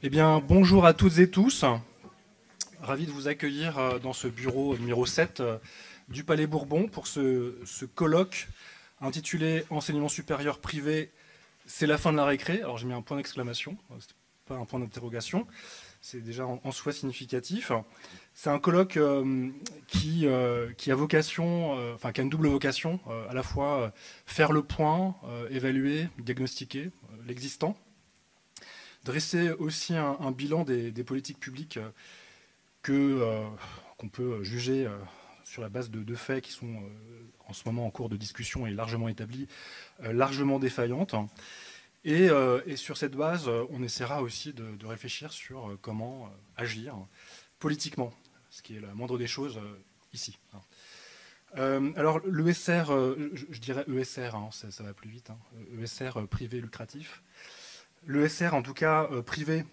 Eh bien, bonjour à toutes et tous. Ravi de vous accueillir dans ce bureau numéro 7 du Palais Bourbon pour ce colloque intitulé Enseignement supérieur privé, c'est la fin de la récré. Alors j'ai mis un point d'exclamation, c'est pas un point d'interrogation, c'est déjà en soi significatif. C'est un colloque qui a vocation, qui a une double vocation, à la fois faire le point, évaluer, diagnostiquer l'existant, dresser aussi un bilan des politiques publiques qu'on peut juger sur la base de faits qui sont en ce moment en cours de discussion et largement établis, largement défaillantes. Et sur cette base, on essaiera aussi de réfléchir sur comment agir politiquement, ce qui est la moindre des choses ici. Alors l'ESR, je dirais ESR, ça va plus vite, ESR privé lucratif. L'ESR en tout cas privé,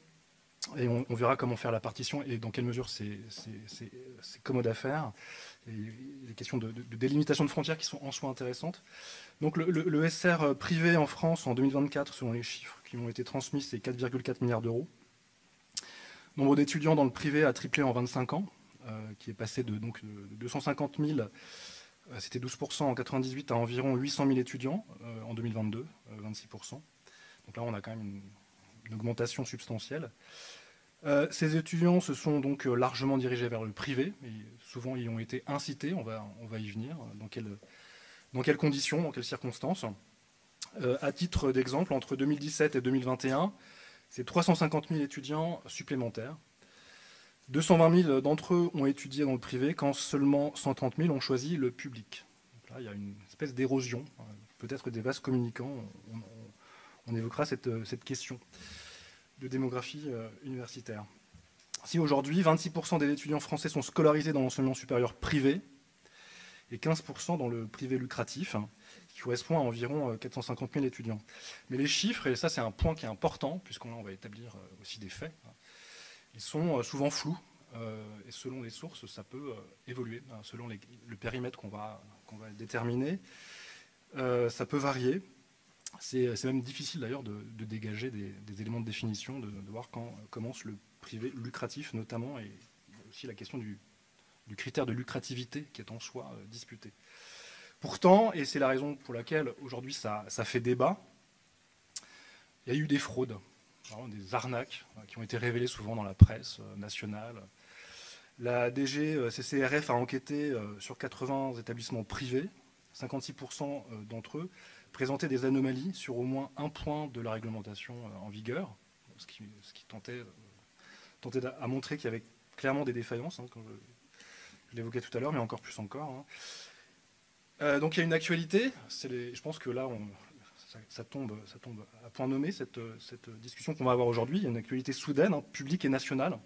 et on verra comment faire la partition et dans quelle mesure c'est commode à faire. Et les questions de délimitation de frontières qui sont en soi intéressantes. Donc le SR privé en France en 2024, selon les chiffres qui m'ont été transmis, c'est 4,4 milliards d'euros. Nombre d'étudiants dans le privé a triplé en 25 ans, qui est passé de 250 000, c'était 12% en 98, à environ 800 000 étudiants en 2022, 26%. Donc là, on a quand même une augmentation substantielle. Ces étudiants se sont donc largement dirigés vers le privé, et souvent ils ont été incités, on va y venir, dans quelles conditions, dans quelles circonstances. À titre d'exemple, entre 2017 et 2021, c'est 350 000 étudiants supplémentaires. 220 000 d'entre eux ont étudié dans le privé, quand seulement 130 000 ont choisi le public. Donc là, il y a une espèce d'érosion, peut-être des vases communicants, on évoquera cette question de démographie universitaire. Si aujourd'hui, 26% des étudiants français sont scolarisés dans l'enseignement supérieur privé et 15% dans le privé lucratif, qui correspond à environ 450 000 étudiants. Mais les chiffres, et ça c'est un point qui est important, puisqu'on va établir aussi des faits, ils sont souvent flous, et selon les sources, ça peut évoluer, selon le périmètre qu'on va déterminer, ça peut varier. C'est même difficile d'ailleurs de dégager des éléments de définition, de voir quand commence le privé lucratif notamment, et aussi la question du critère de lucrativité qui est en soi disputé. Pourtant, et c'est la raison pour laquelle aujourd'hui ça fait débat, il y a eu des fraudes, des arnaques qui ont été révélées souvent dans la presse nationale. La DGCCRF a enquêté sur 80 établissements privés, 56% d'entre eux présentaient des anomalies sur au moins un point de la réglementation en vigueur, ce qui tentait à montrer qu'il y avait clairement des défaillances, comme je l'évoquais tout à l'heure, mais encore plus encore. Donc il y a une actualité, je pense que là, ça tombe à point nommé, cette discussion qu'on va avoir aujourd'hui. Il y a une actualité soudaine, publique et nationale.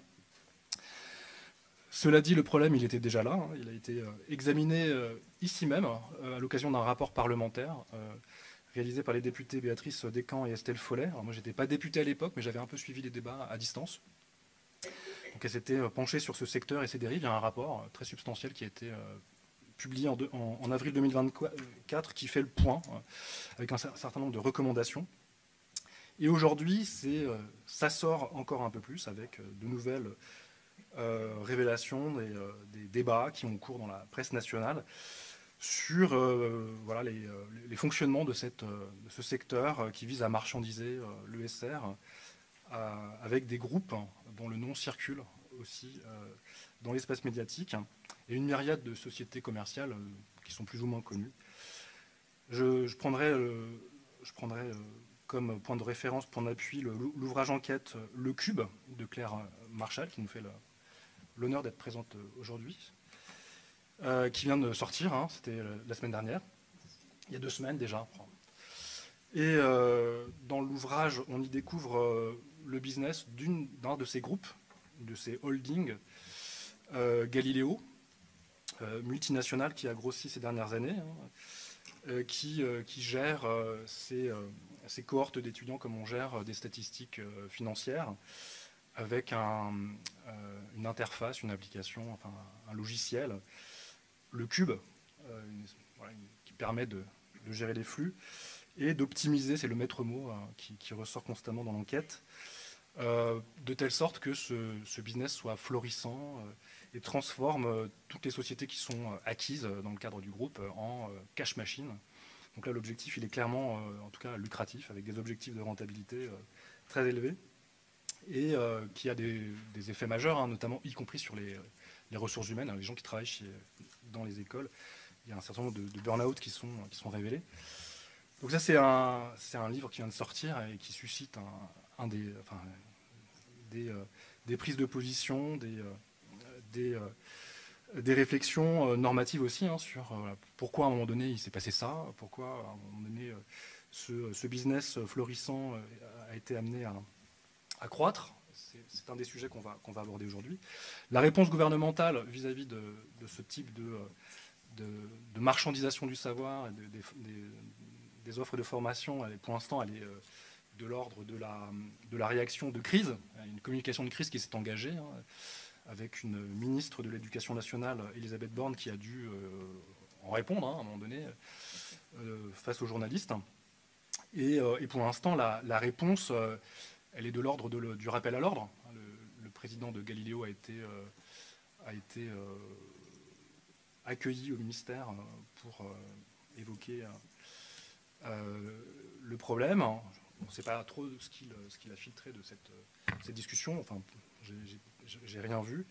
Cela dit, le problème, il était déjà là. Il a été examiné ici même, à l'occasion d'un rapport parlementaire réalisé par les députés Béatrice Descamps et Estelle Follet. Alors moi, je n'étais pas député à l'époque, mais j'avais un peu suivi les débats à distance. Donc elles s'étaient penchées sur ce secteur et ses dérives. Il y a un rapport très substantiel qui a été publié en avril 2024 qui fait le point avec un certain nombre de recommandations. Et aujourd'hui, ça sort encore un peu plus avec de nouvelles révélations, des débats qui ont cours dans la presse nationale sur les fonctionnements de ce secteur qui vise à marchandiser l'ESR avec des groupes dont le nom circule aussi dans l'espace médiatique et une myriade de sociétés commerciales qui sont plus ou moins connues. Je prendrai comme point de référence, point d'appui, l'ouvrage enquête Le Cube de Claire Marchal, qui nous fait l'honneur d'être présente aujourd'hui, qui vient de sortir, c'était la semaine dernière, il y a 2 semaines déjà. Et dans l'ouvrage, on y découvre le business d'un de ces groupes, de ces holdings, Galileo, multinationale qui a grossi ces dernières années, qui gère ces cohortes d'étudiants comme on gère des statistiques financières, avec une interface, une application, enfin un logiciel, le Cube, qui permet de gérer les flux et d'optimiser, c'est le maître mot qui ressort constamment dans l'enquête, de telle sorte que ce business soit florissant et transforme toutes les sociétés qui sont acquises dans le cadre du groupe en cash machine. Donc là, l'objectif, il est clairement, en tout cas, lucratif, avec des objectifs de rentabilité très élevés, et qui a des effets majeurs, hein, notamment y compris sur les ressources humaines, hein, les gens qui travaillent dans les écoles. Il y a un certain nombre de burn-out qui sont révélés. Donc ça, c'est un livre qui vient de sortir et qui suscite des prises de position, des réflexions normatives aussi, hein, sur pourquoi à un moment donné il s'est passé ça, pourquoi à un moment donné ce business florissant a été amené à croître. C'est un des sujets qu'on va aborder aujourd'hui. La réponse gouvernementale vis-à-vis de ce type de marchandisation du savoir, et des offres de formation, pour l'instant, elle est de l'ordre de la réaction de crise, une communication de crise qui s'est engagée, hein, avec une ministre de l'Éducation nationale, Elisabeth Borne, qui a dû en répondre, hein, à un moment donné, face aux journalistes. Et pour l'instant, la réponse, elle est de l'ordre du rappel à l'ordre. Le président de Galileo a été accueilli au ministère pour évoquer le problème. On ne sait pas trop ce qu'il a filtré de cette discussion. Enfin, j'ai rien vu.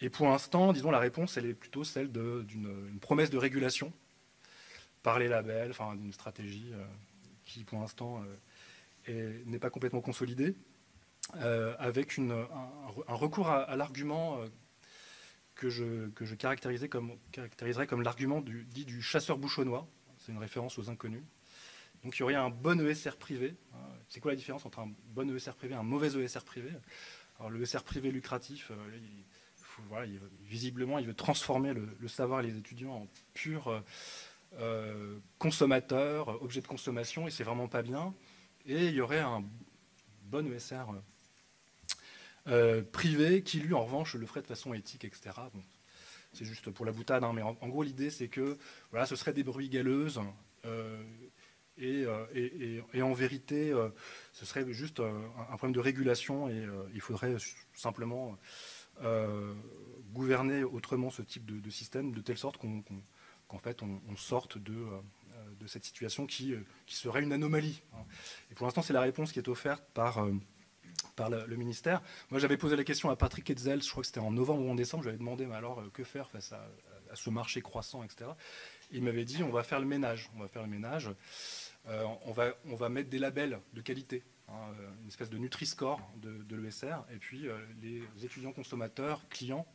Et pour l'instant, disons, la réponse, elle est plutôt celle d'une promesse de régulation par les labels, enfin, d'une stratégie qui, pour l'instant, n'est pas complètement consolidée, avec un recours à l'argument que je caractériserais comme l'argument dit du chasseur bouchonnois. C'est une référence aux inconnus. Donc il y aurait un bon ESR privé. C'est quoi la différence entre un bon ESR privé et un mauvais ESR privé? Alors le ESR privé lucratif, visiblement, il veut transformer le savoir et les étudiants en purs consommateurs, objets de consommation, et c'est vraiment pas bien. Et il y aurait un bon ESR privé qui, lui, en revanche, le ferait de façon éthique, etc. Bon, c'est juste pour la boutade, hein, mais en gros, l'idée, c'est que voilà, ce serait des brebis galeuses. Et en vérité, ce serait juste un problème de régulation, et il faudrait simplement gouverner autrement ce type de système, de telle sorte qu'en fait, on sorte de cette situation qui serait une anomalie. Et pour l'instant, c'est la réponse qui est offerte par le ministère. Moi, j'avais posé la question à Patrick Hetzel, je crois que c'était en novembre ou en décembre, j'avais demandé, mais alors, que faire face à ce marché croissant, etc. Et il m'avait dit, on va faire le ménage. On va mettre des labels de qualité, hein, une espèce de Nutri-Score de l'ESR, et puis les étudiants consommateurs, clients,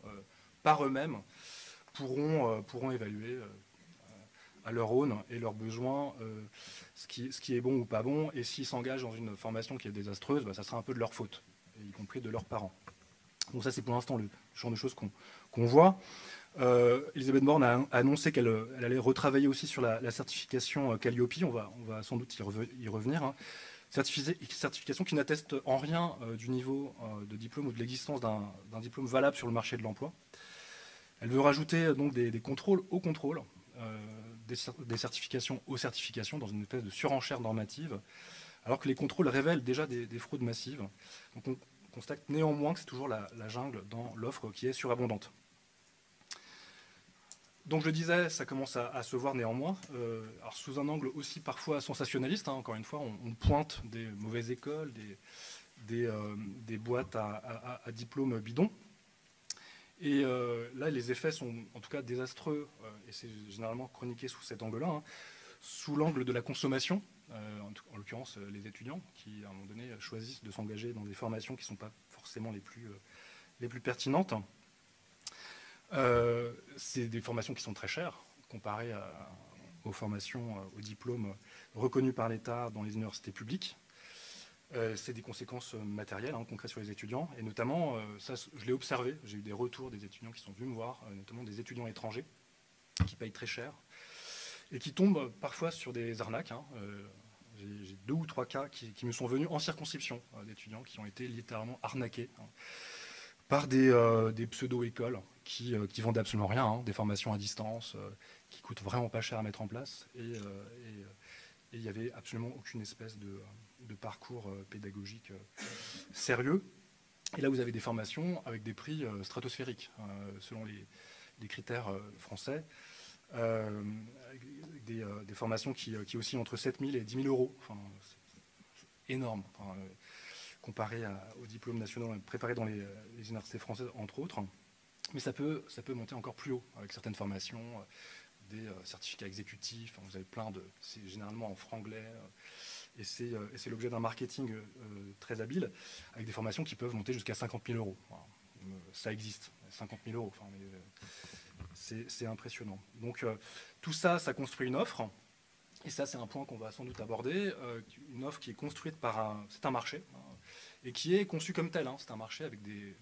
par eux-mêmes, pourront évaluer à leur aune et leurs besoins ce qui est bon ou pas bon, et s'ils s'engagent dans une formation qui est désastreuse, ça sera un peu de leur faute, y compris de leurs parents. Donc ça, c'est pour l'instant le genre de choses qu'on voit. Elisabeth Borne a annoncé qu'elle allait retravailler aussi sur la certification Calliope. On va sans doute y revenir. Hein. Certification qui n'atteste en rien du niveau de diplôme ou de l'existence d'un diplôme valable sur le marché de l'emploi. Elle veut rajouter donc des contrôles au contrôle, des certifications aux certifications, dans une espèce de surenchère normative, alors que les contrôles révèlent déjà des fraudes massives. Donc on constate néanmoins que c'est toujours la jungle dans l'offre qui est surabondante. Donc je disais, ça commence à se voir néanmoins, alors sous un angle aussi parfois sensationnaliste, hein, encore une fois, on pointe des mauvaises écoles, des boîtes à diplômes bidons. Et là, les effets sont en tout cas désastreux, et c'est généralement chroniqué sous cet angle-là, hein, sous l'angle de la consommation, en l'occurrence les étudiants, qui à un moment donné choisissent de s'engager dans des formations qui ne sont pas forcément les plus pertinentes. C'est des formations qui sont très chères, comparées aux formations, aux diplômes reconnus par l'État dans les universités publiques. C'est des conséquences matérielles, hein, concrètes sur les étudiants. Et notamment, ça, je l'ai observé, j'ai eu des retours des étudiants qui sont venus me voir, notamment des étudiants étrangers, qui payent très cher, et qui tombent parfois sur des arnaques. Hein. J'ai 2 ou 3 cas qui me sont venus en circonscription, d'étudiants qui ont été littéralement arnaqués, hein, par des pseudo-écoles qui vendent absolument rien, hein, des formations à distance, qui coûtent vraiment pas cher à mettre en place, et il n'y avait absolument aucune espèce de parcours pédagogique sérieux. Et là, vous avez des formations avec des prix stratosphériques, selon les critères français. Des formations qui oscillent entre 7 000 et 10 000 euros. Enfin, c'est énorme, comparé aux diplômes nationaux préparés dans les universités françaises, entre autres. Mais ça peut monter encore plus haut, avec certaines formations, des certificats exécutifs. Vous avez c'est généralement en franglais, et c'est l'objet d'un marketing très habile, avec des formations qui peuvent monter jusqu'à 50 000 euros. Voilà. Ça existe, 50 000 euros. Enfin, c'est impressionnant. Donc tout ça, ça construit une offre. Et ça, c'est un point qu'on va sans doute aborder. Une offre qui est construite c'est un marché, et qui est conçu comme tel. C'est un marché avec des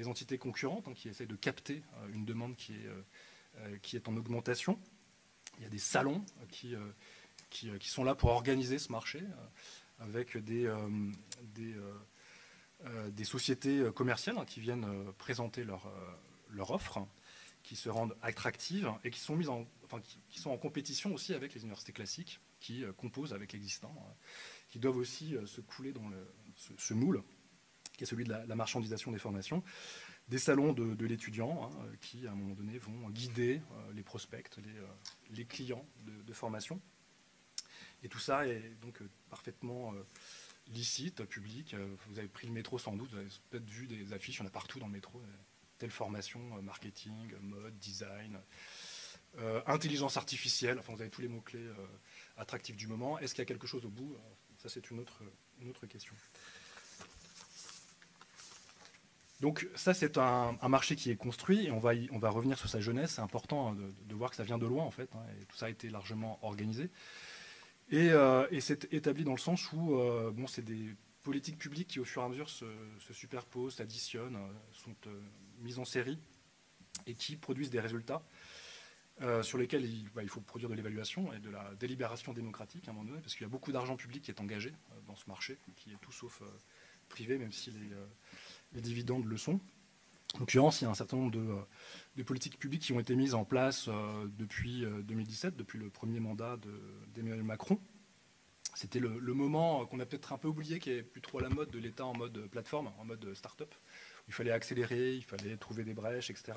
entités concurrentes qui essayent de capter une demande qui est en augmentation. Il y a des salons qui sont là pour organiser ce marché, avec des sociétés commerciales qui viennent présenter leur offre, qui se rendent attractives et qui sont qui sont en compétition aussi avec les universités classiques, qui composent avec l'existant, qui doivent aussi se couler dans ce moule, qui est celui de la marchandisation des formations. Des salons de l'étudiant, qui, à un moment donné, vont guider les prospects, les clients de formation. Et tout ça est donc parfaitement licite, public. Vous avez pris le métro sans doute, vous avez peut-être vu des affiches, il y en a partout dans le métro. Telle formation, marketing, mode, design, intelligence artificielle. Enfin, vous avez tous les mots-clés attractifs du moment. Est-ce qu'il y a quelque chose au bout? Ça, c'est une autre question. Donc ça, c'est un marché qui est construit, et on va revenir sur sa jeunesse. C'est important de voir que ça vient de loin, en fait, et tout ça a été largement organisé. Et c'est établi dans le sens où c'est des politiques publiques qui, au fur et à mesure, se superposent, s'additionnent, sont mises en série, et qui produisent des résultats sur lesquels il faut produire de l'évaluation et de la délibération démocratique à un moment donné, parce qu'il y a beaucoup d'argent public qui est engagé dans ce marché, qui est tout sauf privé, même si les dividendes le sont. En l'occurrence, il y a un certain nombre de politiques publiques qui ont été mises en place depuis 2017, depuis le premier mandat d'Emmanuel Macron. C'était le moment qu'on a peut-être un peu oublié, qui est plus trop à la mode de l'État en mode plateforme, en mode start-up. Il fallait accélérer, il fallait trouver des brèches, etc.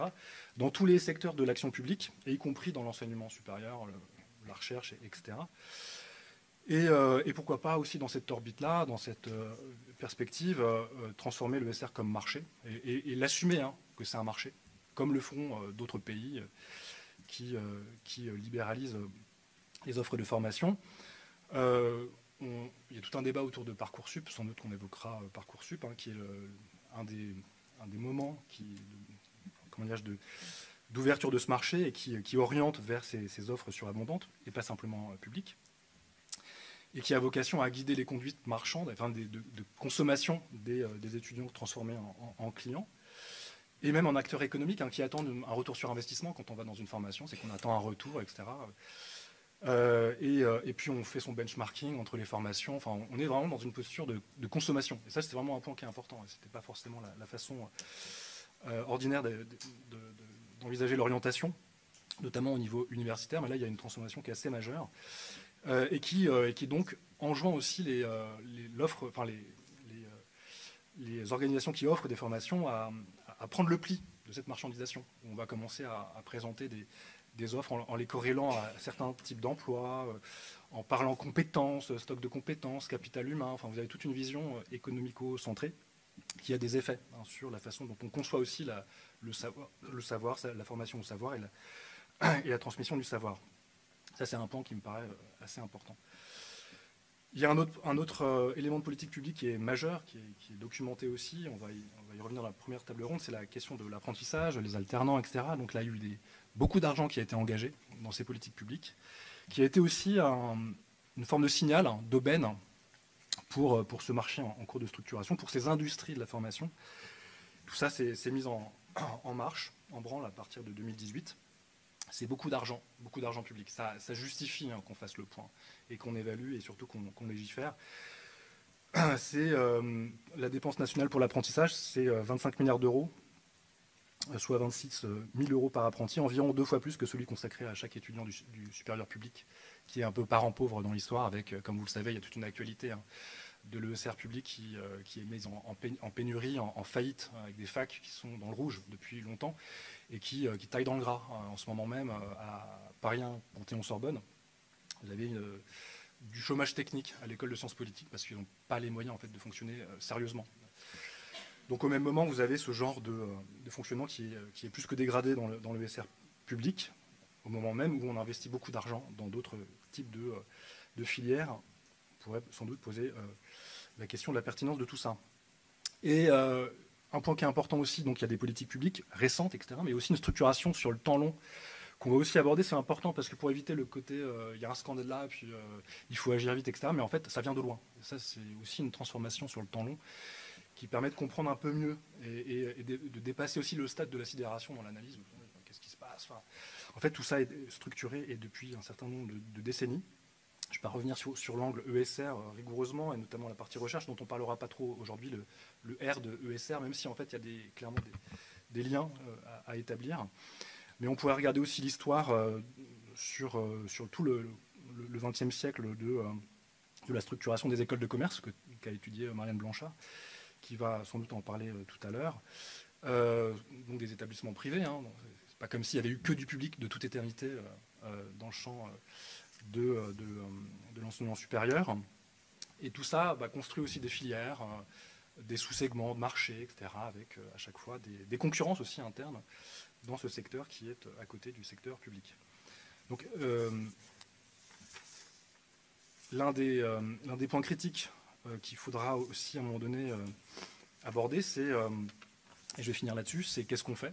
Dans tous les secteurs de l'action publique, et y compris dans l'enseignement supérieur, la recherche, etc. Et pourquoi pas aussi dans cette orbite-là, dans cette perspective, transformer le SR comme marché et l'assumer, que c'est un marché, comme le font d'autres pays qui libéralisent les offres de formation. Il y a tout un débat autour de Parcoursup, sans doute qu'on évoquera Parcoursup, qui est un des moments d'ouverture de ce marché et qui oriente vers ces offres surabondantes et pas simplement publiques, et qui a vocation à guider les conduites marchandes, enfin de consommation des étudiants transformés en clients, et même en acteurs économiques qui attendent un retour sur investissement quand on va dans une formation, c'est qu'on attend un retour, etc. Et puis on fait son benchmarking entre les formations. Enfin, on est vraiment dans une posture de consommation. Et ça, c'était vraiment un point qui est important. Ce n'était pas forcément la façon ordinaire d'envisager l'orientation, notamment au niveau universitaire. Mais là, il y a une transformation qui est assez majeure et qui donc enjoint aussi l'offre, enfin les organisations qui offrent des formations à prendre le pli de cette marchandisation. On va commencer à présenter des offres en les corrélant à certains types d'emplois, en parlant compétences, stock de compétences, capital humain. Enfin, vous avez toute une vision économico-centrée qui a des effets sur la façon dont on conçoit aussi le savoir, la formation au savoir et la transmission du savoir. Ça, c'est un point qui me paraît assez important. Il y a un autre élément de politique publique qui est majeur, qui est documenté aussi. On va y revenir dans la première table ronde, c'est la question de l'apprentissage, les alternants, etc. Donc là, il y a eu beaucoup d'argent qui a été engagé dans ces politiques publiques, qui a été aussi une forme de signal, d'aubaine, pour ce marché en cours de structuration, pour ces industries de la formation. Tout ça s'est mis en marche, en branle à partir de 2018. C'est beaucoup d'argent public. Ça justifie qu'on fasse le point et qu'on évalue et surtout qu'on légifère. C'est la dépense nationale pour l'apprentissage, c'est 25 milliards d'euros, soit 26 000 euros par apprenti, environ 2 fois plus que celui consacré à chaque étudiant du supérieur public, qui est un peu parent pauvre dans l'histoire, avec, comme vous le savez, il y a toute une actualité de l'ESR public qui est mise en pénurie, en faillite, avec des facs qui sont dans le rouge depuis longtemps et qui taillent dans le gras. En ce moment même, à Paris 1, Panthéon-Sorbonne, vous avez du chômage technique à l'école de sciences politiques parce qu'ils n'ont pas les moyens en fait, de fonctionner sérieusement. Donc au même moment, vous avez ce genre de fonctionnement qui est plus que dégradé dans l'ESR public, au moment même où on investit beaucoup d'argent dans d'autres types de filières. On pourrait sans doute poser la question de la pertinence de tout ça. Et un point qui est important aussi, donc il y a des politiques publiques récentes, etc., mais aussi une structuration sur le temps long qu'on va aussi aborder. C'est important parce que pour éviter le côté, il y a un scandale là, puis il faut agir vite, etc., mais en fait, ça vient de loin. Et ça, c'est aussi une transformation sur le temps long qui permet de comprendre un peu mieux et de dépasser aussi le stade de la sidération dans l'analyse. Qu'est-ce qui se passe? Enfin, en fait, tout ça est structuré et depuis un certain nombre de décennies. Je ne vais pas revenir sur l'angle ESR rigoureusement, et notamment la partie recherche, dont on ne parlera pas trop aujourd'hui, le R de ESR, même si en fait il y a clairement des liens à établir. Mais on pourrait regarder aussi l'histoire sur tout le XXe siècle de la structuration des écoles de commerce qu'a étudié Marianne Blanchard, qui va sans doute en parler tout à l'heure. Donc des établissements privés. C'est pas comme s'il y avait eu que du public de toute éternité dans le champ de l'enseignement supérieur. Et tout ça construit aussi des filières, des sous-segments de marché, etc., avec à chaque fois des concurrences aussi internes dans ce secteur qui est à côté du secteur public. Donc, l'un des points critiques qu'il faudra aussi à un moment donné aborder, c'est, et je vais finir là-dessus, c'est qu'est-ce qu'on fait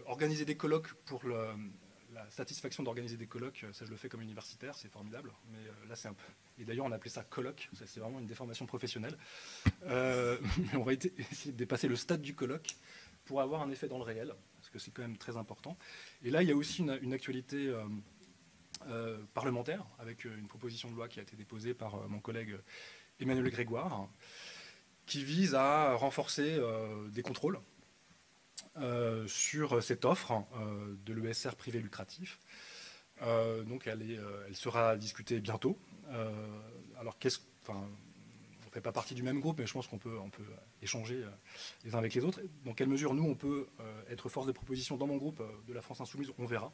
organiser des colloques pour la satisfaction d'organiser des colloques, ça je le fais comme universitaire, c'est formidable, mais là c'est un peu... Et d'ailleurs on appelait ça colloque, ça c'est vraiment une déformation professionnelle. Mais on va essayer de dépasser le stade du colloque pour avoir un effet dans le réel, parce que c'est quand même très important. Et là il y a aussi une actualité parlementaire, avec une proposition de loi qui a été déposée par mon collègue Emmanuel Grégoire, qui vise à renforcer des contrôles sur cette offre de l'ESR privé lucratif. Donc elle sera discutée bientôt. Alors on ne fait pas partie du même groupe, mais je pense qu'on peut échanger les uns avec les autres. Dans quelle mesure nous on peut être force de proposition dans mon groupe de la France Insoumise, on verra,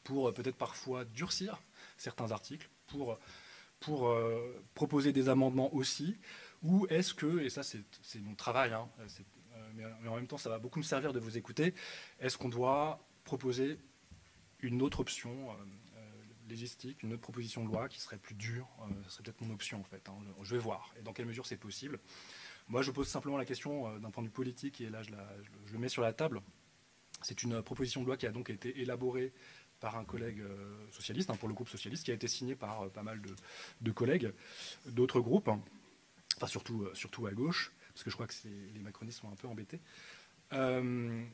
pour peut-être parfois durcir certains articles, pour proposer des amendements aussi, ou est-ce que, et ça c'est mon travail, mais en même temps ça va beaucoup me servir de vous écouter, est-ce qu'on doit proposer une autre option légistique, une autre proposition de loi qui serait plus dure, ce serait peut-être mon option en fait, je vais voir, et dans quelle mesure c'est possible. Moi je pose simplement la question d'un point de vue politique, et là je le mets sur la table. C'est une proposition de loi qui a donc été élaborée par un collègue socialiste, pour le groupe socialiste, qui a été signée par pas mal de collègues d'autres groupes, enfin surtout à gauche, parce que je crois que les macronistes sont un peu embêtés. Elle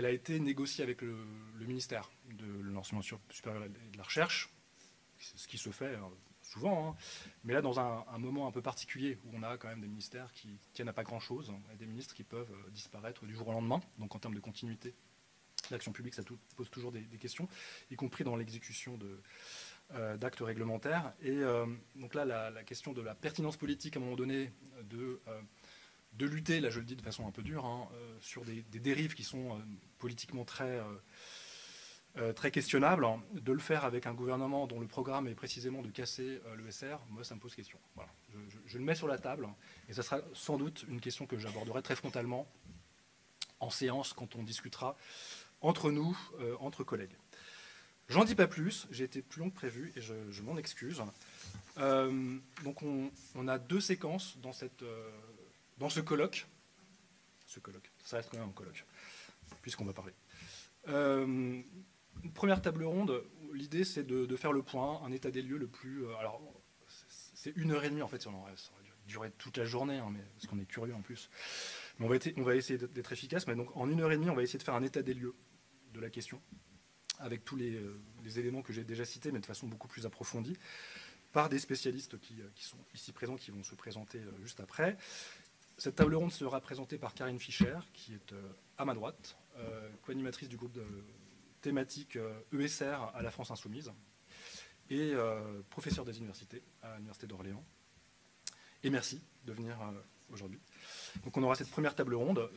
a été négociée avec le ministère de l'enseignement supérieur et de la recherche, ce qui se fait souvent, mais là dans un moment un peu particulier où on a quand même des ministères qui tiennent à pas grand-chose, et des ministres qui peuvent disparaître du jour au lendemain, donc en termes de continuité l'action publique, ça pose toujours des questions, y compris dans l'exécution d'actes réglementaires. Et donc là, la question de la pertinence politique, à un moment donné, de lutter, là je le dis de façon un peu dure, sur des dérives qui sont politiquement très questionnables, de le faire avec un gouvernement dont le programme est précisément de casser l'ESR, moi ça me pose question. Voilà. Je le mets sur la table, et ça sera sans doute une question que j'aborderai très frontalement en séance quand on discutera entre nous, entre collègues. J'en dis pas plus, j'ai été plus long que prévu et je m'en excuse. Donc on a deux séquences dans ce colloque. Ça reste quand même un colloque, puisqu'on va parler. Une première table ronde, l'idée c'est de faire le point, un état des lieux le plus... alors, c'est 1h30 en fait, ça aurait duré toute la journée, mais, parce qu'on est curieux en plus. Mais on va essayer d'être efficace, mais donc en 1h30, on va essayer de faire un état des lieux de la question, avec tous les éléments que j'ai déjà cités, mais de façon beaucoup plus approfondie, par des spécialistes qui sont ici présents, qui vont se présenter juste après. Cette table ronde sera présentée par Karine Fischer, qui est à ma droite, co-animatrice du groupe de thématique ESR à la France Insoumise, et professeure des universités à l'Université d'Orléans, Et merci de venir aujourd'hui. Donc on aura cette première table ronde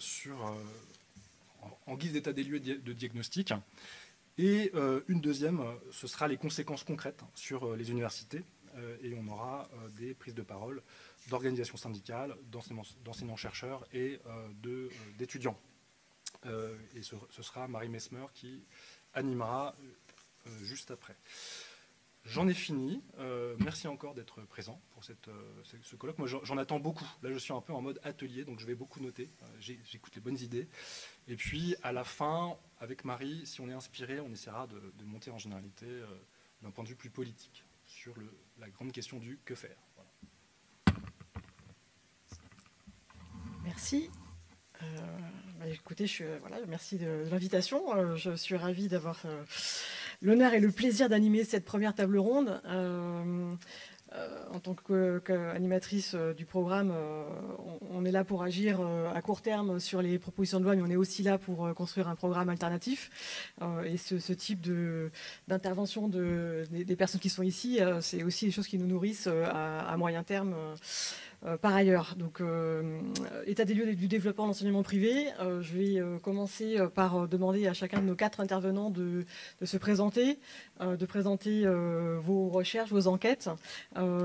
en guise d'état des lieux de diagnostic. Et une deuxième, ce sera les conséquences concrètes sur les universités. Et on aura des prises de parole d'organisations syndicales, d'enseignants-chercheurs et d'étudiants. Et ce sera Marie Messmer qui animera juste après. J'en ai fini. Merci encore d'être présent pour ce colloque. Moi, j'en attends beaucoup. Là, je suis un peu en mode atelier, donc je vais beaucoup noter. J'écoute les bonnes idées. Et puis, à la fin, avec Marie, si on est inspiré, on essaiera de monter en généralité d'un point de vue plus politique sur la grande question du que faire. Voilà. Merci. Écoutez, merci de l'invitation. Je suis ravie d'avoir l'honneur et le plaisir d'animer cette première table ronde. En tant qu'animatrice du programme, on est là pour agir à court terme sur les propositions de loi, mais on est aussi là pour construire un programme alternatif. Et ce type d'intervention des personnes qui sont ici, c'est aussi des choses qui nous nourrissent à moyen terme. Par ailleurs, donc état des lieux du développement de l'enseignement privé. Je vais commencer par demander à chacun de nos 4 intervenants de se présenter, de présenter vos recherches, vos enquêtes,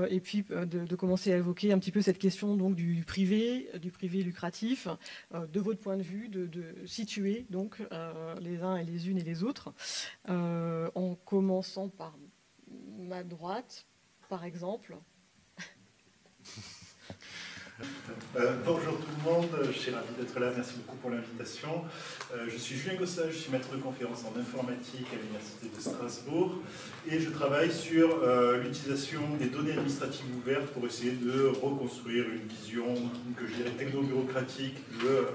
et puis de commencer à évoquer un petit peu cette question donc du privé lucratif, de votre point de vue, de situer donc les uns et les unes et les autres, en commençant par ma droite, par exemple. Bonjour tout le monde, je suis ravi d'être là, merci beaucoup pour l'invitation. Je suis Julien Gossage, je suis maître de conférence en informatique à l'Université de Strasbourg et je travaille sur l'utilisation des données administratives ouvertes pour essayer de reconstruire une vision que je dirais techno-bureaucratique de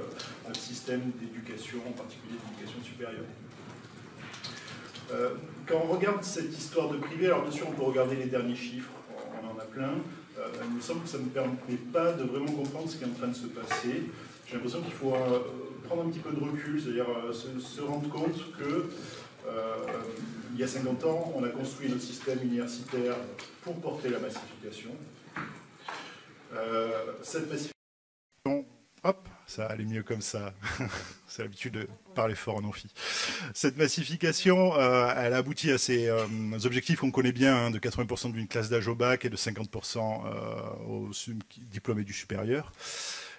notre système d'éducation, en particulier d'éducation supérieure. Quand on regarde cette histoire de privé, alors bien sûr on peut regarder les derniers chiffres, on en a plein. Il me semble que ça ne me permet pas de vraiment comprendre ce qui est en train de se passer. J'ai l'impression qu'il faut prendre un petit peu de recul, c'est-à-dire se rendre compte que il y a 50 ans, on a construit notre système universitaire pour porter la massification. Cette massification, hop, ça allait mieux comme ça. C'est l'habitude de parler fort en amphi. Cette massification, elle aboutit à ces objectifs qu'on connaît bien, de 80% d'une classe d'âge au bac et de 50% aux diplômés du supérieur.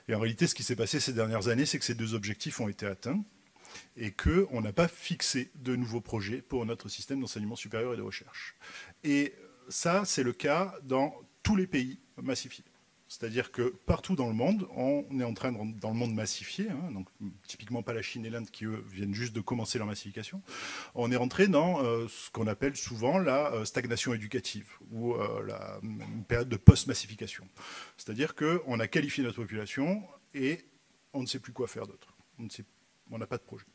Et en réalité, ce qui s'est passé ces dernières années, c'est que ces 2 objectifs ont été atteints et qu'on n'a pas fixé de nouveaux projets pour notre système d'enseignement supérieur et de recherche. Et ça, c'est le cas dans tous les pays massifiés. C'est-à-dire que partout dans le monde, on est en train, dans le monde massifié, hein, donc typiquement pas la Chine et l'Inde qui, eux, viennent juste de commencer leur massification, on est rentré dans ce qu'on appelle souvent la stagnation éducative, ou une période de post-massification. C'est-à-dire qu'on a qualifié notre population et on ne sait plus quoi faire d'autre. On n'a pas de projet.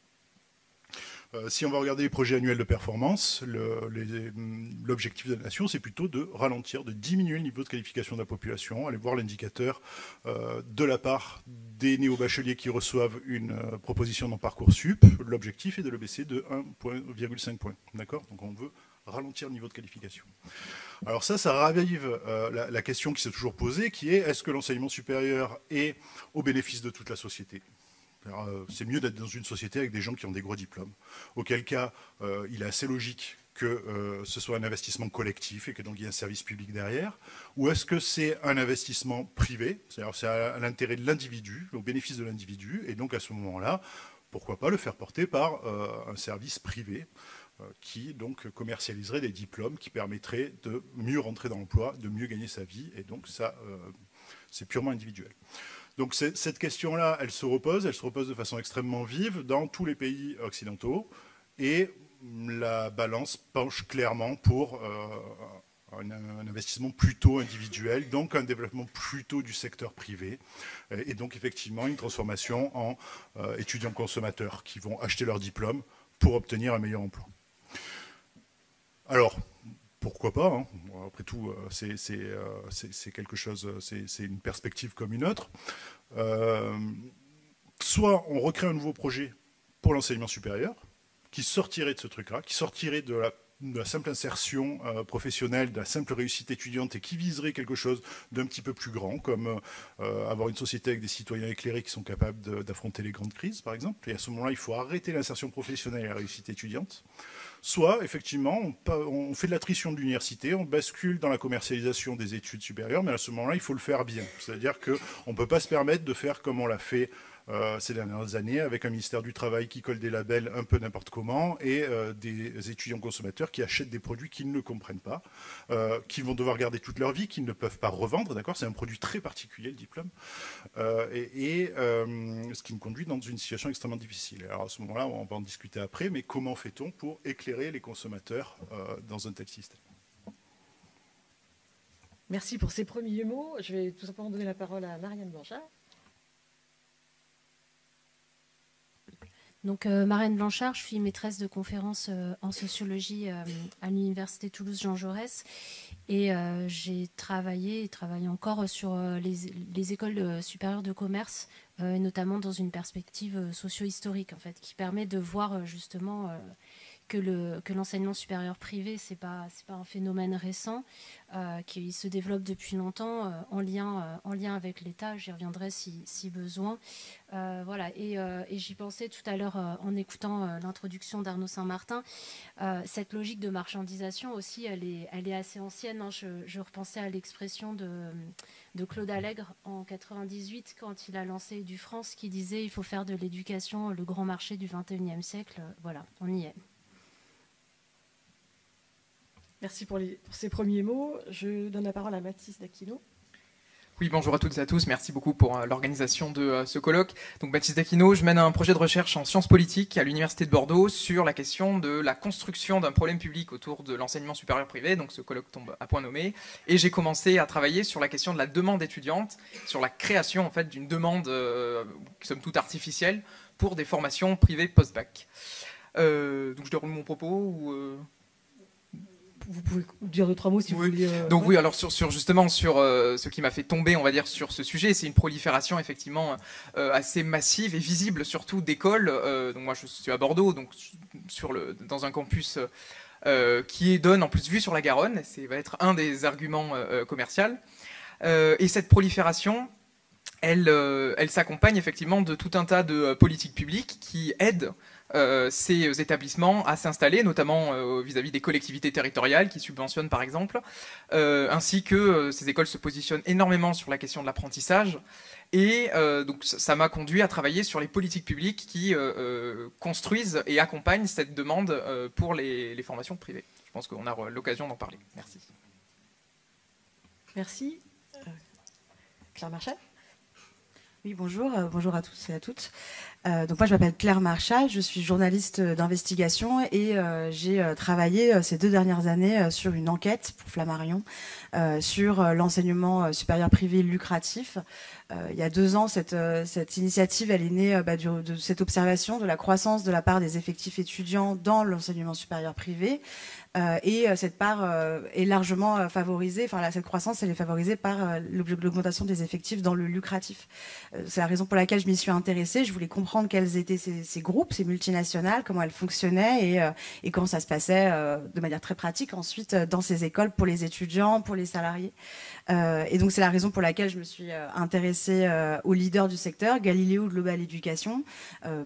Si on va regarder les projets annuels de performance, l'objectif de la nation, c'est plutôt de ralentir, de diminuer le niveau de qualification de la population, aller voir l'indicateur de la part des néo-bacheliers qui reçoivent une proposition dans Parcoursup. L'objectif est de le baisser de 1,5 points. D'accord ? Donc on veut ralentir le niveau de qualification. Alors ça ravive la question qui s'est toujours posée, qui est est-ce que l'enseignement supérieur est au bénéfice de toute la société ? C'est mieux d'être dans une société avec des gens qui ont des gros diplômes. Auquel cas, il est assez logique que ce soit un investissement collectif et que donc il y ait un service public derrière. Ou est-ce que c'est un investissement privé ? C'est-à-dire c'est à l'intérêt de l'individu, au bénéfice de l'individu. Et donc à ce moment-là, pourquoi pas le faire porter par un service privé qui donc commercialiserait des diplômes qui permettraient de mieux rentrer dans l'emploi, de mieux gagner sa vie. Et donc ça, c'est purement individuel. Donc cette question-là, elle se repose de façon extrêmement vive dans tous les pays occidentaux, et la balance penche clairement pour un investissement plutôt individuel, donc un développement plutôt du secteur privé, et donc effectivement une transformation en étudiants consommateurs qui vont acheter leur diplôme pour obtenir un meilleur emploi. Alors, pourquoi pas, hein. Après tout, c'est quelque chose, c'est une perspective comme une autre. Soit on recrée un nouveau projet pour l'enseignement supérieur, qui sortirait de ce truc-là, qui sortirait de la de la simple insertion professionnelle, de la simple réussite étudiante et qui viserait quelque chose d'un petit peu plus grand, comme avoir une société avec des citoyens éclairés qui sont capables d'affronter les grandes crises, par exemple. Et à ce moment-là, il faut arrêter l'insertion professionnelle et la réussite étudiante. Soit, effectivement, on fait de l'attrition de l'université, on bascule dans la commercialisation des études supérieures, mais à ce moment-là, il faut le faire bien. C'est-à-dire qu'on ne peut pas se permettre de faire comme on l'a fait ces dernières années, avec un ministère du Travail qui colle des labels un peu n'importe comment, et des étudiants consommateurs qui achètent des produits qu'ils ne comprennent pas, qu'ils vont devoir garder toute leur vie, qu'ils ne peuvent pas revendre, d'accord ? C'est un produit très particulier, le diplôme, ce qui me conduit dans une situation extrêmement difficile. Alors à ce moment-là, on va en discuter après, mais comment fait-on pour éclairer les consommateurs dans un tel système ? Merci pour ces premiers mots. Je vais tout simplement donner la parole à Marianne Blanchard. Donc, Marianne Blanchard, je suis maîtresse de conférences en sociologie à l'Université Toulouse-Jean Jaurès. Et j'ai travaillé et travaille encore sur les écoles supérieures de commerce, et notamment dans une perspective socio-historique, en fait, qui permet de voir justement que l'enseignement supérieur privé, c'est pas un phénomène récent, qui se développe depuis longtemps en lien avec l'État. J'y reviendrai si besoin. Voilà. Et j'y pensais tout à l'heure en écoutant l'introduction d'Arnaud Saint-Martin. Cette logique de marchandisation aussi, elle est assez ancienne. Hein. Je repensais à l'expression de Claude Allègre en 98 quand il a lancé EduFrance, qui disait il faut faire de l'éducation le grand marché du XXIe siècle. Voilà, on y est. Merci pour ces premiers mots. Je donne la parole à Mathis Daquino. Oui, bonjour à toutes et à tous. Merci beaucoup pour l'organisation de ce colloque. Donc, Baptiste Daquino, je mène un projet de recherche en sciences politiques à l'Université de Bordeaux sur la question de la construction d'un problème public autour de l'enseignement supérieur privé. Donc, ce colloque tombe à point nommé. Et j'ai commencé à travailler sur la question de la demande étudiante, sur la création, en fait, d'une demande, somme toute artificielle, pour des formations privées post-bac. Donc, je déroule mon propos ou... Vous pouvez dire 2-3 mots si vous voulez. Donc oui, alors justement sur ce qui m'a fait tomber, on va dire, sur ce sujet, c'est une prolifération effectivement assez massive et visible, surtout d'écoles. Donc moi, je suis à Bordeaux, donc dans un campus qui donne en plus vue sur la Garonne. Ça va être un des arguments commerciaux. Et cette prolifération, elle s'accompagne effectivement de tout un tas de politiques publiques qui aident ces établissements à s'installer, notamment vis-à-vis des collectivités territoriales qui subventionnent par exemple, ainsi que ces écoles se positionnent énormément sur la question de l'apprentissage. Et donc ça m'a conduit à travailler sur les politiques publiques qui construisent et accompagnent cette demande pour les formations privées. Je pense qu'on a l'occasion d'en parler. Merci. Merci. Claire Marchal. Oui, bonjour. Bonjour à tous et à toutes. Donc moi, je m'appelle Claire Marchal, je suis journaliste d'investigation et j'ai travaillé ces 2 dernières années sur une enquête pour Flammarion sur l'enseignement supérieur privé lucratif. Il y a 2 ans, cette initiative, elle est née de cette observation de la croissance de la part des effectifs étudiants dans l'enseignement supérieur privé. Et cette part est largement favorisée, enfin cette croissance, elle est favorisée par l'augmentation des effectifs dans le lucratif. C'est la raison pour laquelle je m'y suis intéressée. Je voulais comprendre quels étaient ces groupes, ces multinationales, comment elles fonctionnaient et comment ça se passait de manière très pratique ensuite dans ces écoles pour les étudiants, pour les salariés. Et donc c'est la raison pour laquelle je me suis intéressée au leader du secteur, Galileo Global Education,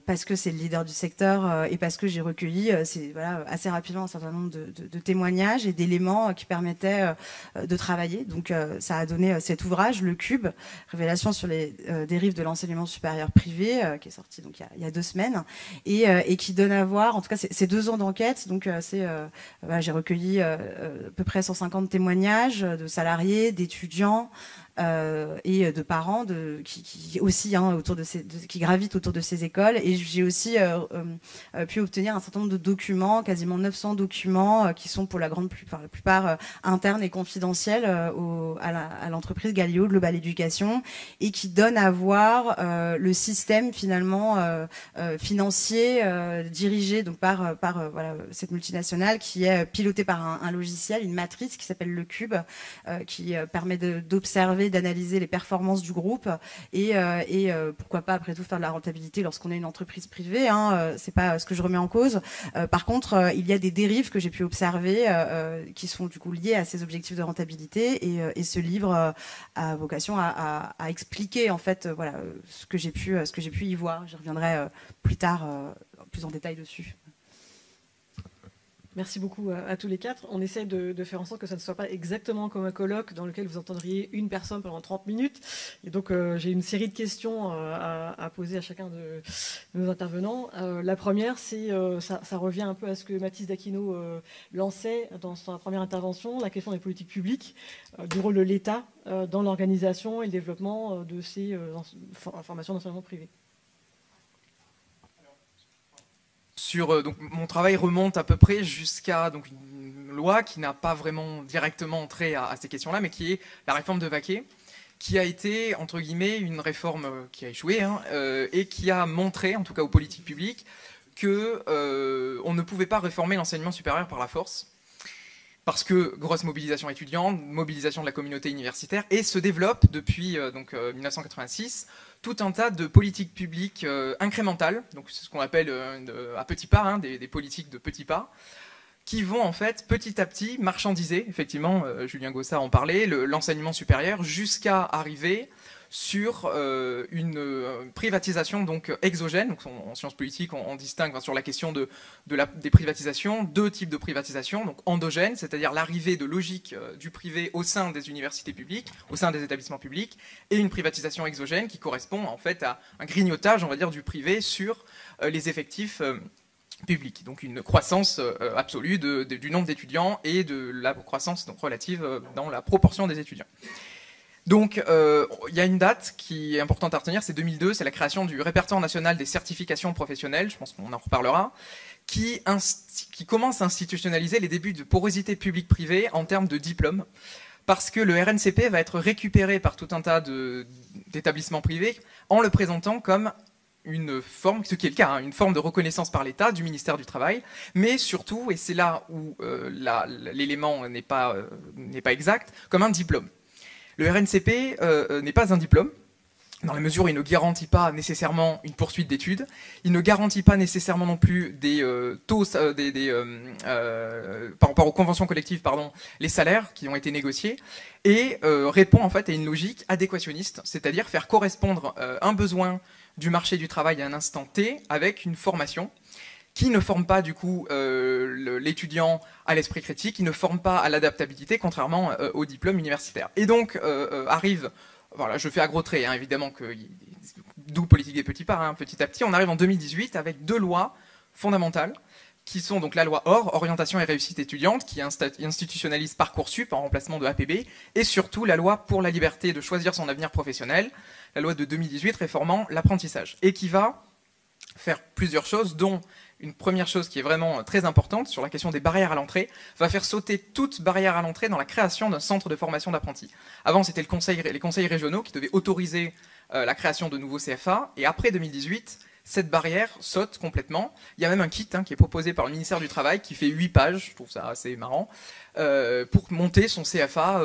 parce que c'est le leader du secteur et parce que j'ai recueilli assez rapidement un certain nombre de témoignages et d'éléments qui permettaient de travailler. Donc ça a donné cet ouvrage, Le Cube, révélation sur les dérives de l'enseignement supérieur privé, qui est sorti donc il y a 2 semaines et qui donne à voir, en tout cas c'est 2 ans d'enquête, donc j'ai recueilli à peu près 150 témoignages de salariés, d'étudiants et de parents qui aussi qui gravitent autour de ces écoles. Et j'ai aussi pu obtenir un certain nombre de documents, quasiment 900 documents qui sont pour la plupart internes et confidentiels à l'entreprise Galileo Global Education et qui donnent à voir le système finalement financier dirigé donc par cette multinationale qui est pilotée par un logiciel, une matrice qui s'appelle Le Cube, qui permet d'observer d'observer, d'analyser les performances du groupe et pourquoi pas après tout faire de la rentabilité lorsqu'on est une entreprise privée. C'est pas ce que je remets en cause. Par contre, il y a des dérives que j'ai pu observer qui sont du coup liées à ces objectifs de rentabilité et ce livre a vocation à expliquer en fait voilà ce que j'ai pu y voir. J'y reviendrai plus tard plus en détail dessus. Merci beaucoup à tous les quatre. On essaie de faire en sorte que ça ne soit pas exactement comme un colloque dans lequel vous entendriez une personne pendant 30 minutes. Et donc, j'ai une série de questions à poser à chacun de nos intervenants. La première, c'est ça revient un peu à ce que Mathis D'Aquino lançait dans sa première intervention, la question des politiques publiques, du rôle de l'État dans l'organisation et le développement de ces formations d'enseignement privé. Donc, mon travail remonte à peu près jusqu'à donc, une loi qui n'a pas vraiment directement entré à ces questions-là, mais qui est la réforme de Vaquet, qui a été, entre guillemets, une réforme qui a échoué, et qui a montré, en tout cas aux politiques publiques, qu'on ne pouvait pas réformer l'enseignement supérieur par la force, parce que grosse mobilisation étudiante, mobilisation de la communauté universitaire, et se développe depuis 1986 tout un tas de politiques publiques incrémentales, donc c'est ce qu'on appelle à petits pas, des politiques de petits pas, qui vont en fait petit à petit marchandiser, effectivement, Julien Gossard en parlait, l'enseignement supérieur, jusqu'à arriver sur une privatisation donc exogène. Donc, en sciences politiques, on distingue sur la question des privatisations, deux types de privatisation. Donc endogène, c'est-à-dire l'arrivée de logique du privé au sein des universités publiques, au sein des établissements publics, et une privatisation exogène qui correspond en fait à un grignotage, on va dire, du privé sur les effectifs publics. Donc une croissance absolue du nombre d'étudiants et de la croissance donc, relative dans la proportion des étudiants. Donc, il y a une date qui est importante à retenir, c'est 2002, c'est la création du répertoire national des certifications professionnelles, je pense qu'on en reparlera, qui commence à institutionnaliser les débuts de porosité publique-privée en termes de diplômes, parce que le RNCP va être récupéré par tout un tas d'établissements privés en le présentant comme une forme, ce qui est le cas, une forme de reconnaissance par l'État du ministère du Travail, mais surtout, et c'est là où l'élément n'est pas exact, comme un diplôme. Le RNCP n'est pas un diplôme, dans la mesure où il ne garantit pas nécessairement une poursuite d'études, il ne garantit pas nécessairement non plus des taux, par rapport aux conventions collectives, les salaires qui ont été négociés, et répond en fait à une logique adéquationniste, c'est-à-dire faire correspondre un besoin du marché du travail à un instant T avec une formation qui ne forme pas du coup l'étudiant à l'esprit critique, qui ne forme pas à l'adaptabilité, contrairement au diplôme universitaire. Et donc arrive, voilà, je fais à gros traits, évidemment, d'où politique des petits pas, petit à petit, on arrive en 2018 avec deux lois fondamentales, qui sont donc la loi OR, Orientation et réussite étudiante, qui institutionnalise Parcoursup en remplacement de APB, et surtout la loi pour la liberté de choisir son avenir professionnel, la loi de 2018 réformant l'apprentissage, et qui va faire plusieurs choses, dont une première chose qui est vraiment très importante sur la question des barrières à l'entrée, va faire sauter toute barrière à l'entrée dans la création d'un centre de formation d'apprentis. Avant, c'était les conseils régionaux qui devaient autoriser la création de nouveaux CFA, et après 2018, cette barrière saute complètement. Il y a même un kit qui est proposé par le ministère du Travail, qui fait 8 pages, je trouve ça assez marrant, pour monter son CFA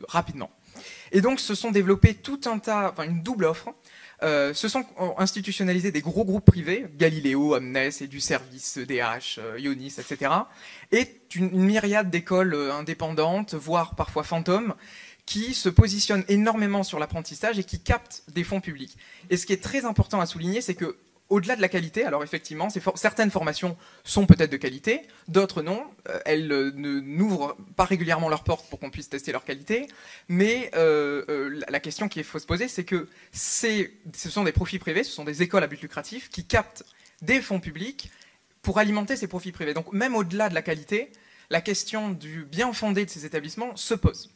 rapidement. Et donc, se sont développés tout un tas, une double offre. Se sont institutionnalisés des gros groupes privés, Galileo, Amnes, EduService, EDH, Ionis, etc. Et une myriade d'écoles indépendantes, voire parfois fantômes, qui se positionnent énormément sur l'apprentissage et qui captent des fonds publics. Et ce qui est très important à souligner, c'est que au-delà de la qualité, alors effectivement, certaines formations sont peut-être de qualité, d'autres non. Elles n'ouvrent pas régulièrement leurs portes pour qu'on puisse tester leur qualité. Mais la question qu'il faut se poser, c'est que ce sont des profits privés, ce sont des écoles à but lucratif qui captent des fonds publics pour alimenter ces profits privés. Donc même au-delà de la qualité, la question du bien fondé de ces établissements se pose.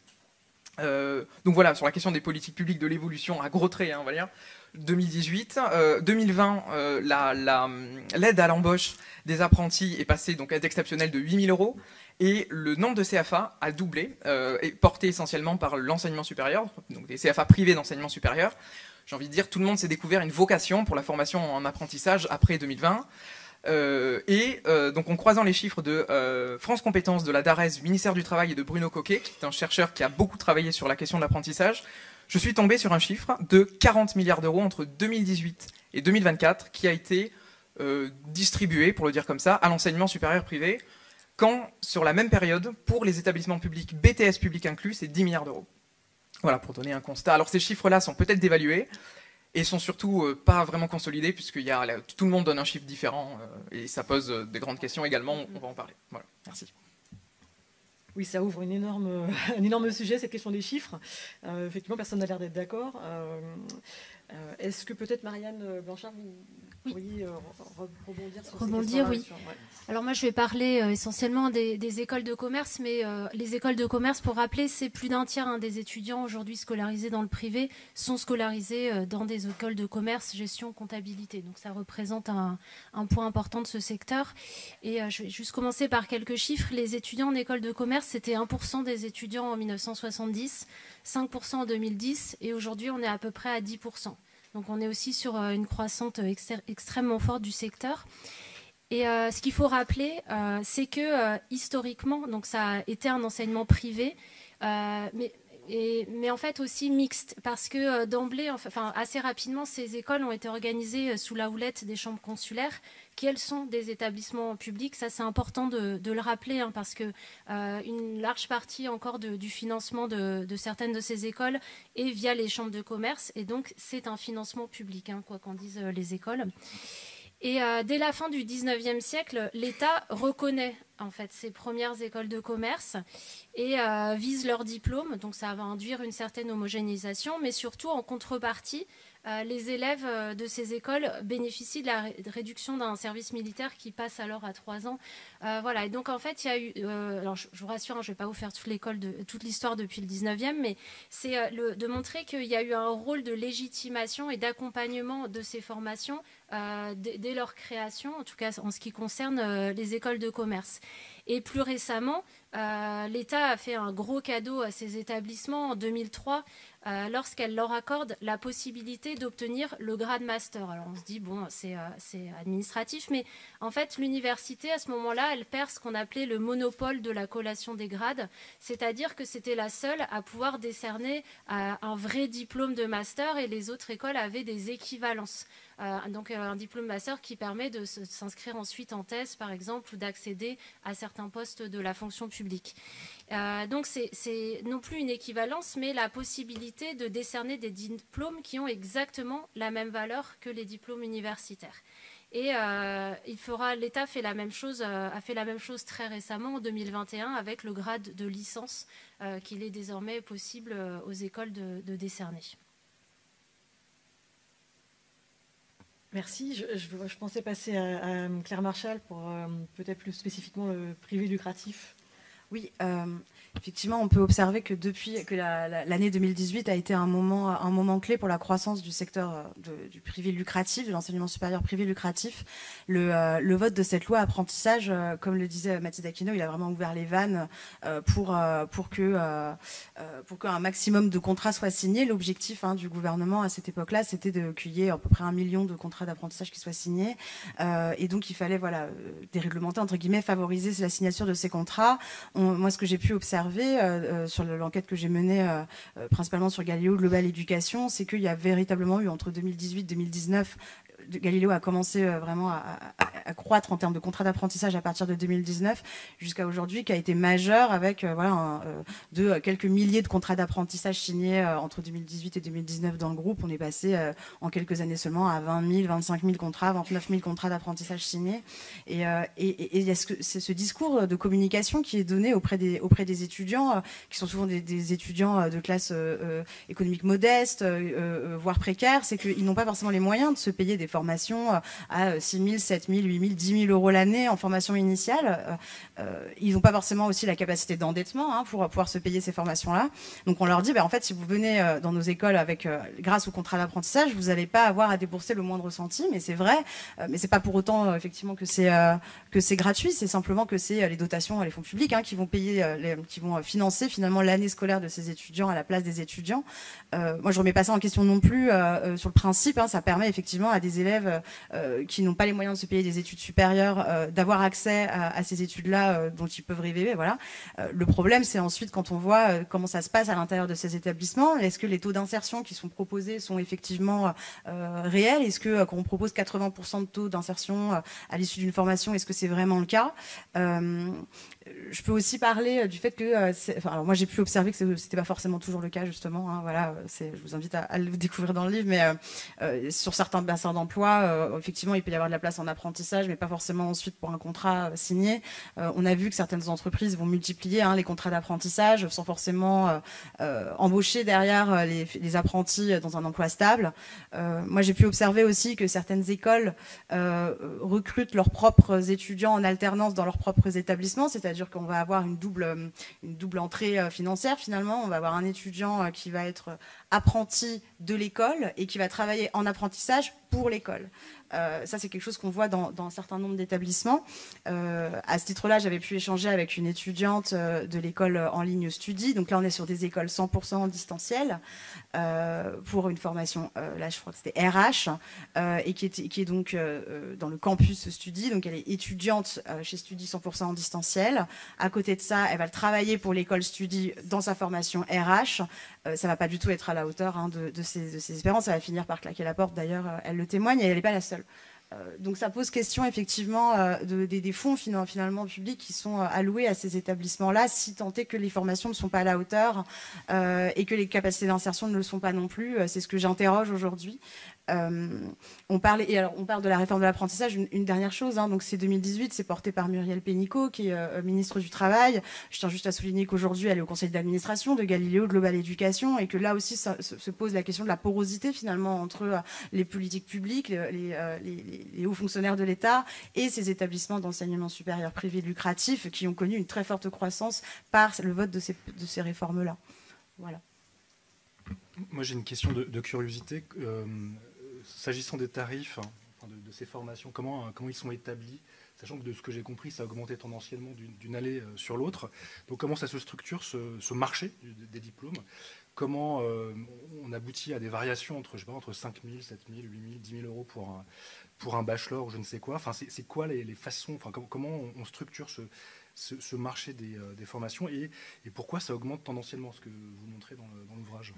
Donc voilà, sur la question des politiques publiques, de l'évolution à gros traits, on va dire. 2018, 2020, l'aide à l'embauche des apprentis est passée donc aide exceptionnelle de 8 000 € et le nombre de CFA a doublé, et porté essentiellement par l'enseignement supérieur, donc des CFA privés d'enseignement supérieur. J'ai envie de dire, tout le monde s'est découvert une vocation pour la formation en apprentissage après 2020. Donc en croisant les chiffres de France Compétences, de la DARES, du ministère du Travail et de Bruno Coquet, qui est un chercheur qui a beaucoup travaillé sur la question de l'apprentissage, je suis tombé sur un chiffre de 40 milliards d'euros entre 2018 et 2024 qui a été distribué, pour le dire comme ça, à l'enseignement supérieur privé, quand sur la même période, pour les établissements publics, BTS public inclus, c'est 10 milliards d'euros. Voilà, pour donner un constat. Alors ces chiffres-là sont peut-être dévalués et sont surtout pas vraiment consolidés, puisque tout le monde donne un chiffre différent et ça pose des grandes questions également, on va en parler. Voilà, merci. Oui, ça ouvre un énorme sujet, cette question des chiffres. Effectivement, personne n'a l'air d'être d'accord. Est-ce que peut-être Marianne Blanchard, vous pourriez rebondir sur ces questions-là? Oui. Ouais. Alors moi, je vais parler essentiellement des écoles de commerce, mais les écoles de commerce, pour rappeler, c'est plus d'un tiers des étudiants aujourd'hui scolarisés dans le privé sont scolarisés dans des écoles de commerce, gestion, comptabilité. Donc ça représente un point important de ce secteur. Et je vais juste commencer par quelques chiffres. Les étudiants en école de commerce, c'était 1% des étudiants en 1970, 5% en 2010, et aujourd'hui, on est à peu près à 10%. Donc on est aussi sur une croissance extrêmement forte du secteur. Et ce qu'il faut rappeler, c'est que historiquement, donc ça a été un enseignement privé, mais en fait aussi mixte, parce que d'emblée, enfin assez rapidement, ces écoles ont été organisées sous la houlette des chambres consulaires, qui elles sont des établissements publics. Ça, c'est important de le rappeler, parce que une large partie encore du financement de certaines de ces écoles est via les chambres de commerce, et donc c'est un financement public, quoi qu'en disent les écoles. Et dès la fin du 19e siècle, l'État reconnaît en fait ces premières écoles de commerce et vise leur diplôme. Donc ça va induire une certaine homogénéisation, mais surtout en contrepartie, les élèves de ces écoles bénéficient de la réduction d'un service militaire qui passe alors à 3 ans. Voilà. Et donc en fait, il y a eu, alors je vous rassure, je ne vais pas vous faire toute l'histoire depuis le 19e, mais c'est de montrer qu'il y a eu un rôle de légitimation et d'accompagnement de ces formations dès leur création, en tout cas en ce qui concerne les écoles de commerce. Et plus récemment, l'État a fait un gros cadeau à ces établissements en 2003 lorsqu'elle leur accorde la possibilité d'obtenir le grade master. Alors on se dit, bon, c'est administratif, mais en fait, l'université, à ce moment-là, elle perd ce qu'on appelait le monopole de la collation des grades, c'est-à-dire que c'était la seule à pouvoir décerner un vrai diplôme de master, et les autres écoles avaient des équivalences. Donc un diplôme master qui permet de s'inscrire ensuite en thèse, par exemple, ou d'accéder à certains postes de la fonction publique. Donc c'est non plus une équivalence, mais la possibilité de décerner des diplômes qui ont exactement la même valeur que les diplômes universitaires. Et l'État a fait la même chose très récemment, en 2021, avec le grade de licence qu'il est désormais possible aux écoles de décerner. Merci. Je pensais passer à Claire Marchal pour peut-être plus spécifiquement le privé lucratif. Oui, effectivement, on peut observer que depuis que l'année 2018 a été un moment clé pour la croissance du secteur du privé lucratif, de l'enseignement supérieur privé lucratif. Le vote de cette loi apprentissage, comme le disait Mathilde Aquino, il a vraiment ouvert les vannes pour qu'un maximum de contrats soient signés. L'objectif du gouvernement à cette époque-là, c'était qu'il y ait à peu près 1 million de contrats d'apprentissage qui soient signés. Et donc, il fallait déréglementer, entre guillemets, favoriser la signature de ces contrats. Moi, ce que j'ai pu observer sur l'enquête que j'ai menée principalement sur Galileo Global Education, c'est qu'il y a véritablement eu entre 2018 et 2019, Galileo a commencé vraiment à croître en termes de contrats d'apprentissage à partir de 2019 jusqu'à aujourd'hui, qui a été majeur avec quelques milliers de contrats d'apprentissage signés entre 2018 et 2019 dans le groupe. On est passé en quelques années seulement à 20 000, 25 000 contrats, 29 000 contrats d'apprentissage signés. Et il y a ce discours de communication qui est donné auprès des étudiants, qui sont souvent des étudiants de classe économique modeste, voire précaire, c'est qu'ils n'ont pas forcément les moyens de se payer des formations à 6 000, 7 000, 8 000, 10 000 euros l'année en formation initiale. Ils n'ont pas forcément aussi la capacité d'endettement pour pouvoir se payer ces formations-là. Donc on leur dit, en fait, si vous venez dans nos écoles grâce au contrat d'apprentissage, vous n'allez pas avoir à débourser le moindre centime, et c'est vrai, mais c'est pas pour autant effectivement que c'est gratuit, c'est simplement que c'est les dotations, les fonds publics qui vont payer, qui vont financer finalement l'année scolaire de ces étudiants à la place des étudiants. Moi, je remets pas ça en question non plus sur le principe. Ça permet effectivement à des élèves qui n'ont pas les moyens de se payer des études supérieures, d'avoir accès à ces études-là dont ils peuvent rêver. Voilà. Le problème, c'est ensuite quand on voit comment ça se passe à l'intérieur de ces établissements. Est-ce que les taux d'insertion qui sont proposés sont effectivement réels? Est-ce que quand on propose 80% de taux d'insertion à l'issue d'une formation, est-ce que c'est vraiment le cas? Je peux aussi parler du fait que, alors moi j'ai pu observer que c'était pas forcément toujours le cas justement. Hein, voilà, je vous invite à le découvrir dans le livre, mais sur certains bassins d'emploi, effectivement, il peut y avoir de la place en apprentissage, mais pas forcément ensuite pour un contrat signé. On a vu que certaines entreprises vont multiplier les contrats d'apprentissage sans forcément embaucher derrière les apprentis dans un emploi stable. Moi j'ai pu observer aussi que certaines écoles recrutent leurs propres étudiants en alternance dans leurs propres établissements, c'est-à-dire qu'on va avoir une double entrée financière finalement. On va avoir un étudiant qui va être apprenti de l'école et qui va travailler en apprentissage pour l'école. Ça, c'est quelque chose qu'on voit dans un certain nombre d'établissements. À ce titre-là, j'avais pu échanger avec une étudiante de l'école en ligne Studi. Donc là, on est sur des écoles 100% en distanciel pour une formation, là, je crois que c'était RH, et qui est donc dans le campus Studi. Donc elle est étudiante chez Studi 100% en distanciel. À côté de ça, elle va travailler pour l'école Studi dans sa formation RH. Ça va pas du tout être à la hauteur de ses espérances. Ça va finir par claquer la porte. D'ailleurs, elle le témoigne et elle n'est pas la seule. Donc ça pose question effectivement des fonds finalement publics qui sont alloués à ces établissements-là, si tant est que les formations ne sont pas à la hauteur et que les capacités d'insertion ne le sont pas non plus. C'est ce que j'interroge aujourd'hui. On parle de la réforme de l'apprentissage. Une dernière chose, donc c'est 2018, c'est porté par Muriel Pénicaud, qui est ministre du Travail. Je tiens juste à souligner qu'aujourd'hui, elle est au conseil d'administration de Galileo Global Education et que là aussi se pose la question de la porosité finalement entre les politiques publiques, les hauts fonctionnaires de l'État et ces établissements d'enseignement supérieur privés lucratifs qui ont connu une très forte croissance par le vote de ces réformes-là. Voilà. Moi, j'ai une question de curiosité. S'agissant des tarifs de ces formations, comment ils sont établis, sachant que de ce que j'ai compris, ça a augmenté tendanciellement d'une année sur l'autre. Donc comment ça se structure, ce marché des diplômes? Comment on aboutit à des variations entre 5 000, 7 000, 8 000, 10 000 euros pour un bachelor ou je ne sais quoi. Enfin, c'est quoi les façons, comment on structure ce marché des formations et pourquoi ça augmente tendanciellement, ce que vous montrez dans l'ouvrage?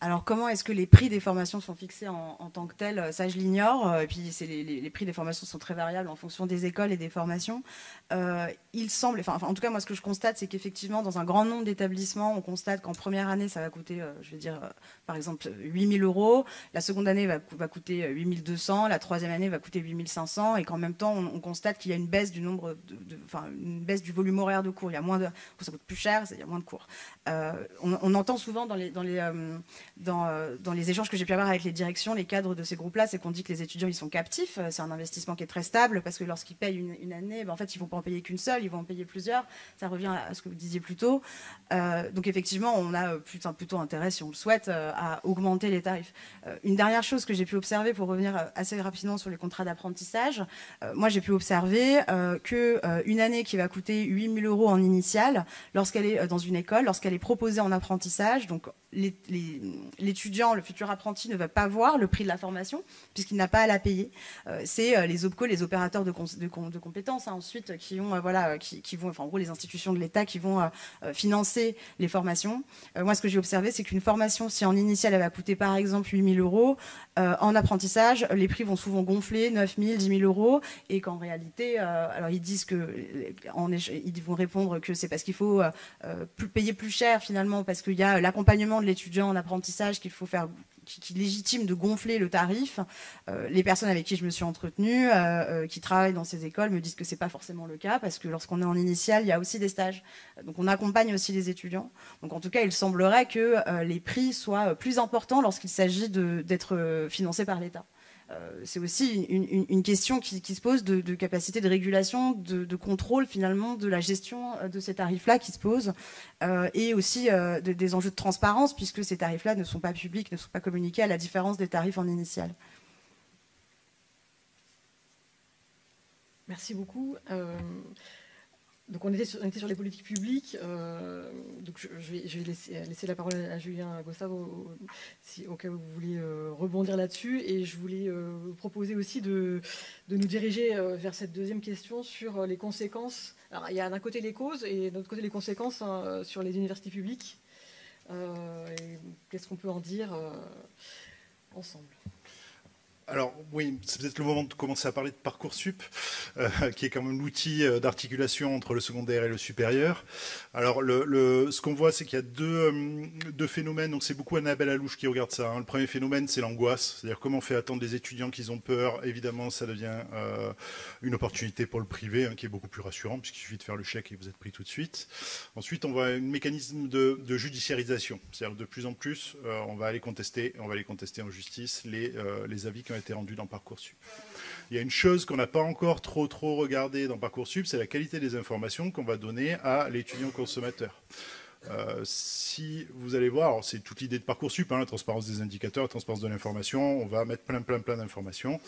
Alors, comment est-ce que les prix des formations sont fixés en tant que tels? Ça, je l'ignore. Et puis, les prix des formations sont très variables en fonction des écoles et des formations. Il semble, en tout cas, moi, ce que je constate, c'est qu'effectivement, dans un grand nombre d'établissements, on constate qu'en première année, ça va coûter, par exemple, 8 000 euros. La seconde année va coûter 8 200. La troisième année va coûter 8 500. Et qu'en même temps, on constate qu'il y a une baisse du nombre, une baisse du volume horaire de cours. Il y a moins ça coûte plus cher, il y a moins de cours. On entend souvent dans les échanges que j'ai pu avoir avec les directions, les cadres de ces groupes-là, c'est qu'on dit que les étudiants, ils sont captifs. C'est un investissement qui est très stable parce que lorsqu'ils payent une année, en fait, ils ne vont pas en payer qu'une seule, ils vont en payer plusieurs. Ça revient à ce que vous disiez plus tôt. Donc, effectivement, on a plutôt intérêt, si on le souhaite, à augmenter les tarifs. Une dernière chose que j'ai pu observer, pour revenir assez rapidement sur les contrats d'apprentissage, moi, j'ai pu observer qu'une année qui va coûter 8 000 euros en initial, lorsqu'elle est dans une école, lorsqu'elle est proposée en apprentissage, donc l'étudiant, le futur apprenti, ne va pas voir le prix de la formation puisqu'il n'a pas à la payer. C'est les OPCO, les opérateurs de compétences, ensuite, qui vont, en gros, les institutions de l'État qui vont financer les formations. Moi, ce que j'ai observé, c'est qu'une formation, si en initiale, elle va coûter par exemple 8 000 euros, en apprentissage, les prix vont souvent gonfler, 9 000, 10 000 euros, et qu'en réalité, alors ils disent ils vont répondre que c'est parce qu'il faut payer plus cher finalement, parce qu'il y a l'accompagnement de l'étudiant en apprentissage qu'il faut faire, qui légitime de gonfler le tarif. Les personnes avec qui je me suis entretenue, qui travaillent dans ces écoles, me disent que c'est pas forcément le cas, parce que lorsqu'on est en initiale, il y a aussi des stages. Donc on accompagne aussi les étudiants. Donc en tout cas, il semblerait que les prix soient plus importants lorsqu'il s'agit d'être financés par l'État. C'est aussi une question qui se pose de capacité de régulation, de contrôle finalement de la gestion de ces tarifs-là qui se posent, et aussi des enjeux de transparence, puisque ces tarifs-là ne sont pas publics, ne sont pas communiqués, à la différence des tarifs en initial. Merci beaucoup. Donc on était sur les politiques publiques. Donc je vais laisser la parole à Julien Gustave au cas où vous voulez rebondir là-dessus. Et je voulais vous proposer aussi de nous diriger vers cette deuxième question sur les conséquences. Alors il y a d'un côté les causes et de l'autre côté les conséquences sur les universités publiques. Qu'est-ce qu'on peut en dire ensemble ? Alors oui, c'est peut-être le moment de commencer à parler de Parcoursup, qui est quand même l'outil d'articulation entre le secondaire et le supérieur. Alors ce qu'on voit, c'est qu'il y a deux phénomènes. Donc c'est beaucoup Annabelle Alouche qui regarde ça. Le premier phénomène, c'est l'angoisse, c'est-à-dire comment on fait attendre des étudiants qui ont peur. Évidemment, ça devient une opportunité pour le privé, qui est beaucoup plus rassurant, puisqu'il suffit de faire le chèque et vous êtes pris tout de suite. Ensuite, on voit un mécanisme de judiciarisation, c'est-à-dire de plus en plus, on va aller contester en justice les avis qui ont été rendus dans Parcoursup. Il y a une chose qu'on n'a pas encore trop regardée dans Parcoursup, c'est la qualité des informations qu'on va donner à l'étudiant consommateur. Si vous allez voir, c'est toute l'idée de Parcoursup, la transparence des indicateurs, la transparence de l'information, on va mettre plein d'informations.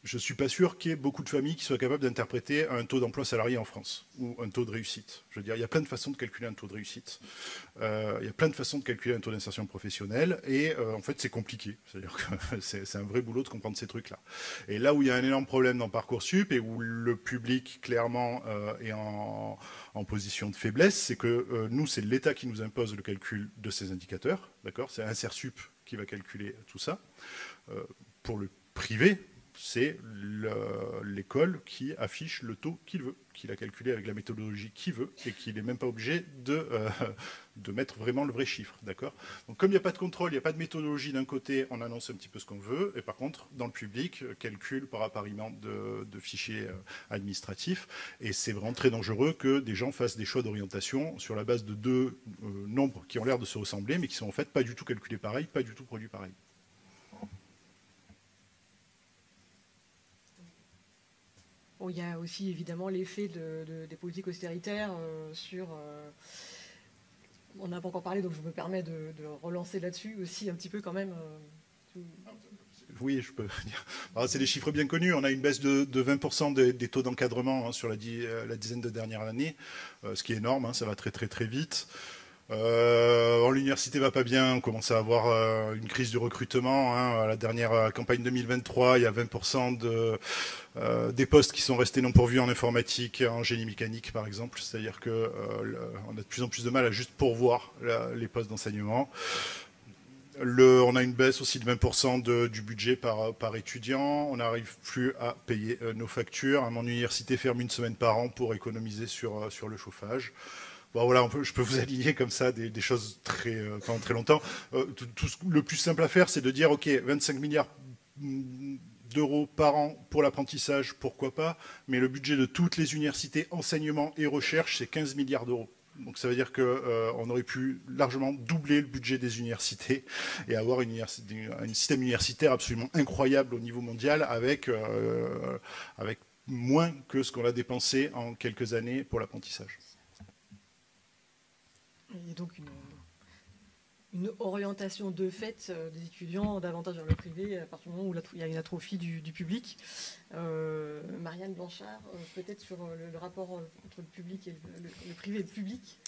Je ne suis pas sûr qu'il y ait beaucoup de familles qui soient capables d'interpréter un taux d'emploi salarié en France ou un taux de réussite. Je veux dire, il y a plein de façons de calculer un taux de réussite. Il y a plein de façons de calculer un taux d'insertion professionnelle et en fait, c'est compliqué. C'est-à-dire que c'est un vrai boulot de comprendre ces trucs-là. Et là où il y a un énorme problème dans Parcoursup et où le public, clairement, est en position de faiblesse, c'est que nous, c'est l'État qui nous impose le calcul de ces indicateurs. D'accord ? C'est Insersup qui va calculer tout ça. Pour le privé, c'est l'école qui affiche le taux qu'il veut, qu'il a calculé avec la méthodologie qu'il veut et qu'il n'est même pas obligé de mettre vraiment le vrai chiffre. D'accord ? Donc comme il n'y a pas de contrôle, il n'y a pas de méthodologie d'un côté, on annonce un petit peu ce qu'on veut, et par contre, dans le public, calcul par appariement de fichiers administratifs, et c'est vraiment très dangereux que des gens fassent des choix d'orientation sur la base de deux nombres qui ont l'air de se ressembler, mais qui sont en fait pas du tout calculés pareil, pas du tout produits pareil. Bon, il y a aussi évidemment l'effet des politiques austéritaires sur... on n'a pas encore parlé, donc je me permets de relancer là-dessus aussi un petit peu quand même. Oui, je peux dire. C'est des chiffres bien connus. On a une baisse de 20% des taux d'encadrement sur la dizaine de dernières années, ce qui est énorme, ça va très vite. L'université va pas bien, on commence à avoir une crise du recrutement. À la dernière campagne 2023, il y a 20% des postes qui sont restés non pourvus en informatique, en génie mécanique par exemple. C'est-à-dire qu'on a de plus en plus de mal à juste pourvoir les postes d'enseignement. On a une baisse aussi de 20% du budget par étudiant. On n'arrive plus à payer nos factures. Mon université ferme une semaine par an pour économiser sur le chauffage. Bon, voilà, je peux vous aligner comme ça des choses pendant très longtemps. Le plus simple à faire, c'est de dire, OK, 25 milliards d'euros par an pour l'apprentissage, pourquoi pas, mais le budget de toutes les universités, enseignement et recherche, c'est 15 milliards d'euros. Donc ça veut dire qu'on aurait pu largement doubler le budget des universités et avoir un système universitaire absolument incroyable au niveau mondial avec moins que ce qu'on a dépensé en quelques années pour l'apprentissage. Il y a donc une orientation de fait des étudiants davantage vers le privé à partir du moment où il y a une atrophie du public. Marianne Blanchard, peut-être sur le rapport entre le public et le privé et le public.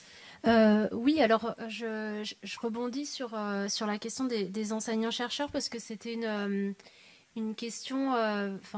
Oui, alors je rebondis sur la question des enseignants-chercheurs parce que c'était une question,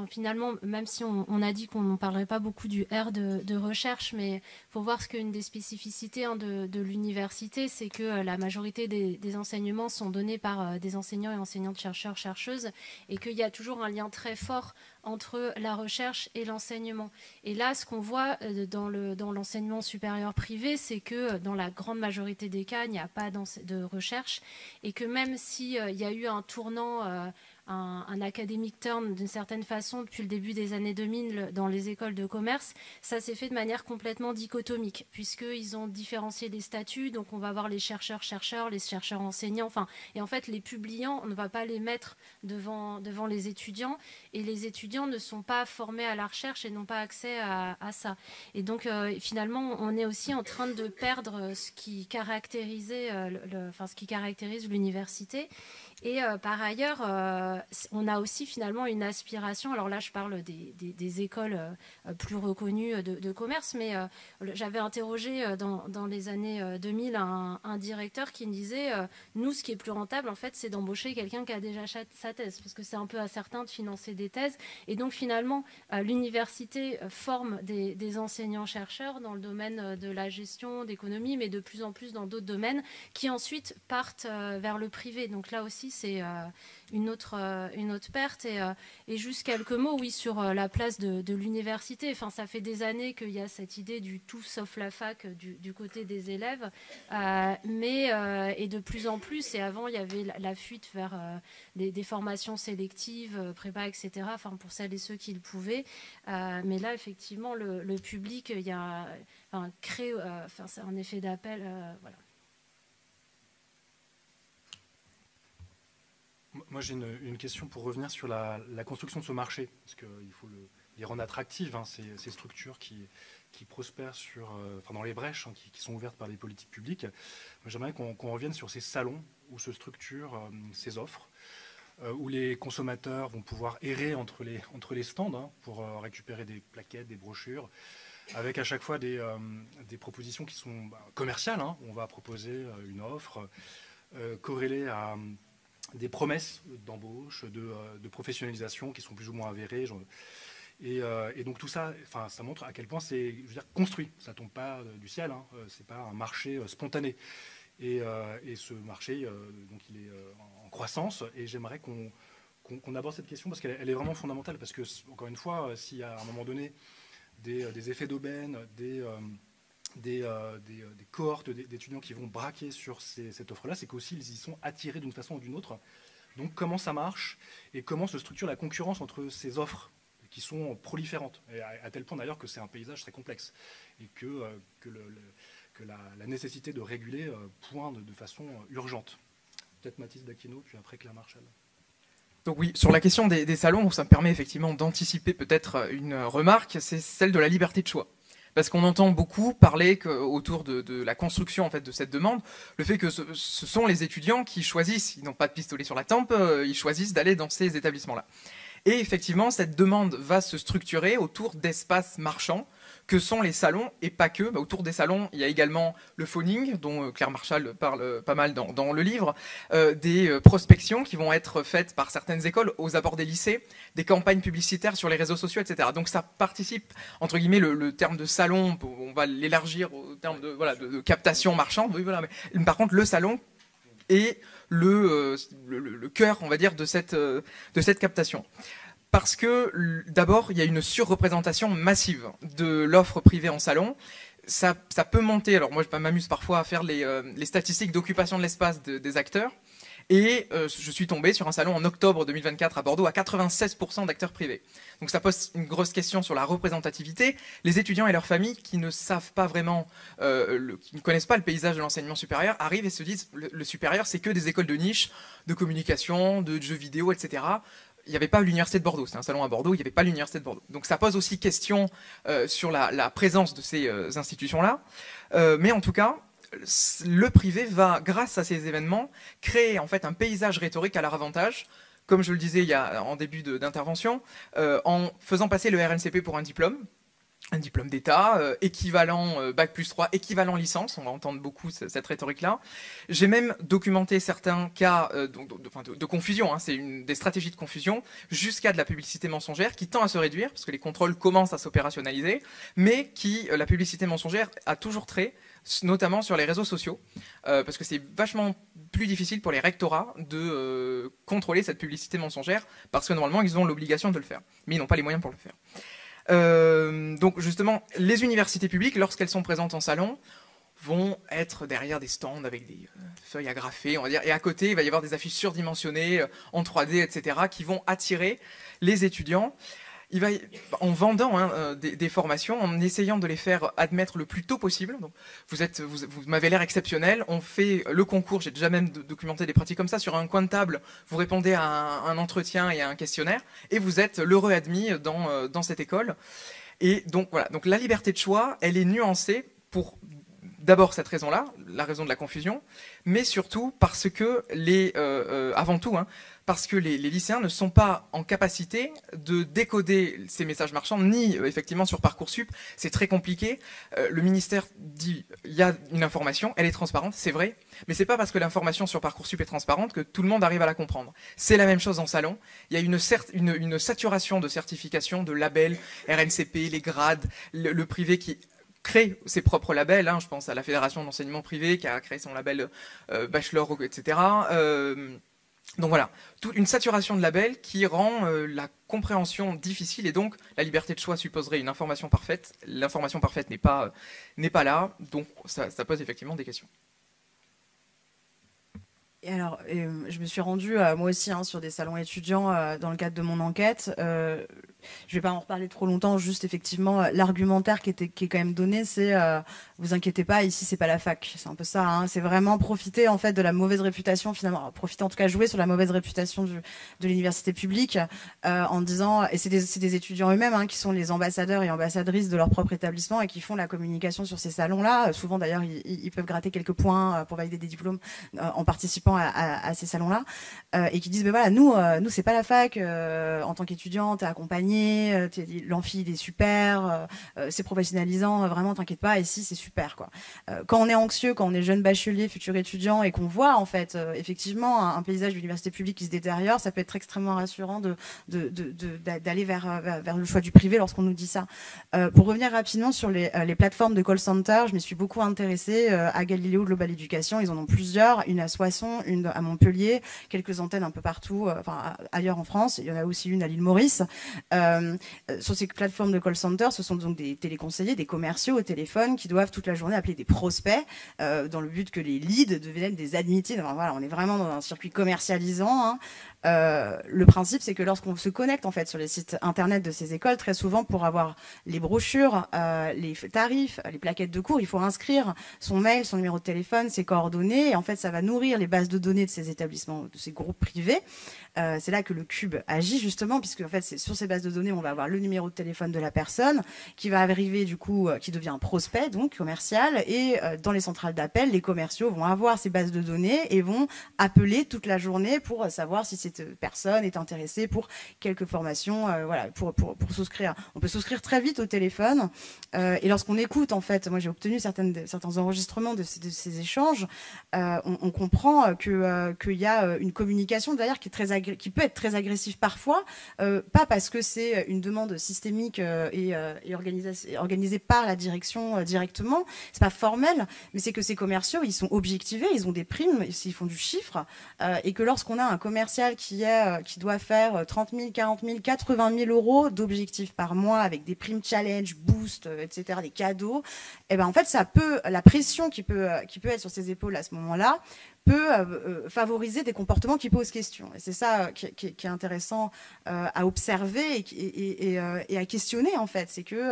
finalement, même si on a dit qu'on ne parlerait pas beaucoup du R de recherche, mais il faut voir ce qu'une des spécificités de l'université, c'est que la majorité des enseignements sont donnés par des enseignants et enseignantes chercheurs, chercheuses, et qu'il y a toujours un lien très fort entre la recherche et l'enseignement. Et là, ce qu'on voit dans l'enseignement supérieur privé, c'est que dans la grande majorité des cas, il n'y a pas de recherche, et que même s'il y a eu un tournant... un academic turn d'une certaine façon depuis le début des années 2000 dans les écoles de commerce, ça s'est fait de manière complètement dichotomique puisqu'ils ont différencié les statuts, donc on va avoir les chercheurs-chercheurs, les chercheurs-enseignants, et en fait les publiants, on ne va pas les mettre devant les étudiants et les étudiants ne sont pas formés à la recherche et n'ont pas accès à ça. Et donc finalement on est aussi en train de perdre ce qui caractérise l'université. Et par ailleurs, on a aussi finalement une aspiration. Alors là, je parle des écoles plus reconnues de commerce, mais j'avais interrogé dans les années 2000 un directeur qui me disait nous, ce qui est plus rentable, en fait, c'est d'embaucher quelqu'un qui a déjà sa thèse, parce que c'est un peu à certains de financer des thèses. Et donc, finalement, l'université forme des enseignants-chercheurs dans le domaine de la gestion, d'économie, mais de plus en plus dans d'autres domaines, qui ensuite partent vers le privé. Donc là aussi, c'est une autre perte. Et juste quelques mots, oui, sur la place de l'université. Enfin, ça fait des années qu'il y a cette idée du tout sauf la fac du côté des élèves, et de plus en plus, et avant, il y avait la fuite vers des formations sélectives, prépa, etc., enfin, pour celles et ceux qui le pouvaient. Mais là, effectivement, le public, il y a c'est un effet d'appel. Voilà. Moi, j'ai une question pour revenir sur la construction de ce marché, parce qu'il faut les rendre attractives, hein, ces structures qui prospèrent dans les brèches, hein, qui sont ouvertes par les politiques publiques. J'aimerais qu'on revienne sur ces salons où se structurent ces offres, où les consommateurs vont pouvoir errer entre les stands, hein, pour récupérer des plaquettes, des brochures, avec à chaque fois des propositions qui sont commerciales, hein. On va proposer une offre corrélée à des promesses d'embauche, de professionnalisation qui sont plus ou moins avérées. Et donc tout ça, ça montre à quel point c'est, construit. Ça ne tombe pas du ciel, hein. C'est pas un marché spontané. Et ce marché, donc il est en croissance. Et j'aimerais qu'on aborde cette question parce qu'elle est vraiment fondamentale. Parce que, encore une fois, s'il y a à un moment donné des effets d'aubaine, des cohortes d'étudiants qui vont braquer sur cette offre-là, c'est qu'aussi ils y sont attirés d'une façon ou d'une autre. Donc comment ça marche et comment se structure la concurrence entre ces offres qui sont proliférantes, et à tel point d'ailleurs que c'est un paysage très complexe et que la nécessité de réguler pointe de façon urgente. Peut-être Mathis Dacchino, puis après Claire Marchal. Donc oui, sur la question des salons, ça me permet effectivement d'anticiper peut-être une remarque, c'est celle de la liberté de choix. Parce qu'on entend beaucoup parler autour de la construction en fait, de cette demande, le fait que ce sont les étudiants qui choisissent, ils n'ont pas de pistolet sur la tempe, ils choisissent d'aller dans ces établissements-là. Et effectivement, cette demande va se structurer autour d'espaces marchands, que sont les salons, et pas que. Autour des salons, il y a également le phoning, dont Claire Marchal parle pas mal dans le livre, des prospections qui vont être faites par certaines écoles aux abords des lycées, des campagnes publicitaires sur les réseaux sociaux, etc. Donc ça participe, entre guillemets, le terme de salon, on va l'élargir au terme de captation marchande. Oui, voilà, mais par contre, le salon est le cœur, on va dire, de cette captation. Parce que, d'abord, il y a une surreprésentation massive de l'offre privée en salon. Ça peut monter. Alors moi, je m'amuse parfois à faire les statistiques d'occupation de l'espace des acteurs. Et je suis tombé sur un salon en octobre 2024 à Bordeaux à 96% d'acteurs privés. Donc ça pose une grosse question sur la représentativité. Les étudiants et leurs familles qui ne savent pas vraiment, qui ne connaissent pas le paysage de l'enseignement supérieur, arrivent et se disent le supérieur, c'est que des écoles de niche, de communication, de jeux vidéo, etc. Il n'y avait pas l'université de Bordeaux, c'était un salon à Bordeaux, il n'y avait pas l'université de Bordeaux. Donc ça pose aussi question sur la présence de ces institutions-là. Mais en tout cas, le privé va, grâce à ces événements, créer en fait un paysage rhétorique à leur avantage, comme je le disais en début d'intervention, en faisant passer le RNCP pour un diplôme d'État, équivalent Bac+3, équivalent licence, on va entendre beaucoup cette rhétorique-là. J'ai même documenté certains cas de confusion, hein, c'est des stratégies de confusion, jusqu'à de la publicité mensongère qui tend à se réduire, parce que les contrôles commencent à s'opérationnaliser, mais la publicité mensongère a toujours trait, notamment sur les réseaux sociaux, parce que c'est vachement plus difficile pour les rectorats de contrôler cette publicité mensongère, parce que normalement ils ont l'obligation de le faire, mais ils n'ont pas les moyens pour le faire. Donc justement, les universités publiques, lorsqu'elles sont présentes en salon, vont être derrière des stands avec des feuilles agrafées, on va dire, et à côté, il va y avoir des affiches surdimensionnées en 3D, etc., qui vont attirer les étudiants. En vendant des formations, en essayant de les faire admettre le plus tôt possible. Donc, vous m'avez l'air exceptionnel. On fait le concours. J'ai déjà même documenté des pratiques comme ça. Sur un coin de table, vous répondez à un entretien et à un questionnaire, et vous êtes l'heureux admis dans cette école. Et donc voilà. Donc la liberté de choix, elle est nuancée pour d'abord cette raison-là, la raison de la confusion, mais surtout parce que avant tout, parce que les lycéens ne sont pas en capacité de décoder ces messages marchands, ni effectivement sur Parcoursup, c'est très compliqué. Le ministère dit il y a une information, elle est transparente, c'est vrai, mais c'est pas parce que l'information sur Parcoursup est transparente que tout le monde arrive à la comprendre. C'est la même chose en salon. Il y a une saturation de certifications, de labels, RNCP, les grades, le privé qui crée ses propres labels. Je pense à la Fédération d'enseignement privé qui a créé son label Bachelor, etc. Donc voilà, une saturation de labels qui rend la compréhension difficile et donc la liberté de choix supposerait une information parfaite. L'information parfaite n'est pas là, donc ça pose effectivement des questions. Et alors, je me suis rendue moi aussi sur des salons étudiants dans le cadre de mon enquête. Je ne vais pas en reparler trop longtemps, juste effectivement l'argumentaire qui est quand même donné, c'est vous inquiétez pas, ici c'est pas la fac, c'est un peu ça. C'est vraiment profiter en fait de la mauvaise réputation finalement, alors, profiter en tout cas jouer sur la mauvaise réputation de l'université publique en disant, et c'est des étudiants eux-mêmes qui sont les ambassadeurs et ambassadrices de leur propre établissement et qui font la communication sur ces salons-là. Souvent d'ailleurs ils peuvent gratter quelques points pour valider des diplômes en participant à ces salons-là et qui disent ben voilà nous c'est pas la fac, en tant qu'étudiant t'es accompagné, l'amphi il est super, c'est professionnalisant, vraiment t'inquiète pas, ici c'est super quoi. Quand on est anxieux, quand on est jeune bachelier, futur étudiant et qu'on voit en fait effectivement un paysage de l'université publique qui se détériore, ça peut être extrêmement rassurant d'aller vers le choix du privé lorsqu'on nous dit ça. Pour revenir rapidement sur les plateformes de call center, je me suis beaucoup intéressée à Galileo Global Education, ils en ont plusieurs, une à Soissons, une à Montpellier, quelques antennes un peu partout, ailleurs en France, il y en a aussi une à l'île Maurice. Sur ces plateformes de call center, ce sont donc des téléconseillers, des commerciaux au téléphone qui doivent toute la journée appeler des prospects dans le but que les leads deviennent des admitted. Enfin, voilà, on est vraiment dans un circuit commercialisant. Le principe, c'est que lorsqu'on se connecte en fait sur les sites internet de ces écoles, très souvent pour avoir les brochures, les tarifs, les plaquettes de cours, il faut inscrire son mail, son numéro de téléphone, ses coordonnées. Et en fait, ça va nourrir les bases de données de ces établissements, de ces groupes privés. C'est là que le Cube agit justement, puisque en fait, c'est sur ces bases de données, on va avoir le numéro de téléphone de la personne qui va arriver du coup, qui devient un prospect donc commercial. Et dans les centrales d'appel, les commerciaux vont avoir ces bases de données et vont appeler toute la journée pour savoir si cette personne est intéressée pour quelques formations, voilà, pour souscrire. On peut souscrire très vite au téléphone. Et lorsqu'on écoute, en fait, moi j'ai obtenu certains enregistrements de ces échanges, on comprend qu'il y a une communication d'ailleurs qui peut être très agressive parfois, pas parce que c'est une demande systémique et organisée par la direction directement, c'est pas formel, mais c'est que ces commerciaux, ils sont objectivés, ils ont des primes, ils font du chiffre, et que lorsqu'on a un commercial qui doit faire 30 000, 40 000, 80 000 euros d'objectifs par mois avec des primes challenge, boost, etc., des cadeaux, et ben en fait la pression qui peut être sur ses épaules à ce moment-là peut favoriser des comportements qui posent question. Et c'est ça qui est intéressant à observer et à questionner, en fait. C'est que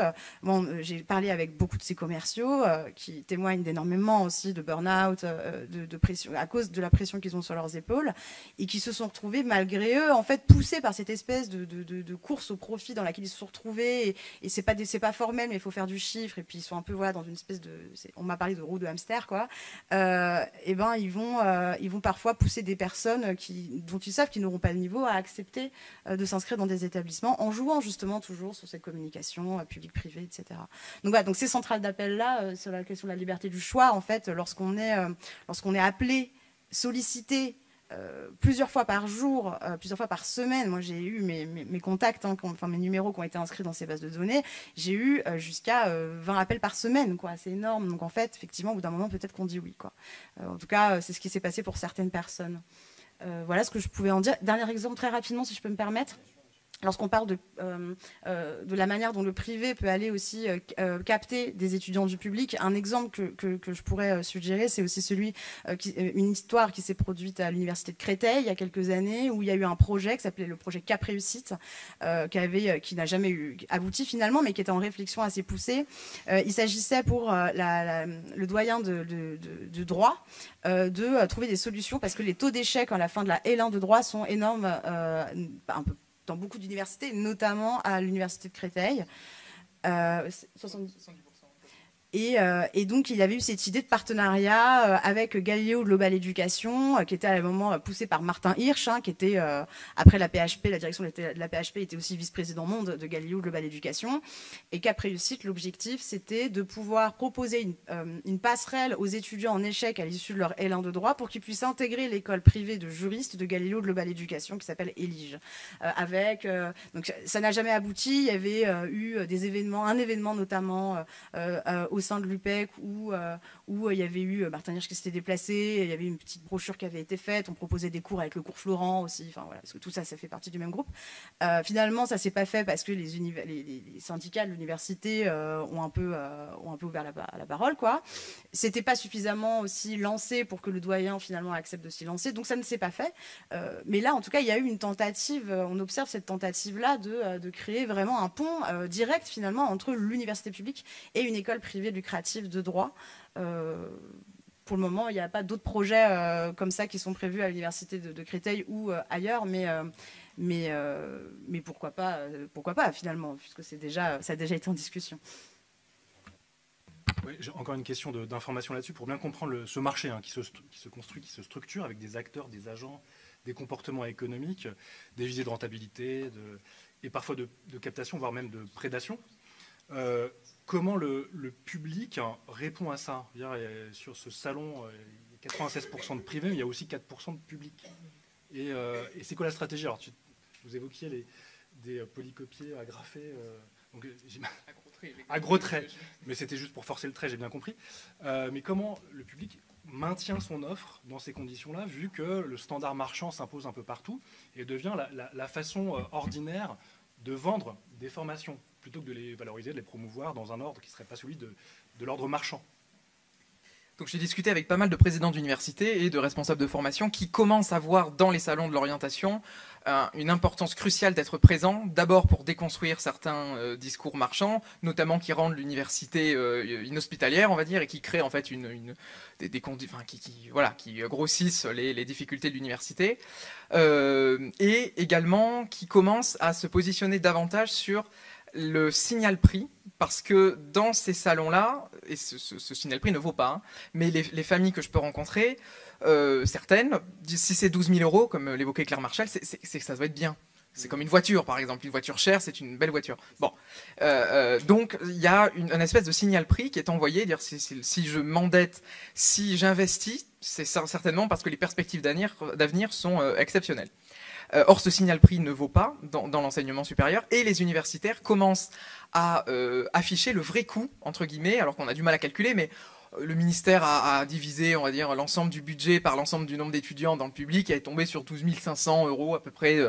j'ai parlé avec beaucoup de ces commerciaux qui témoignent énormément aussi de burn-out, de pression, à cause de la pression qu'ils ont sur leurs épaules, et qui se sont retrouvés, malgré eux, en fait, poussés par cette espèce de course au profit dans laquelle ils se sont retrouvés. Et c'est pas formel, mais il faut faire du chiffre. Et puis, ils sont un peu dans une espèce on m'a parlé de roue de hamster, quoi. Et ben, ils vont parfois pousser des personnes dont ils savent qu'ils n'auront pas le niveau à accepter de s'inscrire dans des établissements en jouant justement toujours sur cette communication publique-privée, etc. Donc voilà, donc ces centrales d'appel-là, sur la question de la liberté du choix, en fait, lorsqu'on est appelé, sollicité, plusieurs fois par jour, plusieurs fois par semaine. Moi, j'ai eu mes contacts, mes numéros qui ont été inscrits dans ces bases de données. J'ai eu jusqu'à 20 appels par semaine, quoi. C'est énorme. Donc, en fait, effectivement, au bout d'un moment, peut-être qu'on dit oui, quoi. En tout cas, c'est ce qui s'est passé pour certaines personnes. Voilà ce que je pouvais en dire. Dernier exemple, très rapidement, si je peux me permettre. Lorsqu'on parle de la manière dont le privé peut aller aussi capter des étudiants du public, un exemple que je pourrais suggérer, c'est aussi une histoire qui s'est produite à l'université de Créteil il y a quelques années, où il y a eu un projet qui s'appelait le projet Cap Réussite, qui n'a jamais abouti finalement, mais qui était en réflexion assez poussée. Il s'agissait pour le doyen de droit de trouver des solutions, parce que les taux d'échec à la fin de la L1 de droit sont énormes, un peu dans beaucoup d'universités, notamment à l'université de Créteil. 70%. Et donc, il avait eu cette idée de partenariat avec Galileo Global Education, qui était à un moment poussé par Martin Hirsch, qui était, après la PHP, la direction de la PHP, était aussi vice-président monde de Galileo Global Education, et qu'après réussite, l'objectif, c'était de pouvoir proposer une passerelle aux étudiants en échec à l'issue de leur L1 de droit pour qu'ils puissent intégrer l'école privée de juristes de Galileo Global Education, qui s'appelle ELIGE. Donc, ça n'a jamais abouti. Il y avait eu des événements, un événement notamment au sein de l'UPEC où il y avait eu Martin Hirsch qui s'était déplacé, il y avait une petite brochure qui avait été faite, on proposait des cours avec le cours Florent aussi, enfin voilà, parce que tout ça, ça fait partie du même groupe. Finalement, ça s'est pas fait parce que les syndicats de l'université ont un peu ouvert la parole, quoi. C'était pas suffisamment aussi lancé pour que le doyen finalement accepte de s'y lancer, donc ça ne s'est pas fait. Mais là, en tout cas, il y a eu une tentative, on observe cette tentative-là de créer vraiment un pont direct finalement entre l'université publique et une école privée lucrative de droit. Pour le moment, il n'y a pas d'autres projets comme ça qui sont prévus à l'université de Créteil ou ailleurs, mais pourquoi pas finalement, puisque ça a déjà été en discussion. Oui, j'ai encore une question d'information là-dessus pour bien comprendre ce marché qui se construit, qui se structure avec des acteurs, des agents, des comportements économiques, des visées de rentabilité et parfois de captation, voire même de prédation. Comment le public répond à ça? Sur ce salon, il y a 96% de privé, mais il y a aussi 4% de public. Et c'est quoi la stratégie? Alors, vous évoquiez des polycopiés agrafés. À gros traits, mais c'était juste pour forcer le trait, j'ai bien compris. Mais comment le public maintient son offre dans ces conditions-là, vu que le standard marchand s'impose un peu partout et devient la façon ordinaire de vendre des formations, plutôt que de les valoriser, de les promouvoir dans un ordre qui ne serait pas celui de l'ordre marchand? Donc j'ai discuté avec pas mal de présidents d'universités et de responsables de formation qui commencent à voir dans les salons de l'orientation une importance cruciale d'être présent, d'abord pour déconstruire certains discours marchands, notamment qui rendent l'université inhospitalière, on va dire, et qui créent en fait qui grossissent les difficultés de l'université, et également qui commencent à se positionner davantage sur le signal prix, parce que dans ces salons-là, et ce signal prix ne vaut pas, mais les familles que je peux rencontrer, certaines, si c'est 12 000 euros, comme l'évoquait Claire Marchal, c'est que ça doit être bien. C'est comme une voiture, par exemple. Une voiture chère, c'est une belle voiture. Bon, donc il y a une espèce de signal prix qui est envoyé, dire si je m'endette, si j'investis, c'est certainement parce que les perspectives d'avenir sont exceptionnelles. Or, ce signal prix ne vaut pas dans l'enseignement supérieur, et les universitaires commencent à afficher le vrai coût, entre guillemets, alors qu'on a du mal à calculer, mais le ministère a divisé, on va dire, l'ensemble du budget par l'ensemble du nombre d'étudiants dans le public, et est tombé sur 12 500 euros à peu près.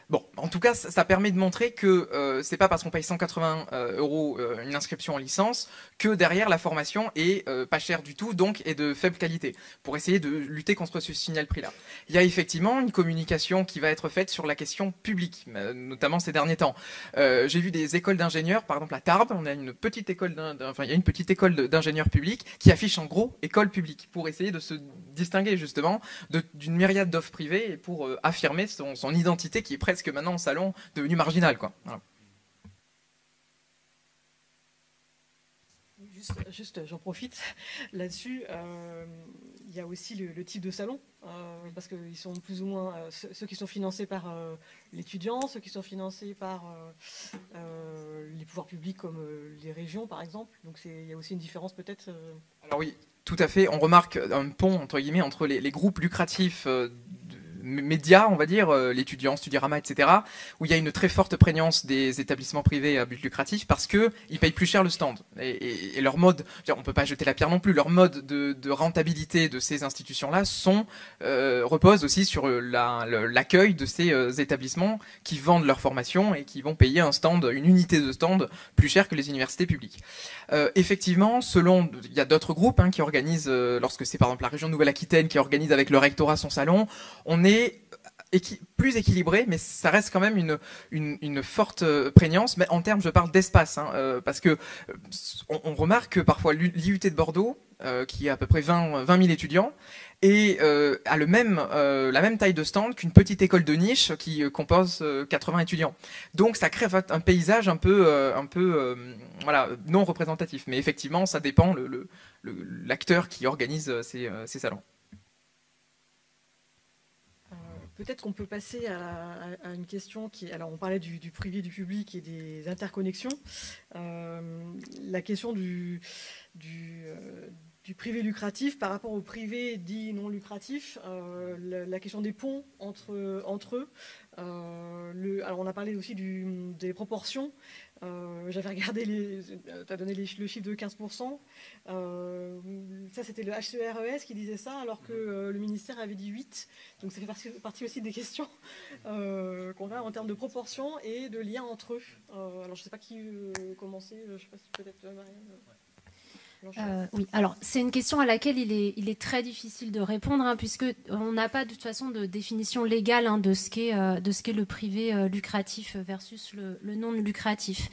Bon, en tout cas, ça permet de montrer que c'est pas parce qu'on paye 180 euros une inscription en licence que derrière la formation est pas chère du tout, donc est de faible qualité, pour essayer de lutter contre ce signal prix-là. Il y a effectivement une communication qui va être faite sur la question publique, notamment ces derniers temps. J'ai vu des écoles d'ingénieurs, par exemple à Tarbes, il y a une petite école d'ingénieurs publics qui affiche en gros école publique, pour essayer de se distinguer justement d'une myriade d'offres privées et pour affirmer son identité qui est presque maintenant au salon devenu marginal, quoi. Voilà. Juste j'en profite là-dessus. Il y a aussi le type de salon, parce qu'ils sont plus ou moins ceux qui sont financés par l'étudiant, ceux qui sont financés par les pouvoirs publics comme les régions, par exemple. Donc il y a aussi une différence peut-être. Alors oui, tout à fait. On remarque un pont entre guillemets entre les groupes lucratifs médias, on va dire, l'étudiant, Studirama, etc., où il y a une très forte prégnance des établissements privés à but lucratif parce qu'ils payent plus cher le stand. Et leur mode, on ne peut pas jeter la pierre non plus, leur mode de rentabilité de ces institutions-là repose aussi sur l'accueil de ces établissements qui vendent leur formation et qui vont payer une unité de stand plus cher que les universités publiques. Effectivement, il y a d'autres groupes qui organisent, lorsque c'est par exemple la région Nouvelle-Aquitaine qui organise avec le rectorat son salon, on est plus équilibré, mais ça reste quand même une forte prégnance. Mais en termes, je parle d'espace, hein, parce que on remarque que parfois l'IUT de Bordeaux, qui a à peu près 20 000 étudiants, et a la même taille de stand qu'une petite école de niche qui compose 80 étudiants. Donc ça crée un paysage un peu voilà, non représentatif. Mais effectivement, ça dépend l'acteur qui organise ces salons. Peut-être qu'on peut passer à une question qui... Alors, on parlait du privé, du public et des interconnexions. La question du privé lucratif par rapport au privé dit non lucratif, la question des ponts entre eux. Alors, on a parlé aussi des proportions. J'avais regardé, tu as donné le chiffre de 15%. Ça, c'était le HCERES qui disait ça, alors que le ministère avait dit 8%. Donc, ça fait partie aussi des questions qu'on a en termes de proportions et de liens entre eux. Alors, je ne sais pas qui veut commencer. Je ne sais pas si peut-être Marianne. Oui, alors c'est une question à laquelle il est très difficile de répondre, hein, puisque on n'a pas de toute façon de définition légale, hein, de ce qu'est le privé lucratif versus le non lucratif.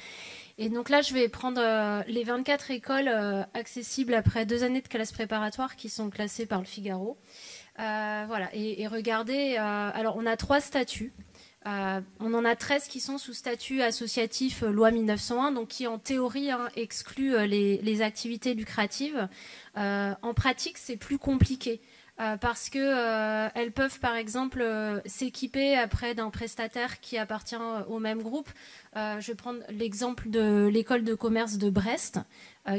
Et donc là, je vais prendre les 24 écoles accessibles après 2 années de classe préparatoire qui sont classées par le Figaro. Voilà, et regardez, alors on a 3 statuts. On en a 13 qui sont sous statut associatif loi 1901, donc qui en théorie excluent les activités lucratives. En pratique, c'est plus compliqué. Parce que elles peuvent par exemple s'équiper après d'un prestataire qui appartient au même groupe. Je vais prendre l'exemple de l'école de commerce de Brest,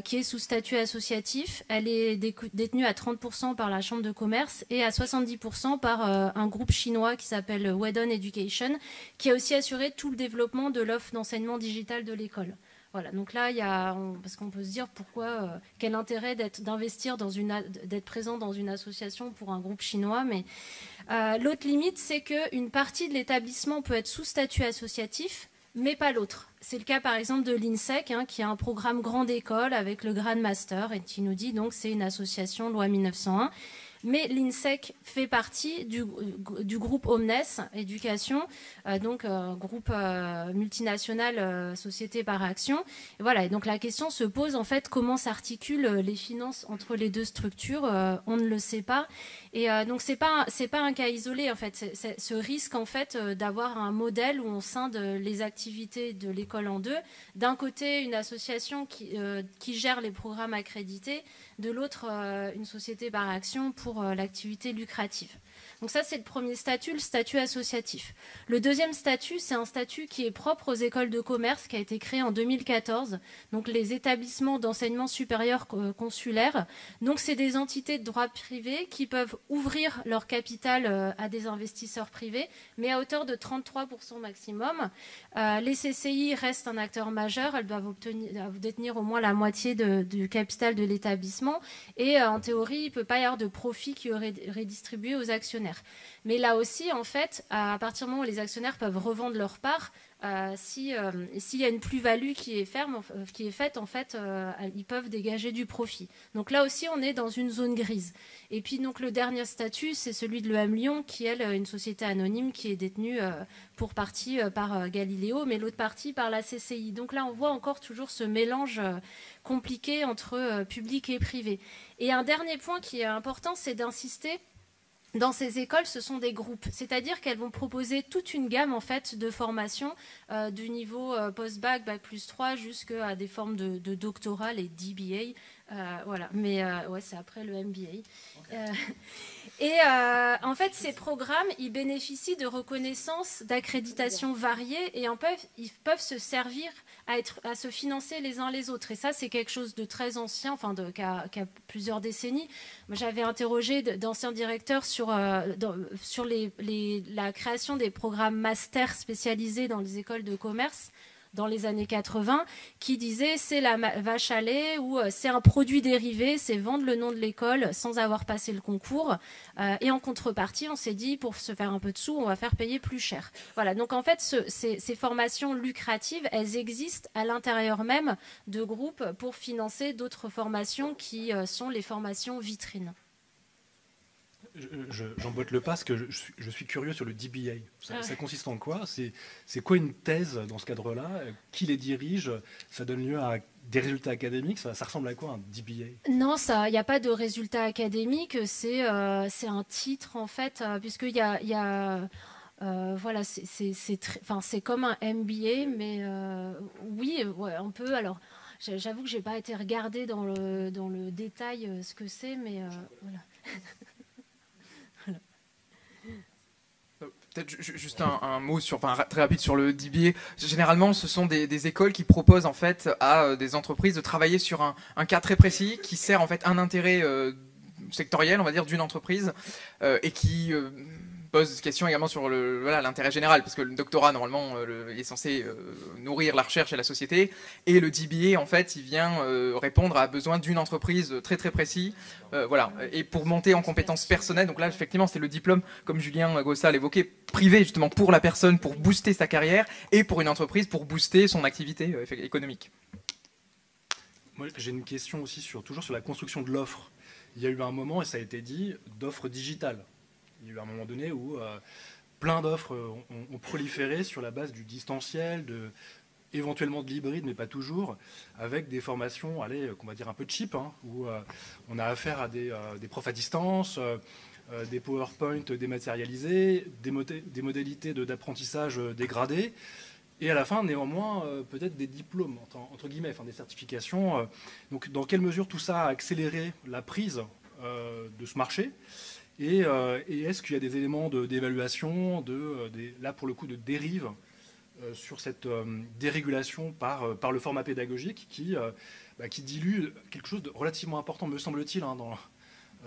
qui est sous statut associatif. Elle est détenue à 30% par la chambre de commerce et à 70% par un groupe chinois qui s'appelle Wedon Education, qui a aussi assuré tout le développement de l'offre d'enseignement digital de l'école. Voilà, donc là, parce qu'on peut se dire quel intérêt d'investir d'être présent dans une association pour un groupe chinois, mais l'autre limite, c'est qu'une partie de l'établissement peut être sous statut associatif, mais pas l'autre. C'est le cas par exemple de l'INSEC, hein, qui a un programme grande école avec le Grand Master et qui nous dit donc c'est une association loi 1901. Mais l'INSEC fait partie du groupe Omnes Éducation, donc groupe multinational Société par Action. Et voilà, et donc la question se pose en fait comment s'articulent les finances entre les deux structures. On ne le sait pas. Et donc c'est pas un cas isolé en fait. C'est ce risque en fait d'avoir un modèle où on scinde les activités de l'école en deux. D'un côté, une association qui gère les programmes accrédités, de l'autre, une société par action pour l'activité lucrative. Donc ça, c'est le premier statut, le statut associatif. Le deuxième statut, c'est un statut qui est propre aux écoles de commerce, qui a été créé en 2014, donc les établissements d'enseignement supérieur consulaire. Donc c'est des entités de droit privé qui peuvent ouvrir leur capital à des investisseurs privés, mais à hauteur de 33% maximum. Les CCI restent un acteur majeur, elles doivent détenir au moins la moitié du capital de l'établissement, et en théorie, il ne peut pas y avoir de profit qui est redistribué aux actionnaires. Mais là aussi, en fait, à partir du moment où les actionnaires peuvent revendre leur part, s'il y a une plus-value qui est faite, en fait, ils peuvent dégager du profit. Donc là aussi, on est dans une zone grise. Et puis, donc, le dernier statut, c'est celui de l'EM Lyon, qui est une société anonyme qui est détenue pour partie par Galiléo, mais l'autre partie par la CCI. Donc là, on voit encore toujours ce mélange compliqué entre public et privé. Et un dernier point qui est important, c'est d'insister. Dans ces écoles, ce sont des groupes, c'est-à-dire qu'elles vont proposer toute une gamme en fait de formations du niveau post-bac, bac plus 3 jusqu'à des formes de doctorat, les DBA, voilà. Mais ouais, c'est après le MBA. Okay. En fait, ces programmes, ils bénéficient de reconnaissance, d'accréditation variées et ils peuvent se servir à se financer les uns les autres. Et ça, c'est quelque chose de très ancien, enfin qui a plusieurs décennies. Moi, j'avais interrogé d'anciens directeurs sur la création des programmes master spécialisés dans les écoles de commerce dans les années 80, qui disaient c'est la vache à lait ou c'est un produit dérivé, c'est vendre le nom de l'école sans avoir passé le concours. Et en contrepartie, on s'est dit, pour se faire un peu de sous, on va faire payer plus cher. Voilà, donc en fait, ces formations lucratives, elles existent à l'intérieur même de groupes pour financer d'autres formations qui sont les formations vitrines. J'emboîte le pas parce que je suis curieux sur le DBA. Ça consiste en quoi? C'est quoi une thèse dans ce cadre-là? Qui les dirige? Ça donne lieu à des résultats académiques? Ça ressemble à quoi un DBA? Non, il n'y a pas de résultats académiques. C'est un titre, en fait, puisqu'il y a voilà, c'est comme un MBA, mais oui, ouais, on peut. Alors, j'avoue que je n'ai pas été regarder dans le détail ce que c'est, mais voilà. Peut-être juste un mot très rapide sur le DBA. Généralement, ce sont des écoles qui proposent en fait à des entreprises de travailler sur un cas très précis qui sert en fait un intérêt sectoriel, on va dire, d'une entreprise et qui pose des questions également sur l'intérêt général, parce que le doctorat normalement il est censé nourrir la recherche et la société, et le DBA en fait il vient répondre à besoin d'une entreprise très très précis, voilà, et pour monter en compétences personnelles. Donc là effectivement c'est le diplôme, comme Julien Gossa l'évoquait, privé justement pour la personne, pour booster sa carrière, et pour une entreprise pour booster son activité économique. Moi j'ai une question aussi toujours sur la construction de l'offre. Il y a eu un moment, et ça a été dit, d'offres digitales. Il y a eu un moment donné où plein d'offres ont proliféré sur la base du distanciel, éventuellement de l'hybride, mais pas toujours, avec des formations, qu'on va dire un peu cheap, hein, où on a affaire à des profs à distance, des PowerPoint dématérialisés, des modalités d'apprentissage dégradées, et à la fin, néanmoins, peut-être des diplômes, entre guillemets, des certifications. Donc, dans quelle mesure tout ça a accéléré la prise de ce marché? Et est-ce qu'il y a des éléments d'évaluation, là pour le coup de dérive sur cette dérégulation par le format pédagogique qui dilue quelque chose de relativement important, me semble-t-il, hein,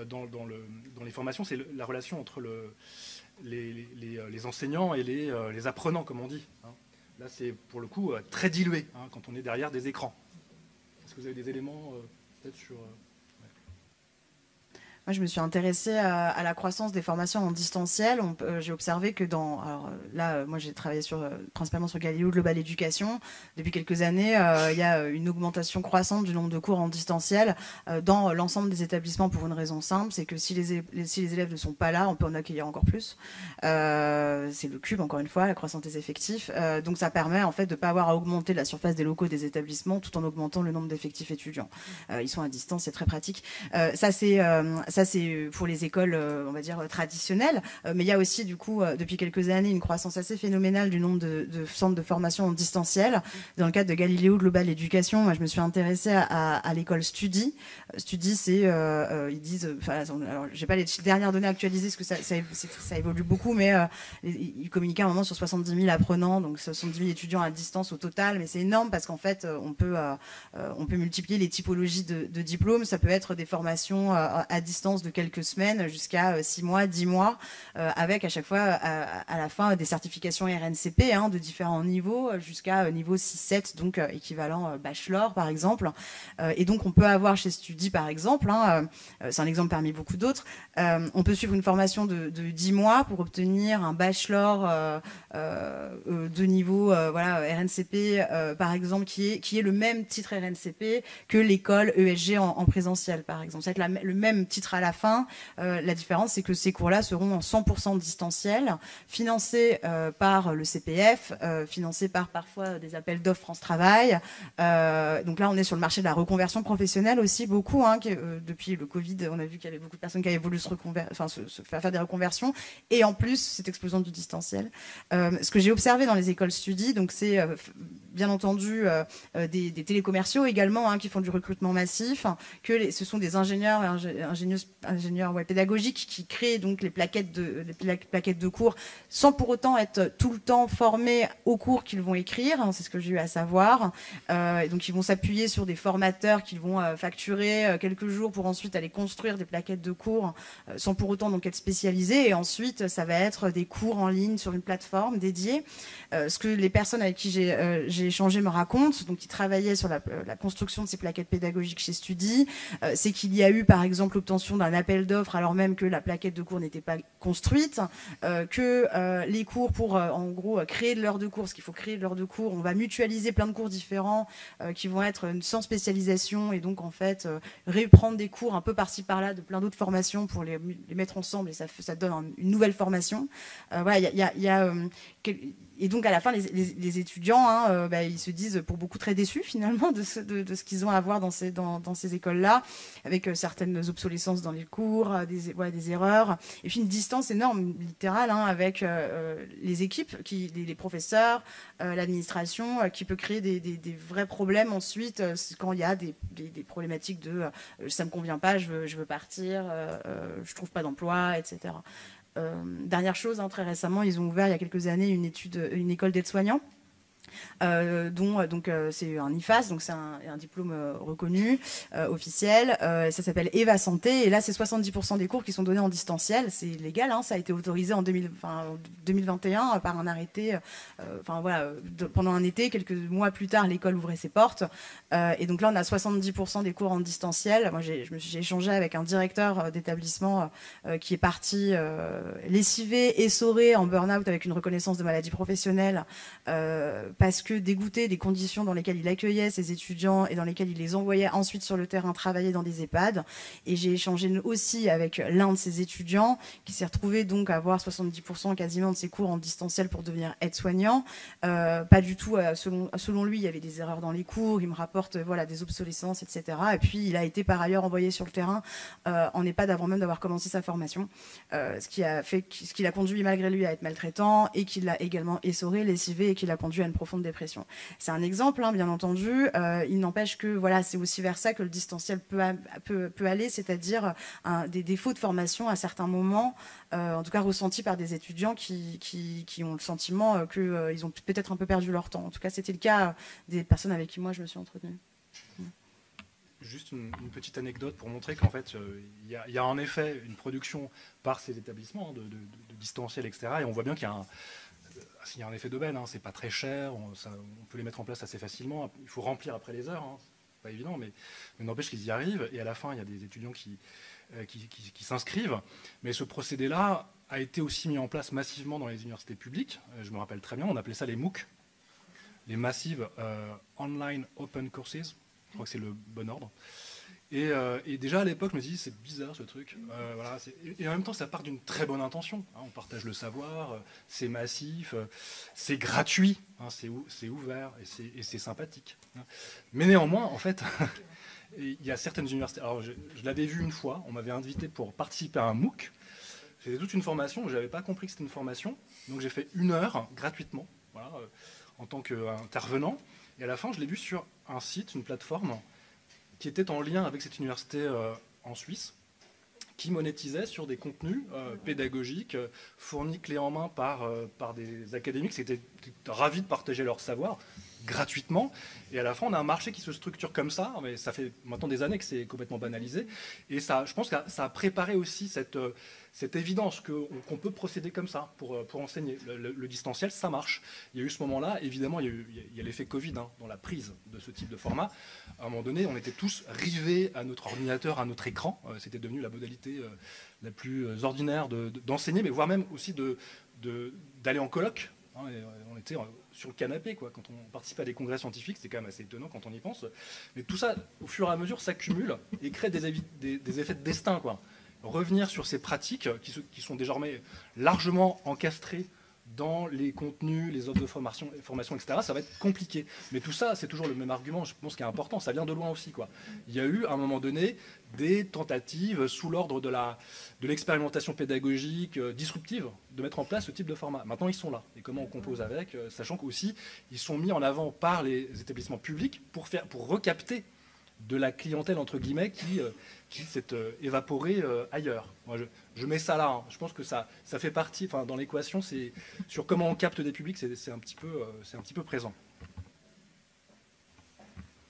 dans les formations, c'est la relation entre les enseignants et les apprenants, comme on dit. Hein. Là, c'est pour le coup très dilué hein, quand on est derrière des écrans. Est-ce que vous avez des éléments peut-être sur... Moi, je me suis intéressée à la croissance des formations en distanciel. J'ai observé que moi, j'ai travaillé principalement sur Galileo Global Education. Depuis quelques années, il y a une augmentation croissante du nombre de cours en distanciel dans l'ensemble des établissements pour une raison simple, c'est que si les élèves ne sont pas là, on peut en accueillir encore plus. C'est le cube, encore une fois, la croissance des effectifs. Donc, ça permet en fait de ne pas avoir à augmenter la surface des locaux des établissements tout en augmentant le nombre d'effectifs étudiants. Ils sont à distance, c'est très pratique. Ça, c'est pour les écoles, on va dire, traditionnelles. Mais il y a aussi, du coup, depuis quelques années, une croissance assez phénoménale du nombre de centres de formation en distanciel. Dans le cadre de Galileo Global Education, moi, je me suis intéressée à l'école Studi. Studi, c'est, ils disent, alors, j'ai pas les dernières données actualisées parce que ça évolue beaucoup, mais ils communiquaient à un moment sur 70 000 apprenants, donc 70 000 étudiants à distance au total. Mais c'est énorme parce qu'en fait, on peut multiplier les typologies de diplômes. Ça peut être des formations à distance de quelques semaines jusqu'à 6 mois, 10 mois, avec à chaque fois à la fin des certifications RNCP de différents niveaux jusqu'à niveau 6-7, donc équivalent bachelor par exemple. Et donc on peut avoir chez Studi par exemple, c'est un exemple parmi beaucoup d'autres, on peut suivre une formation de 10 mois pour obtenir un bachelor de niveau RNCP par exemple qui est le même titre RNCP que l'école ESG en présentiel par exemple. C'est le même titre à la fin. La différence, c'est que ces cours-là seront en 100% distanciel, financés par le CPF, financés par parfois des appels d'offres France Travail. Donc là, on est sur le marché de la reconversion professionnelle aussi, beaucoup. Depuis le Covid, on a vu qu'il y avait beaucoup de personnes qui avaient voulu se faire des reconversions. Et en plus, cette explosion du distanciel. Ce que j'ai observé dans les écoles Studi, donc c'est bien entendu des télécommerciaux également qui font du recrutement massif, que ce sont des ingénieurs pédagogiques qui créent donc les plaquettes de cours sans pour autant être tout le temps formés aux cours qu'ils vont écrire. C'est ce que j'ai eu à savoir. Donc ils vont s'appuyer sur des formateurs qu'ils vont facturer quelques jours pour ensuite aller construire des plaquettes de cours sans pour autant donc être spécialisés. Et ensuite, ça va être des cours en ligne sur une plateforme dédiée. Ce que les personnes avec qui j'ai échangé me racontent, donc qui travaillaient sur la construction de ces plaquettes pédagogiques chez Studi, c'est qu'il y a eu par exemple l'obtention l'organisation d'un appel d'offres alors même que la plaquette de cours n'était pas construite, que les cours pour en gros créer de l'heure de cours, parce qu'il faut créer de l'heure de cours, on va mutualiser plein de cours différents qui vont être sans spécialisation et donc en fait reprendre des cours un peu par-ci par-là de plein d'autres formations pour les mettre ensemble et ça donne une nouvelle formation. Voilà, et donc à la fin, les étudiants, ils se disent pour beaucoup très déçus finalement de ce qu'ils ont à voir dans ces écoles-là, avec certaines obsolescences dans les cours, des erreurs, et puis une distance énorme, littérale, avec les équipes, les professeurs, l'administration, qui peut créer des vrais problèmes ensuite quand il y a des problématiques de ça me convient pas, je veux partir, je trouve pas d'emploi, etc. Dernière chose, très récemment, ils ont ouvert il y a quelques années une école d'aide-soignants. Dont c'est un IFAS, donc c'est un diplôme reconnu, officiel. Ça s'appelle Eva Santé, et là c'est 70% des cours qui sont donnés en distanciel. C'est légal, ça a été autorisé en 2021 par un arrêté. Pendant un été, quelques mois plus tard, l'école ouvrait ses portes, et donc là on a 70% des cours en distanciel. Moi j'ai échangé avec un directeur d'établissement qui est parti lessivé, essoré, en burn-out avec une reconnaissance de maladie professionnelle. Parce que dégoûté des conditions dans lesquelles il accueillait ses étudiants et dans lesquelles il les envoyait ensuite sur le terrain travailler dans des EHPAD. Et j'ai échangé aussi avec l'un de ses étudiants qui s'est retrouvé donc à avoir 70% quasiment de ses cours en distanciel pour devenir aide-soignant. Pas du tout, selon lui, il y avait des erreurs dans les cours, il me rapporte des obsolescences, etc. Et puis il a été par ailleurs envoyé sur le terrain en EHPAD avant même d'avoir commencé sa formation, ce qui l'a conduit malgré lui à être maltraitant et qui l'a également essoré, lessivé et qui l'a conduit à une profonde dépression. C'est un exemple, bien entendu. Il n'empêche que c'est aussi vers ça que le distanciel peut aller, c'est-à-dire des défauts de formation à certains moments, en tout cas ressentis par des étudiants qui ont le sentiment qu'ils ont peut-être un peu perdu leur temps. En tout cas, c'était le cas des personnes avec qui moi je me suis entretenue. Juste une petite anecdote pour montrer qu'en fait, il y a en effet une production par ces établissements de distanciel, etc. Et on voit bien qu'il y a un effet d'aubaine, c'est pas très cher, on peut les mettre en place assez facilement. Il faut remplir après les heures, c'est pas évident, mais n'empêche qu'ils y arrivent. Et à la fin, il y a des étudiants qui s'inscrivent. Mais ce procédé-là a été aussi mis en place massivement dans les universités publiques. Je me rappelle très bien, on appelait ça les MOOC, les Massive Online Open Courses. Je crois que c'est le bon ordre. Et déjà à l'époque, je me dis, c'est bizarre ce truc. Et en même temps, ça part d'une très bonne intention. On partage le savoir, c'est massif, c'est gratuit, c'est ouvert et c'est sympathique. Mais néanmoins, en fait, il y a certaines universités. Alors, je l'avais vu une fois, on m'avait invité pour participer à un MOOC. C'était toute une formation, je n'avais pas compris que c'était une formation. Donc j'ai fait 1 heure gratuitement, en tant qu'intervenant. Et à la fin, je l'ai vu sur un site, une plateforme, qui était en lien avec cette université en Suisse, qui monétisait sur des contenus pédagogiques fournis clé en main par des académiques qui étaient ravis de partager leur savoir gratuitement. Et à la fin, on a un marché qui se structure comme ça, mais ça fait maintenant des années que c'est complètement banalisé. Et ça, je pense que ça a préparé aussi cette évidence qu'on peut procéder comme ça pour enseigner. Le distanciel, ça marche. Il y a eu ce moment-là, évidemment, il y a l'effet Covid dans la prise de ce type de format. À un moment donné, on était tous rivés à notre ordinateur, à notre écran. C'était devenu la modalité la plus ordinaire d'enseigner, mais voire même aussi d'aller en colloque. On était sur le canapé, quand on participait à des congrès scientifiques, c'est quand même assez étonnant quand on y pense. Mais tout ça, au fur et à mesure, s'accumule et crée des effets de destin, Revenir sur ces pratiques qui sont désormais largement encastrées dans les contenus, les offres de formation, etc., ça va être compliqué. Mais tout ça, c'est toujours le même argument, je pense, qui est important, ça vient de loin aussi. Il y a eu, à un moment donné, des tentatives sous l'ordre de l'expérimentation pédagogique disruptive de mettre en place ce type de format. Maintenant, ils sont là. Et comment on compose avec, sachant qu'aussi, ils sont mis en avant par les établissements publics pour recapter de la clientèle, entre guillemets, qui s'est évaporée ailleurs. Moi, je mets ça là. Je pense que ça fait partie, dans l'équation, sur comment on capte des publics, c'est un petit peu présent.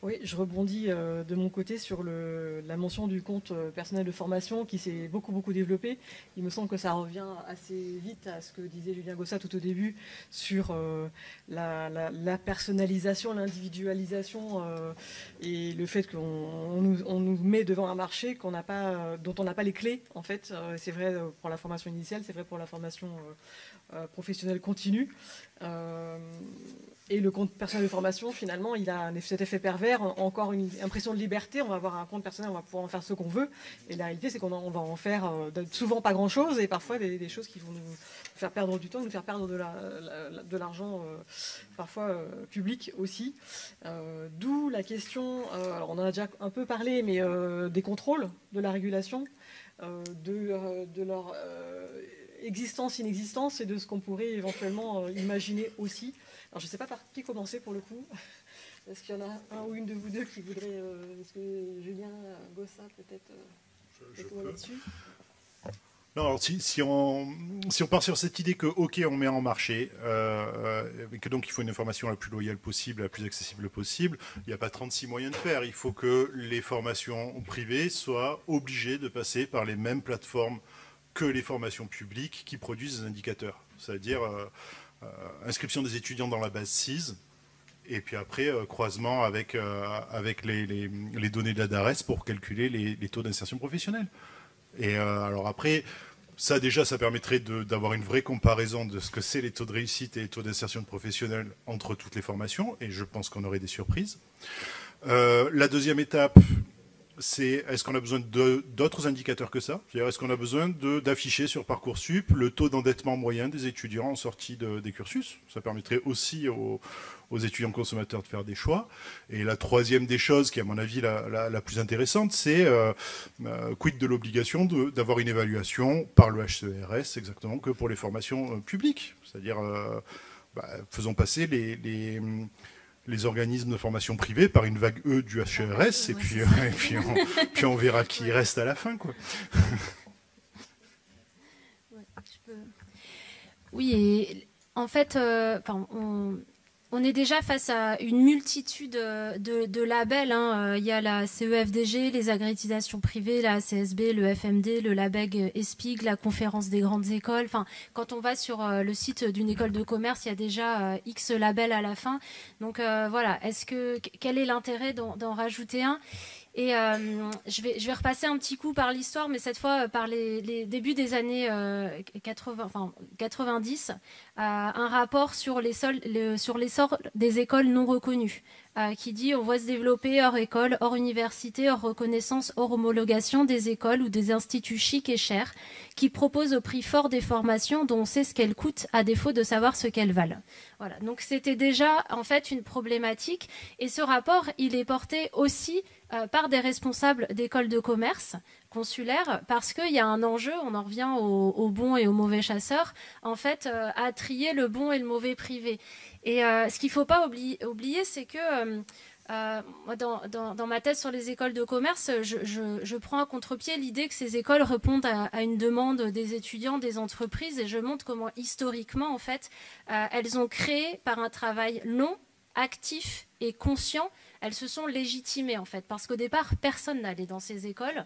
Oui, je rebondis de mon côté sur la mention du compte personnel de formation qui s'est beaucoup développé. Il me semble que ça revient assez vite à ce que disait Julien Gossa tout au début sur la personnalisation, l'individualisation et le fait qu'on nous met devant un marché dont on n'a pas les clés. En fait, c'est vrai pour la formation initiale, c'est vrai pour la formation professionnelle continue. Et le compte personnel de formation, finalement, il a cet effet pervers, encore une impression de liberté. On va avoir un compte personnel, on va pouvoir en faire ce qu'on veut. Et la réalité, c'est qu'on va en faire souvent pas grand-chose, et parfois des choses qui vont nous faire perdre du temps, nous faire perdre de l'argent, parfois public aussi. D'où la question, alors on en a déjà un peu parlé, mais des contrôles, de la régulation, de leur existence, inexistence, et de ce qu'on pourrait éventuellement imaginer aussi. Alors, je ne sais pas par qui commencer pour le coup. Est-ce qu'il y en a un ou une de vous deux qui voudrait... Est-ce que Julien Gossa peut-être là-dessus? Non, alors si on part sur cette idée que, OK, on met en marché, et que donc il faut une information la plus loyale possible, la plus accessible possible, il n'y a pas 36 moyens de faire. Il faut que les formations privées soient obligées de passer par les mêmes plateformes que les formations publiques qui produisent des indicateurs. C'est-à-dire inscription des étudiants dans la base CISE, et puis après croisement avec les données de la DARES pour calculer les taux d'insertion professionnelle. Et alors après, ça déjà, ça permettrait d'avoir une vraie comparaison de ce que c'est les taux de réussite et les taux d'insertion professionnelle entre toutes les formations, et je pense qu'on aurait des surprises. La deuxième étape, c'est est-ce qu'on a besoin d'autres indicateurs que ça? C'est-à-dire, est-ce qu'on a besoin d'afficher sur Parcoursup le taux d'endettement moyen des étudiants en sortie des cursus? Ça permettrait aussi aux étudiants consommateurs de faire des choix. Et la troisième des choses, qui est à mon avis la plus intéressante, c'est quid de l'obligation d'avoir une évaluation par le HCERS, exactement que pour les formations publiques. C'est-à-dire, faisons passer les organismes de formation privée par une vague E du HCERS, et puis on verra qui reste à la fin, quoi. Oui, et en fait, on est déjà face à une multitude de labels. Hein. Il y a la CEFDG, les accréditations privées, la CSB, le FMD, le LABEG ESPIG, la conférence des grandes écoles. Enfin, quand on va sur le site d'une école de commerce, il y a déjà X labels à la fin. Donc voilà, quel est l'intérêt d'en rajouter un? Et je vais repasser un petit coup par l'histoire, mais cette fois par les débuts des années 90, un rapport sur l'essor des écoles non reconnues, qui dit on voit se développer hors école, hors université, hors reconnaissance, hors homologation des écoles ou des instituts chics et chers, qui proposent au prix fort des formations dont on sait ce qu'elles coûtent à défaut de savoir ce qu'elles valent. Voilà, donc c'était déjà en fait une problématique, et ce rapport il est porté aussi par des responsables d'écoles de commerce consulaires, parce qu'il y a un enjeu, on en revient aux bons et aux mauvais chasseurs, en fait, à trier le bon et le mauvais privé. Et ce qu'il ne faut pas oublier, c'est que dans ma thèse sur les écoles de commerce, je prends à contre-pied l'idée que ces écoles répondent à une demande des étudiants, des entreprises, et je montre comment historiquement, en fait, elles ont créé par un travail long, actif et conscient, elles se sont légitimées en fait, parce qu'au départ, personne n'allait dans ces écoles.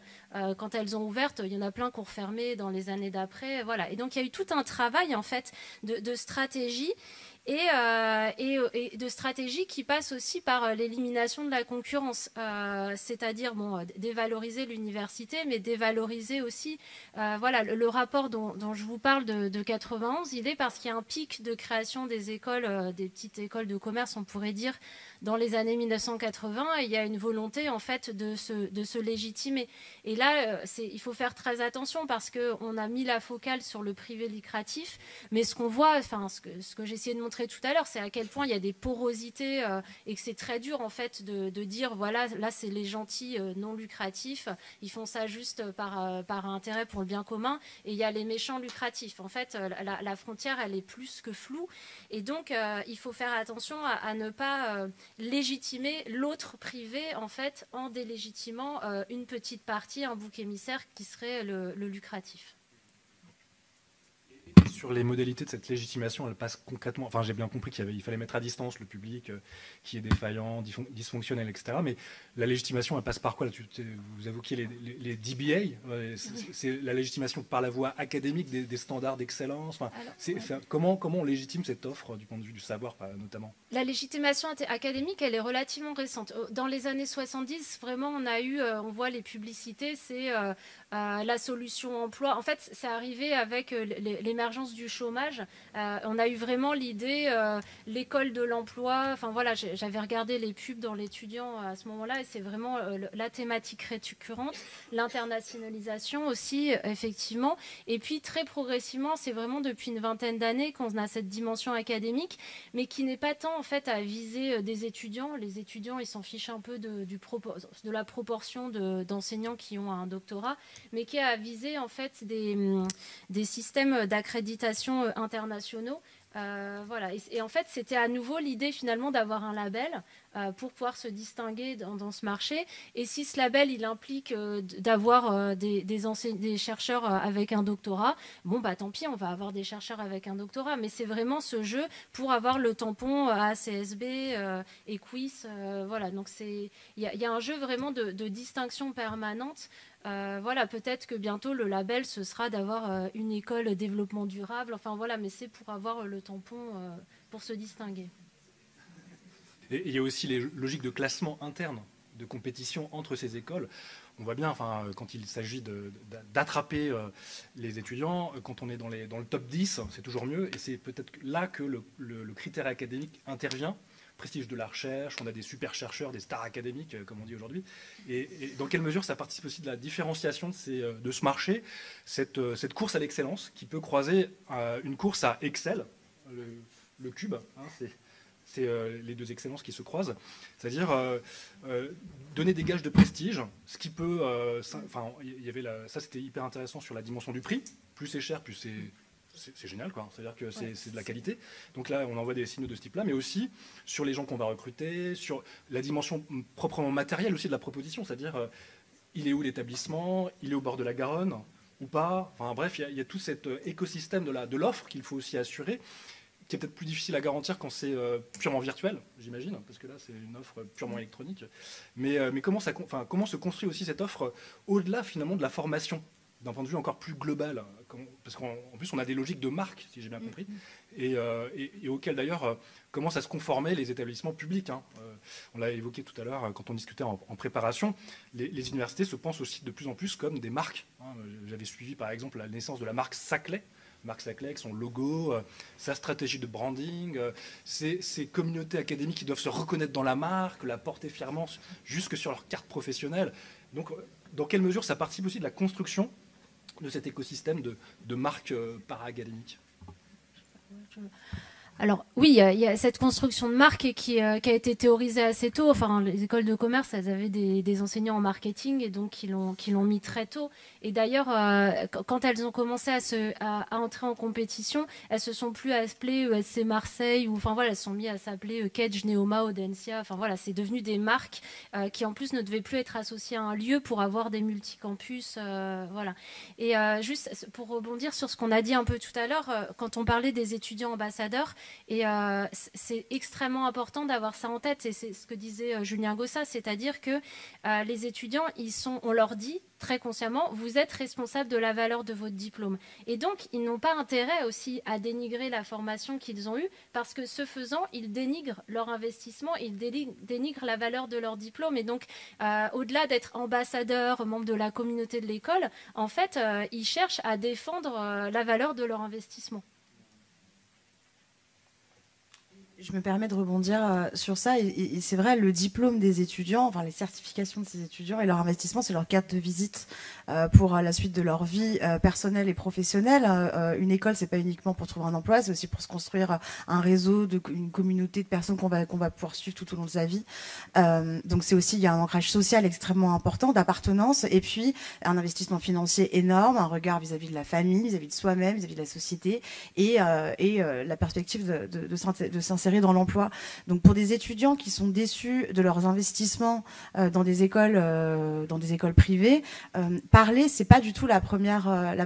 Quand elles ont ouvertes, il y en a plein qui ont refermé dans les années d'après. Voilà. Et donc, il y a eu tout un travail en fait de stratégie et de stratégie qui passe aussi par l'élimination de la concurrence, c'est-à-dire dévaloriser l'université, mais dévaloriser aussi voilà, le rapport dont je vous parle de 91, il est parce qu'il y a un pic de création des écoles, des petites écoles de commerce, on pourrait dire, dans les années 1980, et il y a une volonté en fait de se légitimer. Et là, il faut faire très attention parce qu'on a mis la focale sur le privé lucratif, mais ce qu'on voit, enfin ce que j'ai essayé de montrer tout à l'heure, c'est à quel point il y a des porosités et que c'est très dur en fait de dire voilà, là c'est les gentils non lucratifs, ils font ça juste par intérêt pour le bien commun, et il y a les méchants lucratifs. En fait, la frontière elle est plus que floue, et donc il faut faire attention à ne pas légitimer l'autre privé en fait en délégitimant une petite partie, un bouc émissaire qui serait le lucratif. sur les modalités de cette légitimation, elle passe concrètement. Enfin, j'ai bien compris il fallait mettre à distance le public qui est défaillant, dysfonctionnel, etc. Mais la légitimation, elle passe par quoi là, vous évoquiez les DBA, c'est la légitimation par la voie académique des standards d'excellence. Enfin, comment on légitime cette offre du point de vue du savoir, notamment? La légitimation académique, elle est relativement récente. Dans les années 70, vraiment, on voit les publicités, c'est la solution emploi. En fait, c'est arrivé avec l'émergence du chômage. On a eu vraiment l'idée, l'école de l'emploi. Enfin voilà, j'avais regardé les pubs dans l'étudiant à ce moment-là, et c'est vraiment la thématique récurrente, l'internationalisation aussi, effectivement. Et puis très progressivement, c'est vraiment depuis une vingtaine d'années qu'on a cette dimension académique, mais qui n'est pas tant en fait à viser des étudiants. Les étudiants, ils s'en fichent un peu de la proportion d'enseignants qui ont un doctorat, mais qui est à viser en fait des systèmes d'accréditation internationaux. Voilà. Et en fait, c'était à nouveau l'idée finalement d'avoir un label pour pouvoir se distinguer dans ce marché. Et si ce label, il implique d'avoir des chercheurs avec un doctorat, bon, bah tant pis, on va avoir des chercheurs avec un doctorat. Mais c'est vraiment ce jeu pour avoir le tampon ACSB, EQUIS. Voilà. Donc, il y a un jeu vraiment de distinction permanente. Voilà, peut-être que bientôt le label ce sera d'avoir une école développement durable. Enfin voilà, mais c'est pour avoir le tampon pour se distinguer. Et il y a aussi les logiques de classement interne, de compétition entre ces écoles. On voit bien, quand il s'agit d'attraper les étudiants, quand on est dans le top 10, c'est toujours mieux. Et c'est peut-être là que le critère académique intervient. Prestige de la recherche, on a des super chercheurs, des stars académiques, comme on dit aujourd'hui. Et dans quelle mesure ça participe aussi de la différenciation de ce marché, cette course à l'excellence qui peut croiser une course à Excel, le cube, c'est les deux excellences qui se croisent, c'est-à-dire donner des gages de prestige, ce qui peut... ça c'était hyper intéressant sur la dimension du prix, plus c'est cher, plus c'est génial, quoi. C'est-à-dire que c'est de la qualité. Donc là, on envoie des signaux de ce type-là, mais aussi sur les gens qu'on va recruter, sur la dimension proprement matérielle aussi de la proposition, c'est-à-dire il est où l'établissement, il est au bord de la Garonne ou pas. Enfin bref, il y a tout cet écosystème de l'offre qu'il faut aussi assurer, qui est peut-être plus difficile à garantir quand c'est purement virtuel, j'imagine, parce que là, c'est une offre purement électronique. Mais comment se construit aussi cette offre au-delà, finalement, de la formation, d'un point de vue encore plus global, parce qu'en plus on a des logiques de marque, si j'ai bien compris, et auxquelles d'ailleurs commencent à se conformer les établissements publics. On l'a évoqué tout à l'heure quand on discutait en préparation, les universités se pensent aussi de plus en plus comme des marques. J'avais suivi par exemple la naissance de la marque Saclay. Marc Saclay, avec son logo, sa stratégie de branding, ces communautés académiques qui doivent se reconnaître dans la marque, la porter fièrement jusque sur leur carte professionnelle. Donc dans quelle mesure ça participe aussi de la construction de cet écosystème de marques para-académiques? Alors oui, il y a cette construction de marque qui a été théorisée assez tôt. Enfin, les écoles de commerce, elles avaient des enseignants en marketing et donc qui l'ont mis très tôt. Et d'ailleurs, quand elles ont commencé à entrer en compétition, elles se sont plus appelées ESC Marseille ou enfin voilà, elles se sont mis à s'appeler Kedge, Neoma, Audencia. Enfin voilà, c'est devenu des marques qui en plus ne devaient plus être associées à un lieu pour avoir des multicampus. Voilà. Et juste pour rebondir sur ce qu'on a dit un peu tout à l'heure, quand on parlait des étudiants ambassadeurs. Et c'est extrêmement important d'avoir ça en tête, et c'est ce que disait Julien Gossa, c'est-à-dire que les étudiants, on leur dit très consciemment, vous êtes responsable de la valeur de votre diplôme. Et donc, ils n'ont pas intérêt aussi à dénigrer la formation qu'ils ont eue, parce que ce faisant, ils dénigrent leur investissement, ils dénigrent la valeur de leur diplôme. Et donc, au-delà d'être ambassadeurs, membres de la communauté de l'école, en fait, ils cherchent à défendre la valeur de leur investissement. Je me permets de rebondir sur ça. Et c'est vrai, le diplôme des étudiants, enfin les certifications de ces étudiants et leur investissement, c'est leur carte de visite pour la suite de leur vie personnelle et professionnelle. Une école, c'est pas uniquement pour trouver un emploi, c'est aussi pour se construire un réseau, une communauté de personnes qu'on va pouvoir suivre tout au long de sa vie. Donc c'est aussi, il y a un ancrage social extrêmement important, d'appartenance, et puis un investissement financier énorme, un regard vis-à-vis de la famille, vis-à-vis de soi-même, vis-à-vis de la société, et la perspective de sincérité s'insérer dans l'emploi. Donc pour des étudiants qui sont déçus de leurs investissements dans des écoles privées, parler, c'est pas du tout le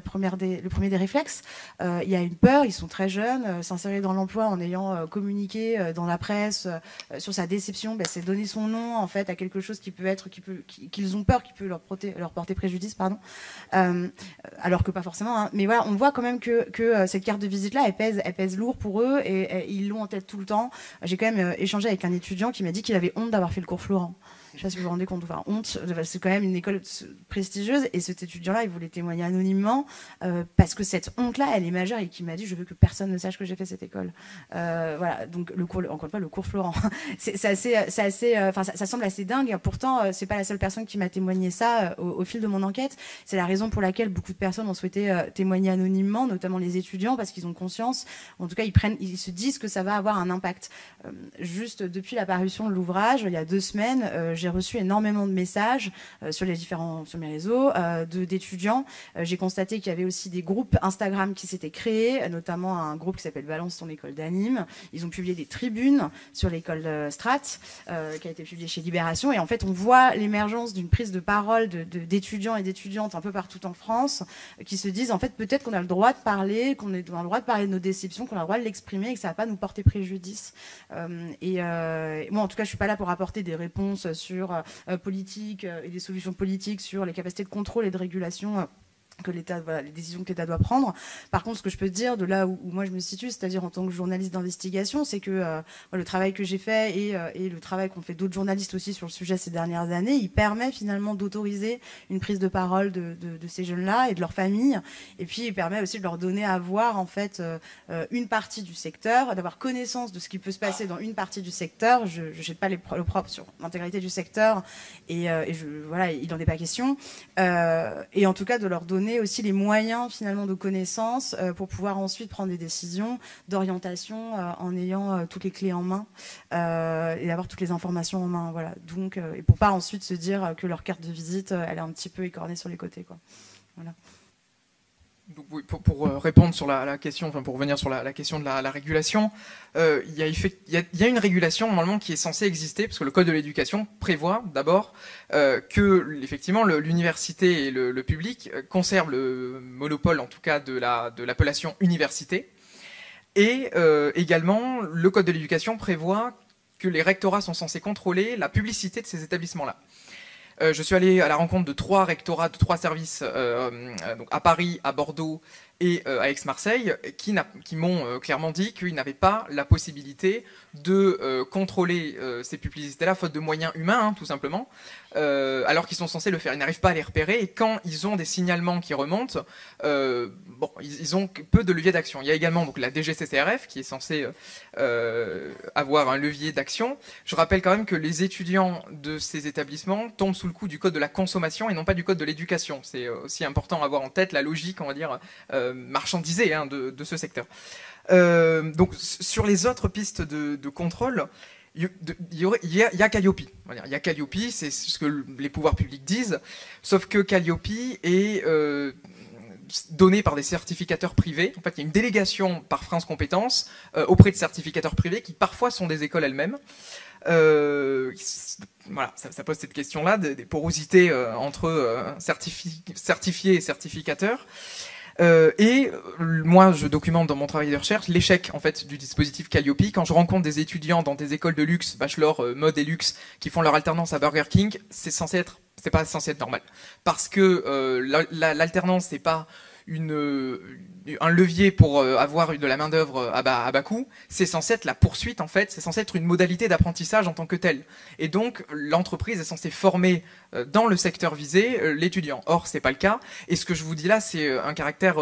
premier des réflexes. Il y a une peur, ils sont très jeunes, s'insérer dans l'emploi en ayant communiqué dans la presse sur sa déception, c'est donner son nom en fait à quelque chose qu'ils ont peur, qui peut leur porter préjudice, pardon. Alors que pas forcément. Hein. Mais voilà, on voit quand même que cette carte de visite là, elle pèse lourd pour eux et ils l'ont en tête tout le temps. J'ai quand même échangé avec un étudiant qui m'a dit qu'il avait honte d'avoir fait le cours Florent. Je sais pas si vous vous rendez compte, enfin, honte, c'est quand même une école prestigieuse et cet étudiant-là, il voulait témoigner anonymement parce que cette honte-là, elle est majeure et qui m'a dit je veux que personne ne sache que j'ai fait cette école. Voilà, donc encore une fois, le cours Florent, ça semble assez dingue. Pourtant, c'est pas la seule personne qui m'a témoigné ça au fil de mon enquête. C'est la raison pour laquelle beaucoup de personnes ont souhaité témoigner anonymement, notamment les étudiants, parce qu'ils ont conscience, en tout cas, ils se disent que ça va avoir un impact. Juste depuis la parution de l'ouvrage, il y a 2 semaines, j'ai reçu énormément de messages sur mes réseaux d'étudiants. J'ai constaté qu'il y avait aussi des groupes Instagram qui s'étaient créés, notamment un groupe qui s'appelle Balance ton école d'anime. Ils ont publié des tribunes sur l'école Strat, qui a été publiée chez Libération. Et en fait, on voit l'émergence d'une prise de parole d'étudiants et d'étudiantes un peu partout en France qui se disent, en fait, peut-être qu'on a le droit de parler, qu'on a le droit de parler de nos déceptions, qu'on a le droit de l'exprimer et que ça ne va pas nous porter préjudice. Moi, en tout cas, je ne suis pas là pour apporter des réponses sur politique et des solutions politiques sur les capacités de contrôle et de régulation que l'État, les décisions que l'État doit prendre. Par contre, ce que je peux dire de là où moi je me situe, c'est-à-dire en tant que journaliste d'investigation, c'est que le travail que j'ai fait et le travail qu'ont fait d'autres journalistes aussi sur le sujet ces dernières années, il permet finalement d'autoriser une prise de parole de ces jeunes-là et de leurs familles. Et puis, il permet aussi de leur donner à voir en fait une partie du secteur, d'avoir connaissance de ce qui peut se passer dans une partie du secteur. Je ne jette pas le propre sur l'intégralité du secteur et voilà, il n'en est pas question. Et en tout cas, de leur donner aussi les moyens finalement de connaissance pour pouvoir ensuite prendre des décisions d'orientation en ayant toutes les clés en main et avoir toutes les informations en main. Voilà. Donc, et pour pas ensuite se dire que leur carte de visite elle est un petit peu écornée sur les côtés, quoi. Voilà. Donc, oui, pour répondre sur la question, enfin pour revenir sur la question de la régulation, il y a une régulation normalement qui est censée exister parce que le Code de l'éducation prévoit d'abord que effectivement l'université et le public conservent le monopole en tout cas de l'appellation université et également le Code de l'éducation prévoit que les rectorats sont censés contrôler la publicité de ces établissements-là. Je suis allé à la rencontre de 3 rectorats, de 3 services donc à Paris, à Bordeaux et à Aix-Marseille, qui m'ont clairement dit qu'ils n'avaient pas la possibilité de contrôler ces publicités-là, faute de moyens humains, hein, tout simplement, alors qu'ils sont censés le faire. Ils n'arrivent pas à les repérer, et quand ils ont des signalements qui remontent, ils ont peu de leviers d'action. Il y a également donc, la DGCCRF, qui est censée avoir un levier d'action. Je rappelle quand même que les étudiants de ces établissements tombent sous le coup du code de la consommation et non pas du code de l'éducation. C'est aussi important à avoir en tête la logique, on va dire, marchandisée hein, de ce secteur. Donc sur les autres pistes de contrôle, il y a Calliope. Il y a Calliope, c'est ce que les pouvoirs publics disent, sauf que Calliope est donné par des certificateurs privés. En fait, il y a une délégation par France Compétences auprès de certificateurs privés qui parfois sont des écoles elles-mêmes. Voilà, ça pose cette question-là, des porosités entre certifiés et certificateurs. Et moi, je documente dans mon travail de recherche l'échec en fait du dispositif Calliope. Quand je rencontre des étudiants dans des écoles de luxe, bachelor, mode et luxe, qui font leur alternance à Burger King, c'est pas censé être normal, parce que l'alternance c'est pas un levier pour avoir de la main d'œuvre à bas coût, c'est censé être la poursuite en fait, c'est censé être une modalité d'apprentissage en tant que telle. Et donc l'entreprise est censée former dans le secteur visé l'étudiant. Or c'est pas le cas. Et ce que je vous dis là, c'est un caractère,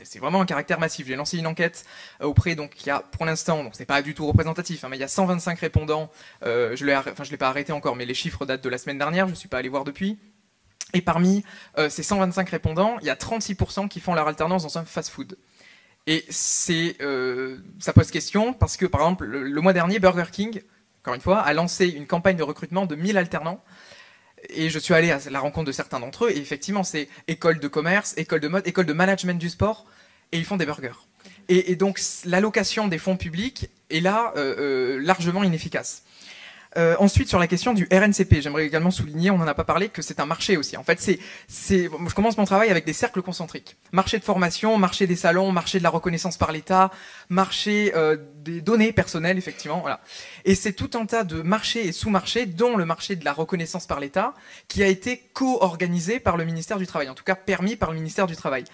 c'est vraiment un caractère massif. J'ai lancé une enquête auprès, donc il y a pour l'instant, donc c'est pas du tout représentatif, hein, mais il y a 125 répondants. Je l'ai pas arrêté encore, mais les chiffres datent de la semaine dernière. Je suis pas allé voir depuis. Et parmi ces 125 répondants, il y a 36% qui font leur alternance dans un fast-food. Et ça pose question parce que, par exemple, le mois dernier, Burger King, encore une fois, a lancé une campagne de recrutement de 1000 alternants. Et je suis allé à la rencontre de certains d'entre eux. Et effectivement, c'est école de commerce, école de mode, école de management du sport. Et ils font des burgers. Et donc l'allocation des fonds publics est là largement inefficace. Ensuite, sur la question du RNCP, j'aimerais également souligner, on n'en a pas parlé, que c'est un marché aussi. En fait, je commence mon travail avec des cercles concentriques. Marché de formation, marché des salons, marché de la reconnaissance par l'État, marché des données personnelles, effectivement. Voilà. Et c'est tout un tas de marchés et sous-marchés, dont le marché de la reconnaissance par l'État, qui a été co-organisé par le ministère du Travail, en tout cas permis par le ministère du Travail.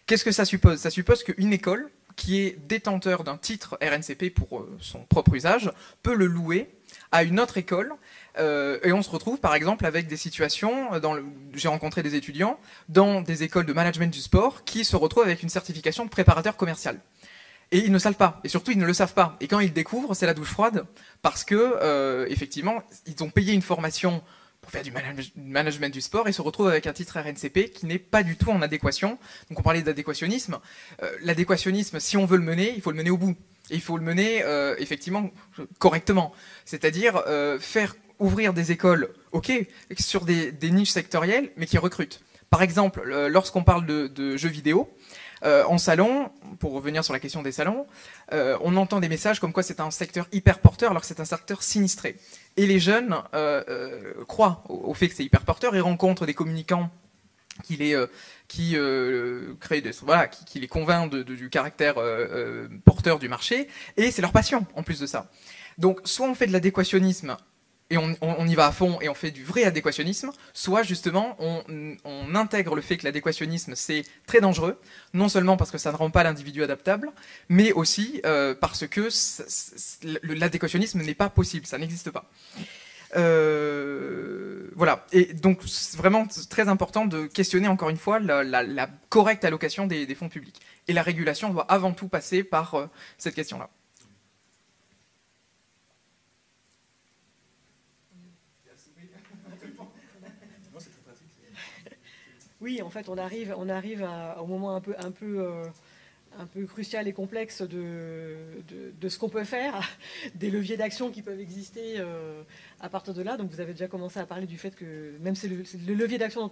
Qu'est-ce que ça suppose? Ça suppose qu'une école qui est détenteur d'un titre RNCP pour son propre usage peut le louer à une autre école, et on se retrouve par exemple avec des situations, j'ai rencontré des étudiants dans des écoles de management du sport qui se retrouvent avec une certification de préparateur commercial. Et ils ne savent pas, et surtout ils ne le savent pas. Et quand ils le découvrent, c'est la douche froide, parce que effectivement, ils ont payé une formation pour faire du management du sport et se retrouvent avec un titre RNCP qui n'est pas du tout en adéquation. Donc on parlait d'adéquationnisme. L'adéquationnisme, si on veut le mener, il faut le mener au bout. Et il faut le mener effectivement correctement. C'est-à-dire faire ouvrir des écoles, ok, sur des niches sectorielles, mais qui recrutent. Par exemple, lorsqu'on parle de jeux vidéo, en salon, pour revenir sur la question des salons, on entend des messages comme quoi c'est un secteur hyper porteur alors que c'est un secteur sinistré. Et les jeunes croient au fait que c'est hyper porteur et rencontrent des communicants qui les convainc du caractère porteur du marché, et c'est leur passion en plus de ça. Donc soit on fait de l'adéquationnisme et on y va à fond et on fait du vrai adéquationnisme, soit justement on intègre le fait que l'adéquationnisme c'est très dangereux, non seulement parce que ça ne rend pas l'individu adaptable, mais aussi parce que l'adéquationnisme n'est pas possible, ça n'existe pas. Voilà, et donc c'est vraiment très important de questionner encore une fois la correcte allocation des fonds publics. Et la régulation doit avant tout passer par cette question-là. Oui, en fait, on arrive au moment un peu crucial et complexe de ce qu'on peut faire, des leviers d'action qui peuvent exister à partir de là. Donc vous avez déjà commencé à parler du fait que même c'est le levier d'action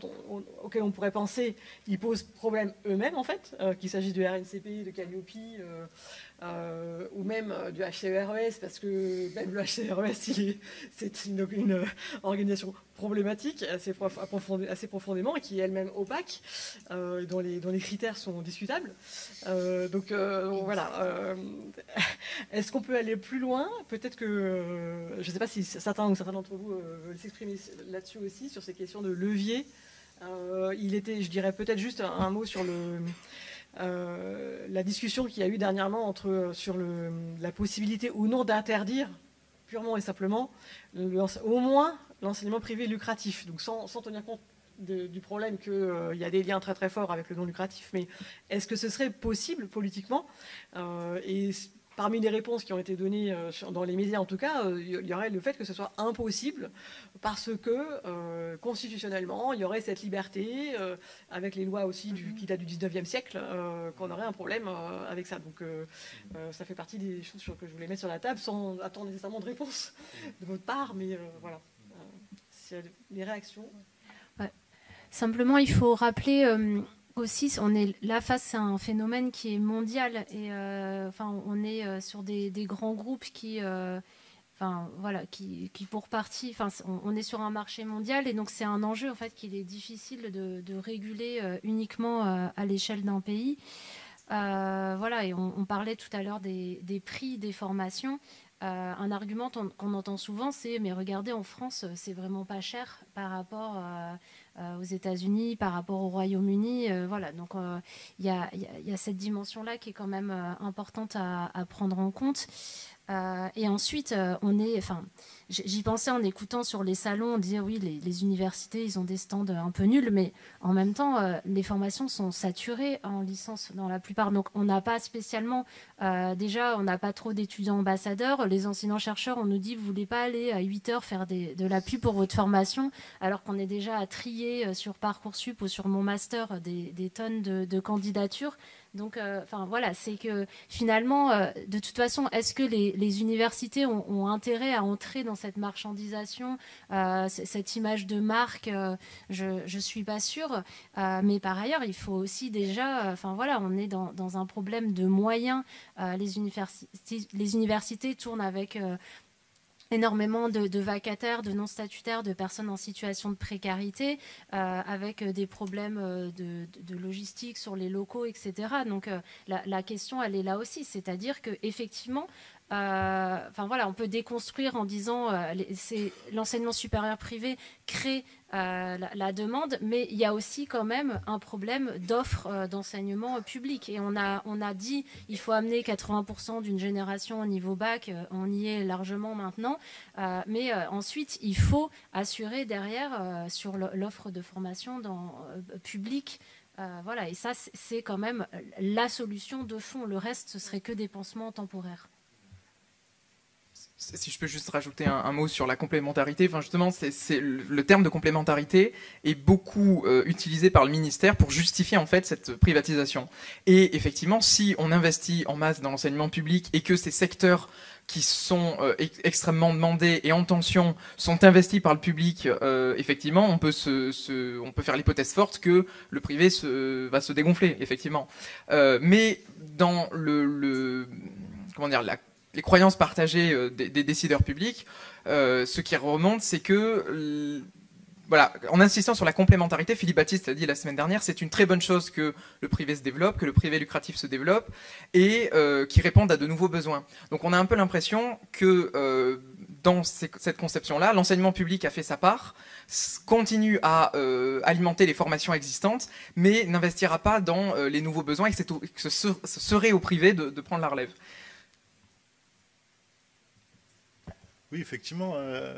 auquel on pourrait penser, ils posent problème eux-mêmes en fait, qu'il s'agisse du RNCP, de Calliope, ou même du HCERES, parce que même le HCERES, c'est une organisation problématique assez profondément et qui est elle-même opaque, dont les critères sont discutables. Donc voilà. Est-ce qu'on peut aller plus loin? Peut-être que, je ne sais pas si certains d'entre vous veulent s'exprimer là-dessus aussi, sur ces questions de levier. Je dirais peut-être juste un mot sur la discussion qu'il y a eu dernièrement sur la possibilité ou non d'interdire purement et simplement au moins l'enseignement privé lucratif, donc sans tenir compte du problème qu'il y a des liens très très forts avec le non lucratif, mais est-ce que ce serait possible politiquement? Et parmi les réponses qui ont été données dans les médias, en tout cas, il y aurait le fait que ce soit impossible parce que constitutionnellement, il y aurait cette liberté, avec les lois aussi qui datent du 19e siècle, qu'on aurait un problème avec ça. Donc ça fait partie des choses que je voulais mettre sur la table sans attendre nécessairement de réponse de votre part, mais voilà. S'il y a des réactions. Ouais. Simplement, il faut rappeler... aussi, on est là face à un phénomène qui est mondial et on est sur des grands groupes qui pour partie, on est sur un marché mondial et donc c'est un enjeu en fait qu'il est difficile de réguler uniquement à l'échelle d'un pays. Et on parlait tout à l'heure des prix des formations. Un argument qu'on entend souvent, c'est mais regardez, en France, c'est vraiment pas cher par rapport aux États-Unis, par rapport au Royaume-Uni. Donc il y a cette dimension-là qui est quand même importante à prendre en compte. Et ensuite, j'y pensais en écoutant sur les salons, on disait oui, les universités, ils ont des stands un peu nuls, mais en même temps, les formations sont saturées en licence dans la plupart. Donc, on n'a pas spécialement, déjà, on n'a pas trop d'étudiants ambassadeurs. Les enseignants-chercheurs, on nous dit, vous ne voulez pas aller à 8 heures faire de la pub pour votre formation, alors qu'on est déjà à trier sur Parcoursup ou sur mon master des tonnes de candidatures. Donc, voilà, c'est que finalement, de toute façon, est-ce que les universités ont intérêt à entrer dans cette marchandisation, cette image de marque? Je suis pas sûre. Mais par ailleurs, il faut aussi déjà, voilà, on est dans un problème de moyens. Les universités tournent avec énormément de vacataires, de non-statutaires, de personnes en situation de précarité, avec des problèmes de logistique sur les locaux, etc. Donc la question, elle est là aussi, c'est-à-dire qu'effectivement, voilà, on peut déconstruire en disant l'enseignement supérieur privé crée la demande, mais il y a aussi quand même un problème d'offre d'enseignement public. Et on a dit il faut amener 80% d'une génération au niveau bac, on y est largement maintenant, mais ensuite il faut assurer derrière sur l'offre de formation publique. Voilà, et ça c'est quand même la solution de fond. Le reste, ce serait que des pansements temporaires. Si je peux juste rajouter un mot sur la complémentarité, justement, le terme de complémentarité est beaucoup utilisé par le ministère pour justifier en fait cette privatisation. Et effectivement, si on investit en masse dans l'enseignement public et que ces secteurs qui sont extrêmement demandés et en tension sont investis par le public, effectivement, on peut faire l'hypothèse forte que le privé va se dégonfler, effectivement. Mais dans les croyances partagées des décideurs publics, ce qui remonte, c'est que, voilà, en insistant sur la complémentarité, Philippe Baptiste l'a dit la semaine dernière, c'est une très bonne chose que le privé se développe, que le privé lucratif se développe, et qui répondent à de nouveaux besoins. Donc on a un peu l'impression que dans cette conception-là, l'enseignement public a fait sa part, continue à alimenter les formations existantes, mais n'investira pas dans les nouveaux besoins, et que ce serait au privé de prendre la relève. Oui, effectivement,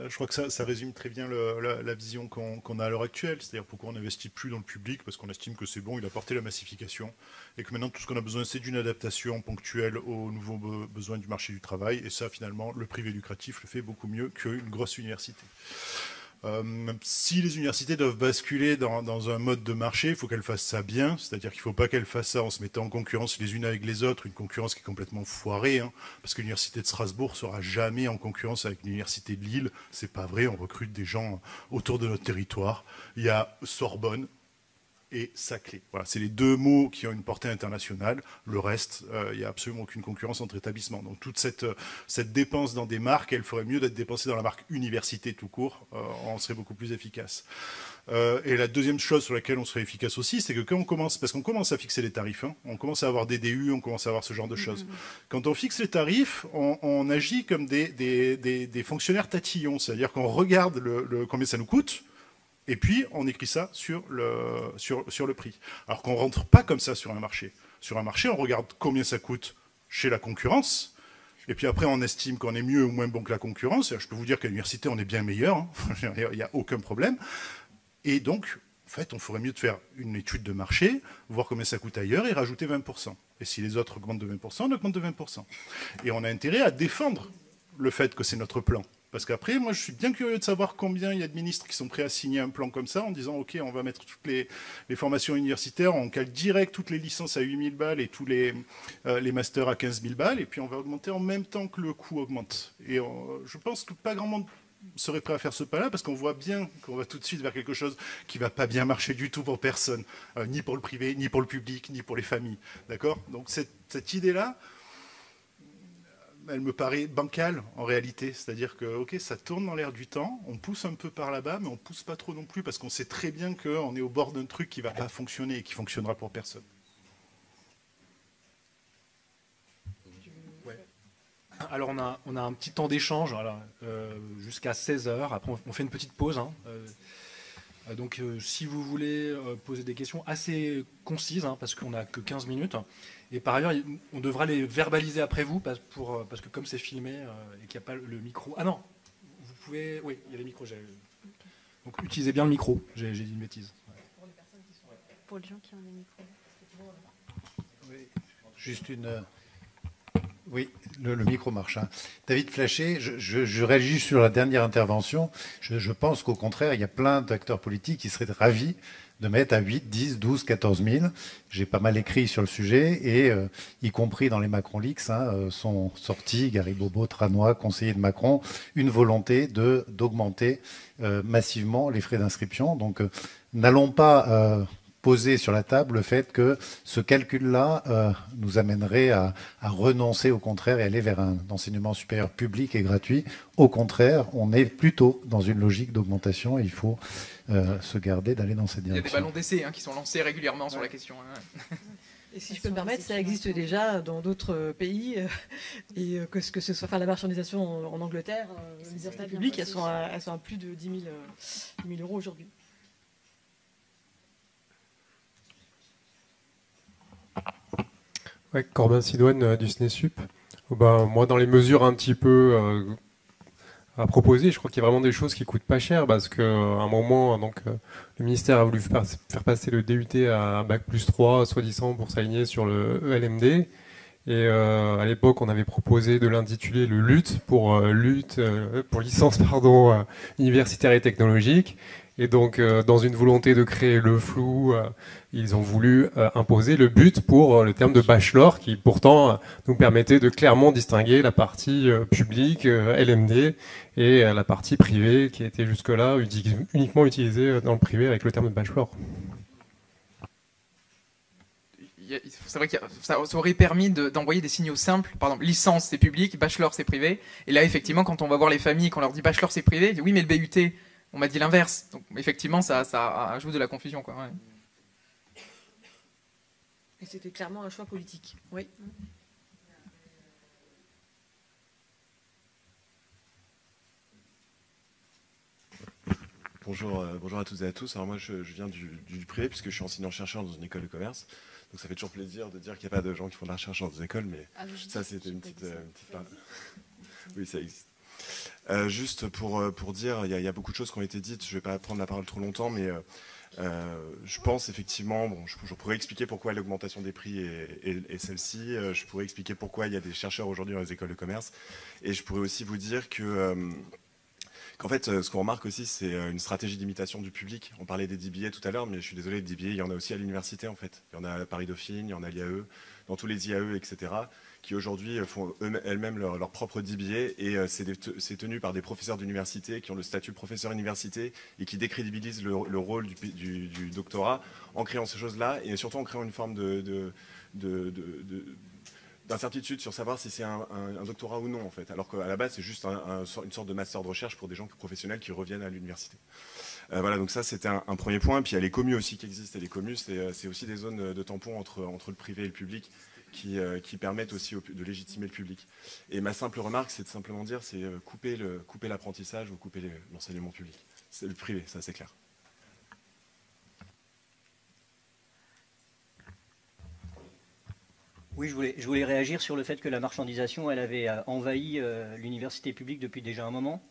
je crois que ça résume très bien la vision qu'on a à l'heure actuelle. C'est-à-dire pourquoi on n'investit plus dans le public, parce qu'on estime que c'est bon, il a porté la massification, et que maintenant tout ce qu'on a besoin, c'est d'une adaptation ponctuelle aux nouveaux besoins du marché du travail. Et ça, finalement, le privé lucratif le fait beaucoup mieux qu'une grosse université. Si les universités doivent basculer dans un mode de marché, il faut qu'elles fassent ça bien, c'est-à-dire qu'il ne faut pas qu'elles fassent ça en se mettant en concurrence les unes avec les autres, une concurrence qui est complètement foirée, parce que l'université de Strasbourg ne sera jamais en concurrence avec l'université de Lille, c'est pas vrai, on recrute des gens autour de notre territoire. Il y a Sorbonne et Saclay. Voilà, c'est les deux mots qui ont une portée internationale. Le reste, il n'y a absolument aucune concurrence entre établissements. Donc toute cette dépense dans des marques, elle ferait mieux d'être dépensée dans la marque université tout court. On serait beaucoup plus efficace. Et la deuxième chose sur laquelle on serait efficace aussi, c'est que quand on commence, parce qu'on commence à fixer les tarifs, on commence à avoir des DU, on commence à avoir ce genre de choses. Quand on fixe les tarifs, on agit comme des fonctionnaires tatillons, c'est-à-dire qu'on regarde combien ça nous coûte, et puis on écrit ça sur le prix. Alors qu'on ne rentre pas comme ça sur un marché. Sur un marché, on regarde combien ça coûte chez la concurrence, et puis après on estime qu'on est mieux ou moins bon que la concurrence. Je peux vous dire qu'à l'université, on est bien meilleur, il n'y a aucun problème. Et donc, en fait, on ferait mieux de faire une étude de marché, voir combien ça coûte ailleurs et rajouter 20%. Et si les autres augmentent de 20%, on augmente de 20%. Et on a intérêt à défendre le fait que c'est notre plan. Parce qu'après, moi, je suis bien curieux de savoir combien il y a de ministres qui sont prêts à signer un plan comme ça en disant « Ok, on va mettre toutes les formations universitaires, on cale direct toutes les licences à 8 000 balles et tous les masters à 15 000 balles, et puis on va augmenter en même temps que le coût augmente. » Et je pense que pas grand monde serait prêt à faire ce pas-là, parce qu'on voit bien qu'on va tout de suite vers quelque chose qui ne va pas bien marcher du tout pour personne, ni pour le privé, ni pour le public, ni pour les familles. D'accord ? Donc cette idée-là, elle me paraît bancale en réalité. C'est-à-dire que, ok, ça tourne dans l'air du temps, on pousse un peu par là-bas, mais on ne pousse pas trop non plus, parce qu'on sait très bien qu'on est au bord d'un truc qui ne va pas fonctionner et qui fonctionnera pour personne. Alors on a un petit temps d'échange jusqu'à 16h. Après on fait une petite pause. Donc si vous voulez poser des questions assez concises, parce qu'on n'a que 15 minutes. Et par ailleurs, on devra les verbaliser après vous, parce que comme c'est filmé et qu'il n'y a pas le micro... Ah non, vous pouvez... Oui, il y a les micros. Donc utilisez bien le micro, j'ai dit une bêtise. Pour les personnes qui sont... Pour les gens qui ont des micros. Oui, juste une... Oui, le micro marche. David Flachet, je réagis sur la dernière intervention. Je pense qu'au contraire, il y a plein d'acteurs politiques qui seraient ravis de mettre à 8, 10, 12, 14 000. J'ai pas mal écrit sur le sujet et y compris dans les Macron Leaks sont sortis, Gary Bobo, Tranois, conseiller de Macron, une volonté d'augmenter massivement les frais d'inscription. Donc n'allons pas poser sur la table le fait que ce calcul-là nous amènerait à renoncer au contraire et aller vers un enseignement supérieur public et gratuit. Au contraire, on est plutôt dans une logique d'augmentation et il faut se garder d'aller dans cette direction. Il y a des ballons d'essai qui sont lancés régulièrement sur la question. Et si je peux me permettre, ça existe déjà dans d'autres pays, et que ce soit la marchandisation en Angleterre, les universités publiques, elles sont à plus de 10 000 euros aujourd'hui. Ouais, Corbin Sidoine du SNESUP. Moi, dans les mesures un petit peu à proposer, je crois qu'il y a vraiment des choses qui coûtent pas cher parce qu'à un moment, le ministère a voulu faire passer le DUT à Bac+3, soi-disant pour s'aligner sur le ELMD. Et à l'époque, on avait proposé de l'intituler le LUT pour licence universitaire et technologique. Et donc, dans une volonté de créer le flou, ils ont voulu imposer le but pour le terme de bachelor, qui pourtant nous permettait de clairement distinguer la partie publique, LMD, et la partie privée, qui était jusque-là uniquement utilisée dans le privé avec le terme de bachelor. C'est vrai que ça aurait permis d'envoyer des signaux simples. Par exemple, licence c'est public, bachelor c'est privé. Et là, effectivement, quand on va voir les familles, qu'on leur dit bachelor c'est privé, oui, mais le BUT, on m'a dit l'inverse. Donc, effectivement, ça ajoute de la confusion, quoi. Ouais. Et c'était clairement un choix politique. Oui. Bonjour à toutes et à tous. Alors moi, je viens du privé puisque je suis enseignant-chercheur dans une école de commerce. Donc ça fait toujours plaisir de dire qu'il n'y a pas de gens qui font de la recherche dans des écoles, mais ça c'était une petite oui, ça existe. Juste pour dire, il y a beaucoup de choses qui ont été dites. Je ne vais pas prendre la parole trop longtemps, mais je pense effectivement, je pourrais expliquer pourquoi l'augmentation des prix est celle-ci. Je pourrais expliquer pourquoi il y a des chercheurs aujourd'hui dans les écoles de commerce. Et je pourrais aussi vous dire qu'en fait, ce qu'on remarque aussi, c'est une stratégie d'imitation du public. On parlait des DBA tout à l'heure, mais je suis désolé, les DBA, il y en a aussi à l'université, en fait. Il y en a à Paris-Dauphine, il y en a à l'IAE, dans tous les IAE, etc., qui aujourd'hui font elles-mêmes leur propre DBA, et c'est tenu par des professeurs d'université qui ont le statut de professeur université et qui décrédibilisent le rôle du doctorat en créant ces choses-là, et surtout en créant une forme d'incertitude sur savoir si c'est un doctorat ou non, en fait, alors qu'à la base c'est juste une sorte de master de recherche pour des gens professionnels qui reviennent à l'université. Voilà, donc ça c'était un premier point. Puis il y a les communes aussi qui existent, et les communes c'est aussi des zones de tampon entre le privé et le public qui permettent aussi de légitimer le public. Et ma simple remarque, c'est de simplement dire, c'est couper l'apprentissage ou couper l'enseignement public. C'est le privé, ça c'est clair. Oui, je voulais réagir sur le fait que la marchandisation, elle avait envahi l'université publique depuis déjà un moment.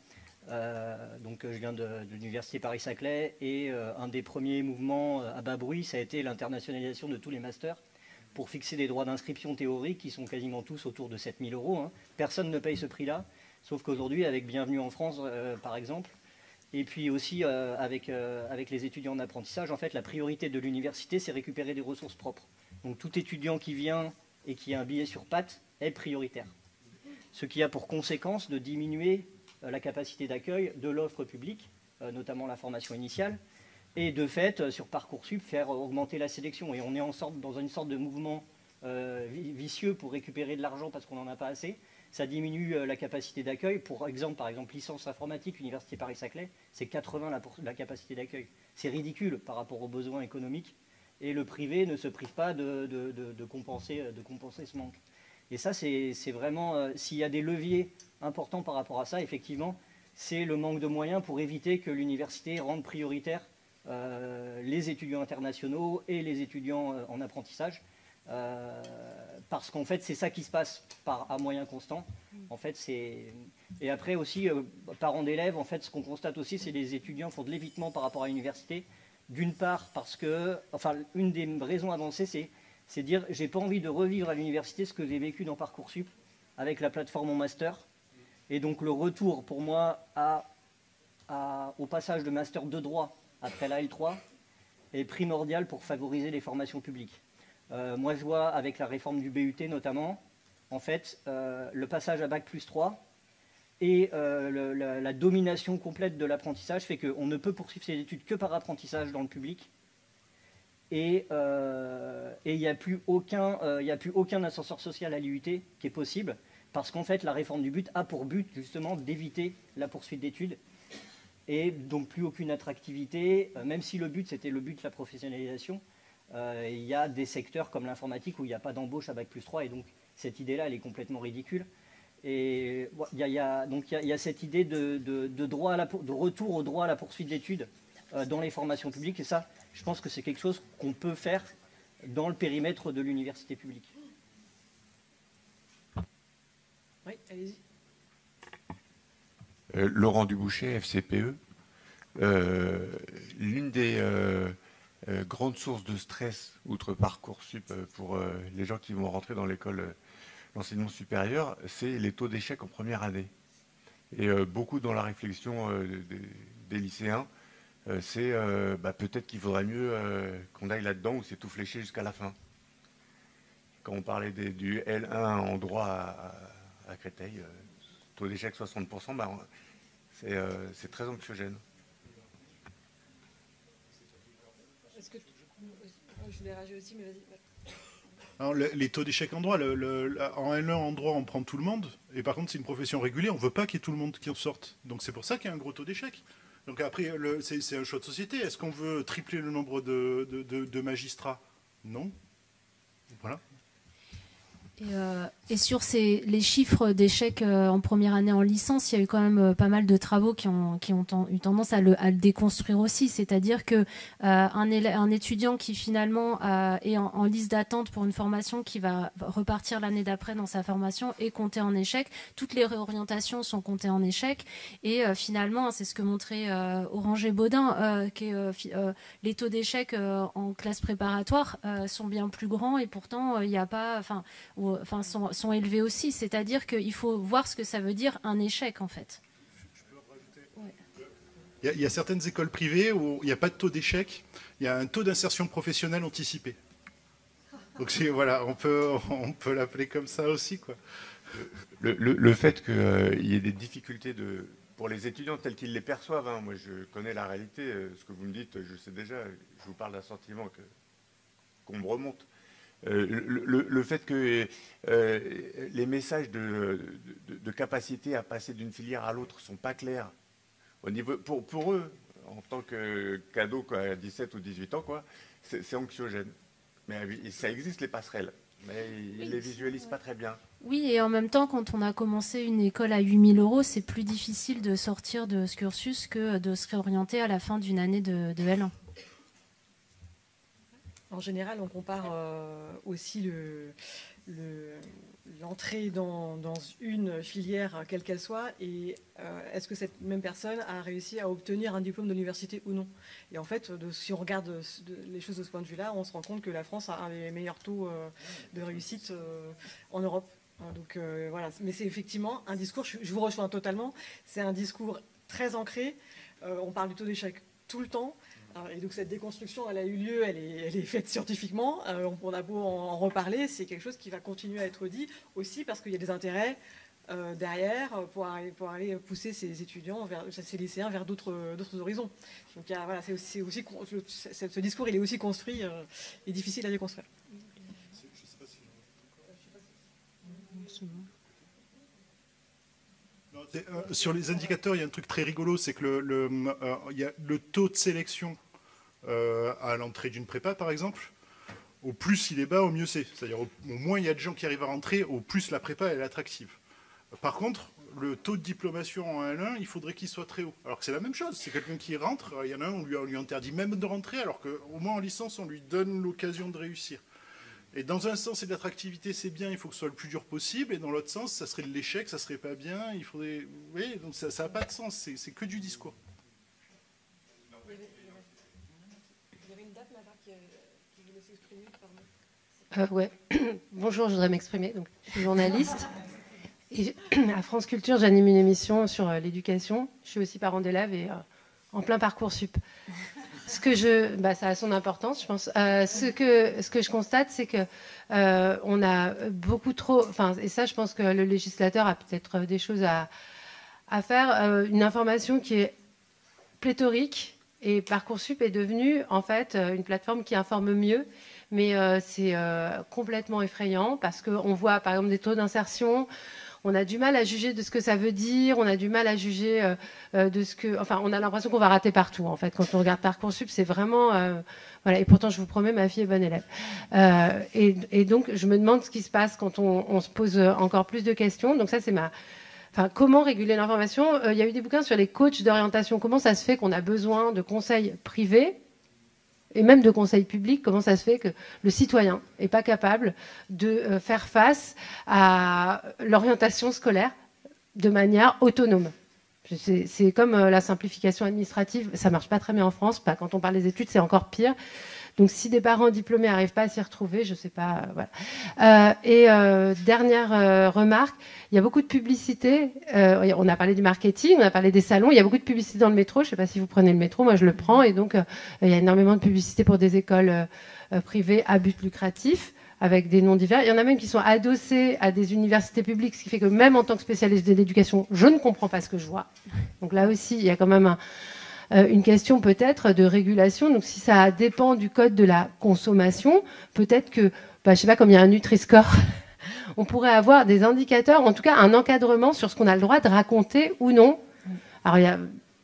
Donc je viens de l'université Paris-Saclay, et un des premiers mouvements à bas bruit, ça a été l'internationalisation de tous les masters pour fixer des droits d'inscription théoriques qui sont quasiment tous autour de 7 000 euros. Hein. Personne ne paye ce prix-là, sauf qu'aujourd'hui, avec Bienvenue en France, par exemple, et puis aussi avec les étudiants en apprentissage, en fait, la priorité de l'université, c'est récupérer des ressources propres. Donc tout étudiant qui vient et qui a un billet sur pattes est prioritaire. Ce qui a pour conséquence de diminuer la capacité d'accueil de l'offre publique, notamment la formation initiale, et de fait, sur Parcoursup, faire augmenter la sélection. Et on est dans une sorte de mouvement vicieux pour récupérer de l'argent parce qu'on n'en a pas assez. Ça diminue la capacité d'accueil. Par exemple, licence informatique, Université Paris-Saclay, c'est 80 la capacité d'accueil. C'est ridicule par rapport aux besoins économiques. Et le privé ne se prive pas de compenser ce manque. Et ça, c'est vraiment, s'il y a des leviers importants par rapport à ça, effectivement, c'est le manque de moyens pour éviter que l'université rende prioritaire les étudiants internationaux et les étudiants en apprentissage. Parce qu'en fait, c'est ça qui se passe à moyen constant. En fait, et après aussi, parents d'élèves, en fait, ce qu'on constate aussi, c'est que les étudiants font de l'évitement par rapport à l'université. D'une part, parce que, une des raisons avancées, c'est dire, j'ai pas envie de revivre à l'université ce que j'ai vécu dans Parcoursup avec la plateforme Mon Master. Et donc le retour pour moi au passage de Master de droit après la L3, est primordial pour favoriser les formations publiques. Moi, je vois avec la réforme du BUT notamment, en fait, le passage à Bac+3 et la domination complète de l'apprentissage fait qu'on ne peut poursuivre ses études que par apprentissage dans le public. Et il n'y a plus aucun ascenseur social à l'IUT qui est possible, parce qu'en fait, la réforme du but a pour but justement d'éviter la poursuite d'études. Et donc plus aucune attractivité, même si le but c'était le but de la professionnalisation. Il y a des secteurs comme l'informatique où il n'y a pas d'embauche à Bac+3, et donc cette idée-là, elle est complètement ridicule. Et il y a cette idée de retour au droit à la poursuite d'études dans les formations publiques, et ça, je pense que c'est quelque chose qu'on peut faire dans le périmètre de l'université publique. Oui, allez-y. Laurent Dubouchet, FCPE. L'une des grandes sources de stress, outre Parcoursup, pour les gens qui vont rentrer dans l'école, l'enseignement supérieur, c'est les taux d'échec en première année. Et beaucoup dans la réflexion des lycéens, c'est peut-être qu'il faudrait mieux qu'on aille là-dedans où c'est tout fléché jusqu'à la fin. Quand on parlait du L1 en droit à Créteil, taux d'échec 60%, c'est très anxiogène. Est-ce que je voulais réagir aussi, mais vas-y. Alors, les taux d'échec en droit, en L1 en droit, on prend tout le monde, et par contre, c'est une profession régulée, on ne veut pas qu'il y ait tout le monde qui en sorte. Donc c'est pour ça qu'il y a un gros taux d'échec. Donc après, c'est un choix de société. Est-ce qu'on veut tripler le nombre de magistrats? Non. Voilà. Et sur les chiffres d'échecs en première année en licence, il y a eu quand même pas mal de travaux qui ont eu tendance à le déconstruire aussi. C'est-à-dire que un étudiant qui finalement est en liste d'attente pour une formation qui va repartir l'année d'après dans sa formation est compté en échec. Toutes les réorientations sont comptées en échec. Et finalement, c'est ce que montrait Oranger Baudin, les taux d'échec en classe préparatoire sont bien plus grands, et pourtant il n'y a pas... sont élevés aussi, c'est-à-dire qu'il faut voir ce que ça veut dire un échec en fait. Il y a certaines écoles privées où il n'y a pas de taux d'échec, il y a un taux d'insertion professionnelle anticipé. Donc voilà, on peut l'appeler comme ça aussi, quoi. Le fait qu'il y ait des difficultés pour les étudiants tels qu'ils les perçoivent, hein, moi je connais la réalité, ce que vous me dites, je sais déjà, je vous parle d'un sentiment qu'on me remonte. Le fait que les messages de capacité à passer d'une filière à l'autre ne sont pas clairs au niveau, pour eux, en tant que cadeau à 17 ou 18 ans, c'est anxiogène. Mais ça existe, les passerelles, mais ils ne les visualisent pas très bien. Oui, et en même temps, quand on a commencé une école à 8 000 €, c'est plus difficile de sortir de ce cursus que de se réorienter à la fin d'une année de L1. En général, on compare aussi l'entrée dans une filière, quelle qu'elle soit, et est-ce que cette même personne a réussi à obtenir un diplôme d'université ou non. Et en fait, si on regarde les choses de ce point de vue-là, on se rend compte que la France a un des meilleurs taux de réussite en Europe. Donc voilà, mais c'est effectivement un discours, je vous rejoins totalement, c'est un discours très ancré, on parle du taux d'échec tout le temps. Et donc cette déconstruction, elle a eu lieu, elle est faite scientifiquement. On a beau en reparler, c'est quelque chose qui va continuer à être dit aussi parce qu'il y a des intérêts derrière pour aller pousser ces étudiants, ces lycéens vers d'autres horizons. Donc voilà, c'est aussi ce discours, il est aussi construit et difficile à déconstruire. Sur les indicateurs, il y a un truc très rigolo, c'est que il y a le taux de sélection à l'entrée d'une prépa, par exemple. Au plus il est bas, au mieux c'est. C'est-à-dire au moins il y a de gens qui arrivent à rentrer, au plus la prépa elle est attractive. Par contre, le taux de diplomation en L1, il faudrait qu'il soit très haut. Alors que c'est la même chose. C'est quelqu'un qui rentre, il y en a un, on lui interdit même de rentrer, alors qu'au moins en licence, on lui donne l'occasion de réussir. Et dans un sens, c'est de l'attractivité, c'est bien, il faut que ce soit le plus dur possible. Et dans l'autre sens, ça serait de l'échec, ça serait pas bien. Il faudrait, vous voyez, donc ça n'a pas de sens. C'est que du discours. Il y avait une dame là-bas qui voulait s'exprimer. Ouais. Bonjour, je voudrais m'exprimer. Donc, je suis journaliste. Et à France Culture, j'anime une émission sur l'éducation. Je suis aussi parent d'élèves et en plein Parcoursup. Ça a son importance, je pense. Ce que je constate, c'est que on a beaucoup trop. Et ça, je pense que le législateur a peut-être des choses à faire. Une information qui est pléthorique, et Parcoursup est devenu en fait une plateforme qui informe mieux. Mais c'est complètement effrayant parce qu'on voit par exemple des taux d'insertion. On a du mal à juger de ce que ça veut dire, on a du mal à juger de ce que... Enfin, on a l'impression qu'on va rater partout, en fait. Quand on regarde Parcoursup, c'est vraiment... voilà. Et pourtant, je vous promets, ma fille est bonne élève. Et donc, je me demande ce qui se passe quand on se pose encore plus de questions. Donc ça, c'est ma... Enfin, comment réguler l'information ? Il y a eu des bouquins sur les coachs d'orientation. Comment ça se fait qu'on a besoin de conseils privés et même de conseils publics, comment ça se fait que le citoyen n'est pas capable de faire face à l'orientation scolaire de manière autonome. C'est comme la simplification administrative, ça ne marche pas très bien en France. Quand on parle des études, c'est encore pire. Donc si des parents diplômés n'arrivent pas à s'y retrouver, je ne sais pas. Voilà. Dernière remarque, il y a beaucoup de publicité. On a parlé du marketing, on a parlé des salons. Il y a beaucoup de publicité dans le métro. Je ne sais pas si vous prenez le métro, moi je le prends. Et donc il y a énormément de publicité pour des écoles privées à but lucratif, avec des noms divers. Il y en a même qui sont adossés à des universités publiques, ce qui fait que même en tant que spécialiste de l'éducation, je ne comprends pas ce que je vois. Donc là aussi, il y a quand même une question peut-être de régulation. Donc si ça dépend du code de la consommation, peut-être que, je ne sais pas, comme il y a un Nutri-Score, on pourrait avoir des indicateurs, en tout cas un encadrement sur ce qu'on a le droit de raconter ou non. Alors il y a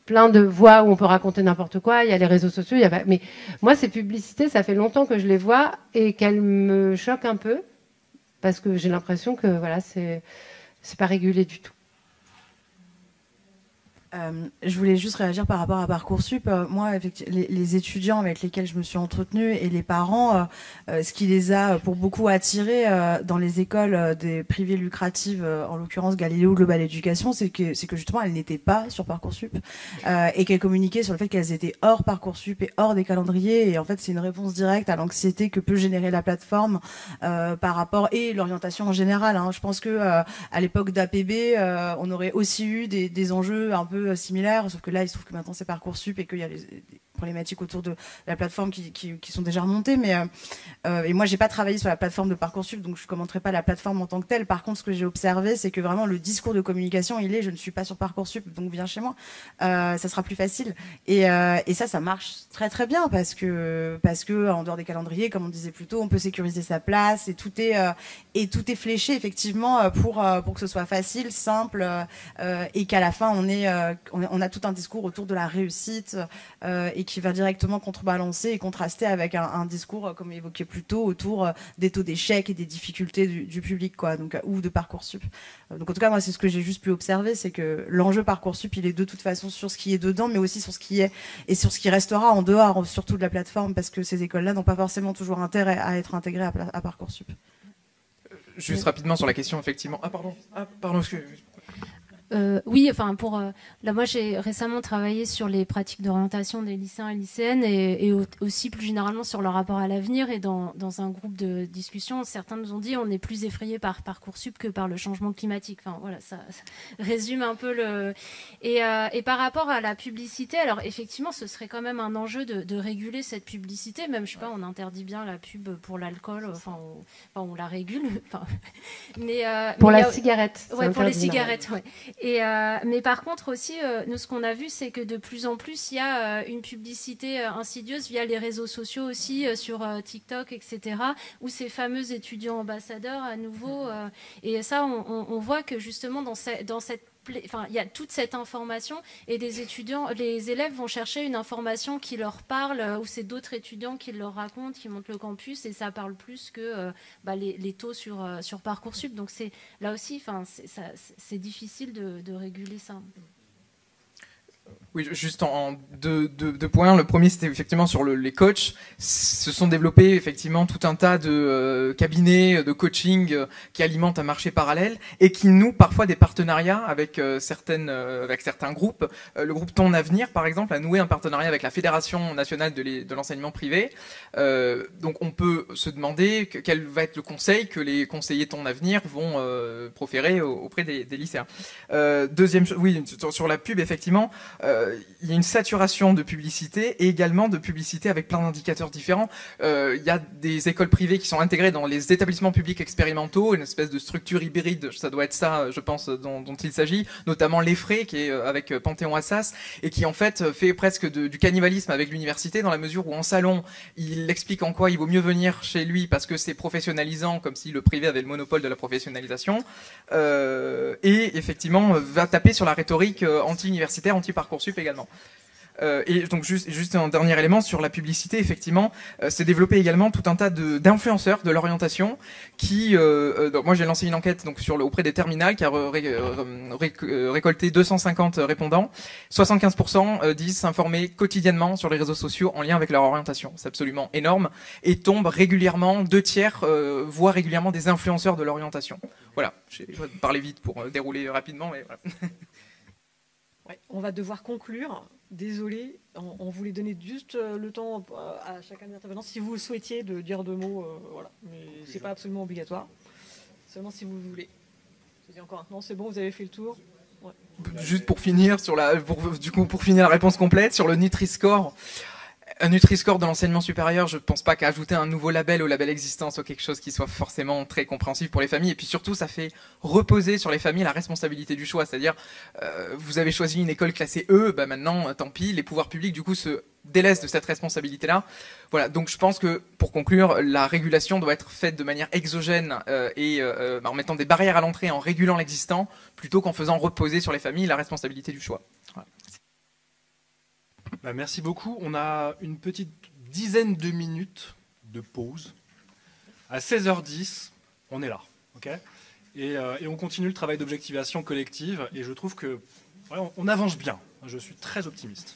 plein de voies où on peut raconter n'importe quoi, il y a les réseaux sociaux, mais moi ces publicités, ça fait longtemps que je les vois et qu'elles me choquent un peu parce que j'ai l'impression que voilà, c'est pas régulé du tout. Je voulais juste réagir par rapport à Parcoursup. Moi, les étudiants avec lesquels je me suis entretenue et les parents, ce qui les a pour beaucoup attirés dans les écoles des privées lucratives, en l'occurrence Galiléo Global Éducation, c'est que justement elles n'étaient pas sur Parcoursup et qu'elles communiquaient sur le fait qu'elles étaient hors Parcoursup et hors des calendriers. Et en fait, c'est une réponse directe à l'anxiété que peut générer la plateforme par rapport et l'orientation en général. Je pense que à l'époque d'APB, on aurait aussi eu des enjeux un peu similaires, sauf que là il se trouve que maintenant c'est Parcoursup et qu'il y a des problématiques autour de la plateforme qui sont déjà remontées, mais et moi j'ai pas travaillé sur la plateforme de Parcoursup, donc je commenterai pas la plateforme en tant que telle. Par contre, ce que j'ai observé, c'est que vraiment le discours de communication, il est: je ne suis pas sur Parcoursup, donc viens chez moi, ça sera plus facile. Et ça marche très très bien parce que en dehors des calendriers, comme on disait plus tôt, on peut sécuriser sa place et tout est fléché effectivement pour que ce soit facile, simple et qu'à la fin on a tout un discours autour de la réussite et qui va directement contrebalancer et contraster avec un discours, comme évoqué plus tôt, autour des taux d'échec et des difficultés du public, quoi, donc, ou de Parcoursup. Donc en tout cas, moi, c'est ce que j'ai juste pu observer, c'est que l'enjeu Parcoursup, il est de toute façon sur ce qui est dedans, mais aussi sur ce qui est et sur ce qui restera en dehors, surtout de la plateforme, parce que ces écoles-là n'ont pas forcément toujours intérêt à être intégrées à Parcoursup. Juste rapidement sur la question, effectivement. Pardon, oui, enfin là, moi j'ai récemment travaillé sur les pratiques d'orientation des lycéens et lycéennes et aussi plus généralement sur leur rapport à l'avenir. Et dans un groupe de discussion, certains nous ont dit on est plus effrayés par Parcoursup que par le changement climatique. Enfin voilà, ça résume un peu le. Et par rapport à la publicité, alors effectivement, ce serait quand même un enjeu de réguler cette publicité. Même je sais pas, on interdit bien la pub pour l'alcool, on la régule. Mais pour la cigarette. Ouais, pour les cigarettes. Ouais. Mais par contre aussi, nous ce qu'on a vu, c'est que de plus en plus, il y a une publicité insidieuse via les réseaux sociaux aussi, sur TikTok, etc., où ces fameux étudiants ambassadeurs, à nouveau, et ça, on voit que justement dans cette il y a toute cette information et les élèves vont chercher une information qui leur parle ou c'est d'autres étudiants qui leur racontent, qui montent le campus et ça parle plus que les taux sur Parcoursup. Donc c'est là aussi, c'est difficile de réguler ça. Oui, juste en deux points. Le premier, c'était effectivement sur les coachs. Se sont développés effectivement tout un tas de cabinets de coaching qui alimentent un marché parallèle et qui nouent parfois des partenariats avec certains groupes. Le groupe Ton Avenir, par exemple, a noué un partenariat avec la Fédération nationale de l'enseignement privé. Donc on peut se demander quel va être le conseil que les conseillers Ton Avenir vont proférer auprès des lycéens. Deuxième chose, oui, sur la pub, effectivement. il y a une saturation de publicité et également de publicité avec plein d'indicateurs différents. Il y a des écoles privées qui sont intégrées dans les établissements publics expérimentaux, une espèce de structure hybride, ça doit être ça, je pense, dont il s'agit, notamment l'EFRE, qui est avec Panthéon-Assas, et qui en fait fait presque du cannibalisme avec l'université, dans la mesure où en salon, il explique en quoi il vaut mieux venir chez lui parce que c'est professionnalisant, comme si le privé avait le monopole de la professionnalisation, et effectivement va taper sur la rhétorique anti-universitaire, anti-Parcoursup également. Et donc juste un dernier élément sur la publicité, effectivement, s'est développé également tout un tas d'influenceurs de l'orientation qui, donc moi j'ai lancé une enquête donc auprès des terminales qui a récolté 250 répondants. 75% disent s'informer quotidiennement sur les réseaux sociaux en lien avec leur orientation. C'est absolument énorme et tombe régulièrement, 2/3 voient régulièrement des influenceurs de l'orientation. Voilà, je vais parler vite pour dérouler rapidement, mais voilà. Ouais, on va devoir conclure. Désolé, on voulait donner juste le temps à chacun des intervenants si vous souhaitiez de dire 2 mots, voilà. Mais c'est pas absolument obligatoire. Seulement si vous voulez. Je dis encore non, c'est bon, vous avez fait le tour. Ouais. Juste pour finir pour finir la réponse complète sur le Nutri-Score. Un Nutri-Score de l'enseignement supérieur, je ne pense pas qu'ajouter un nouveau label au label existant soit quelque chose qui soit forcément très compréhensif pour les familles. Et puis surtout, ça fait reposer sur les familles la responsabilité du choix. C'est-à-dire, vous avez choisi une école classée E, bah maintenant, tant pis, les pouvoirs publics, du coup, se délaissent de cette responsabilité-là. Voilà, donc je pense que, pour conclure, la régulation doit être faite de manière exogène en mettant des barrières à l'entrée, en régulant l'existant, plutôt qu'en faisant reposer sur les familles la responsabilité du choix. Voilà. Bah, merci beaucoup. On a une petite dizaine de minutes de pause. À 16h10, on est là. Okay, et on continue le travail d'objectivation collective. Et je trouve que on avance bien. Je suis très optimiste.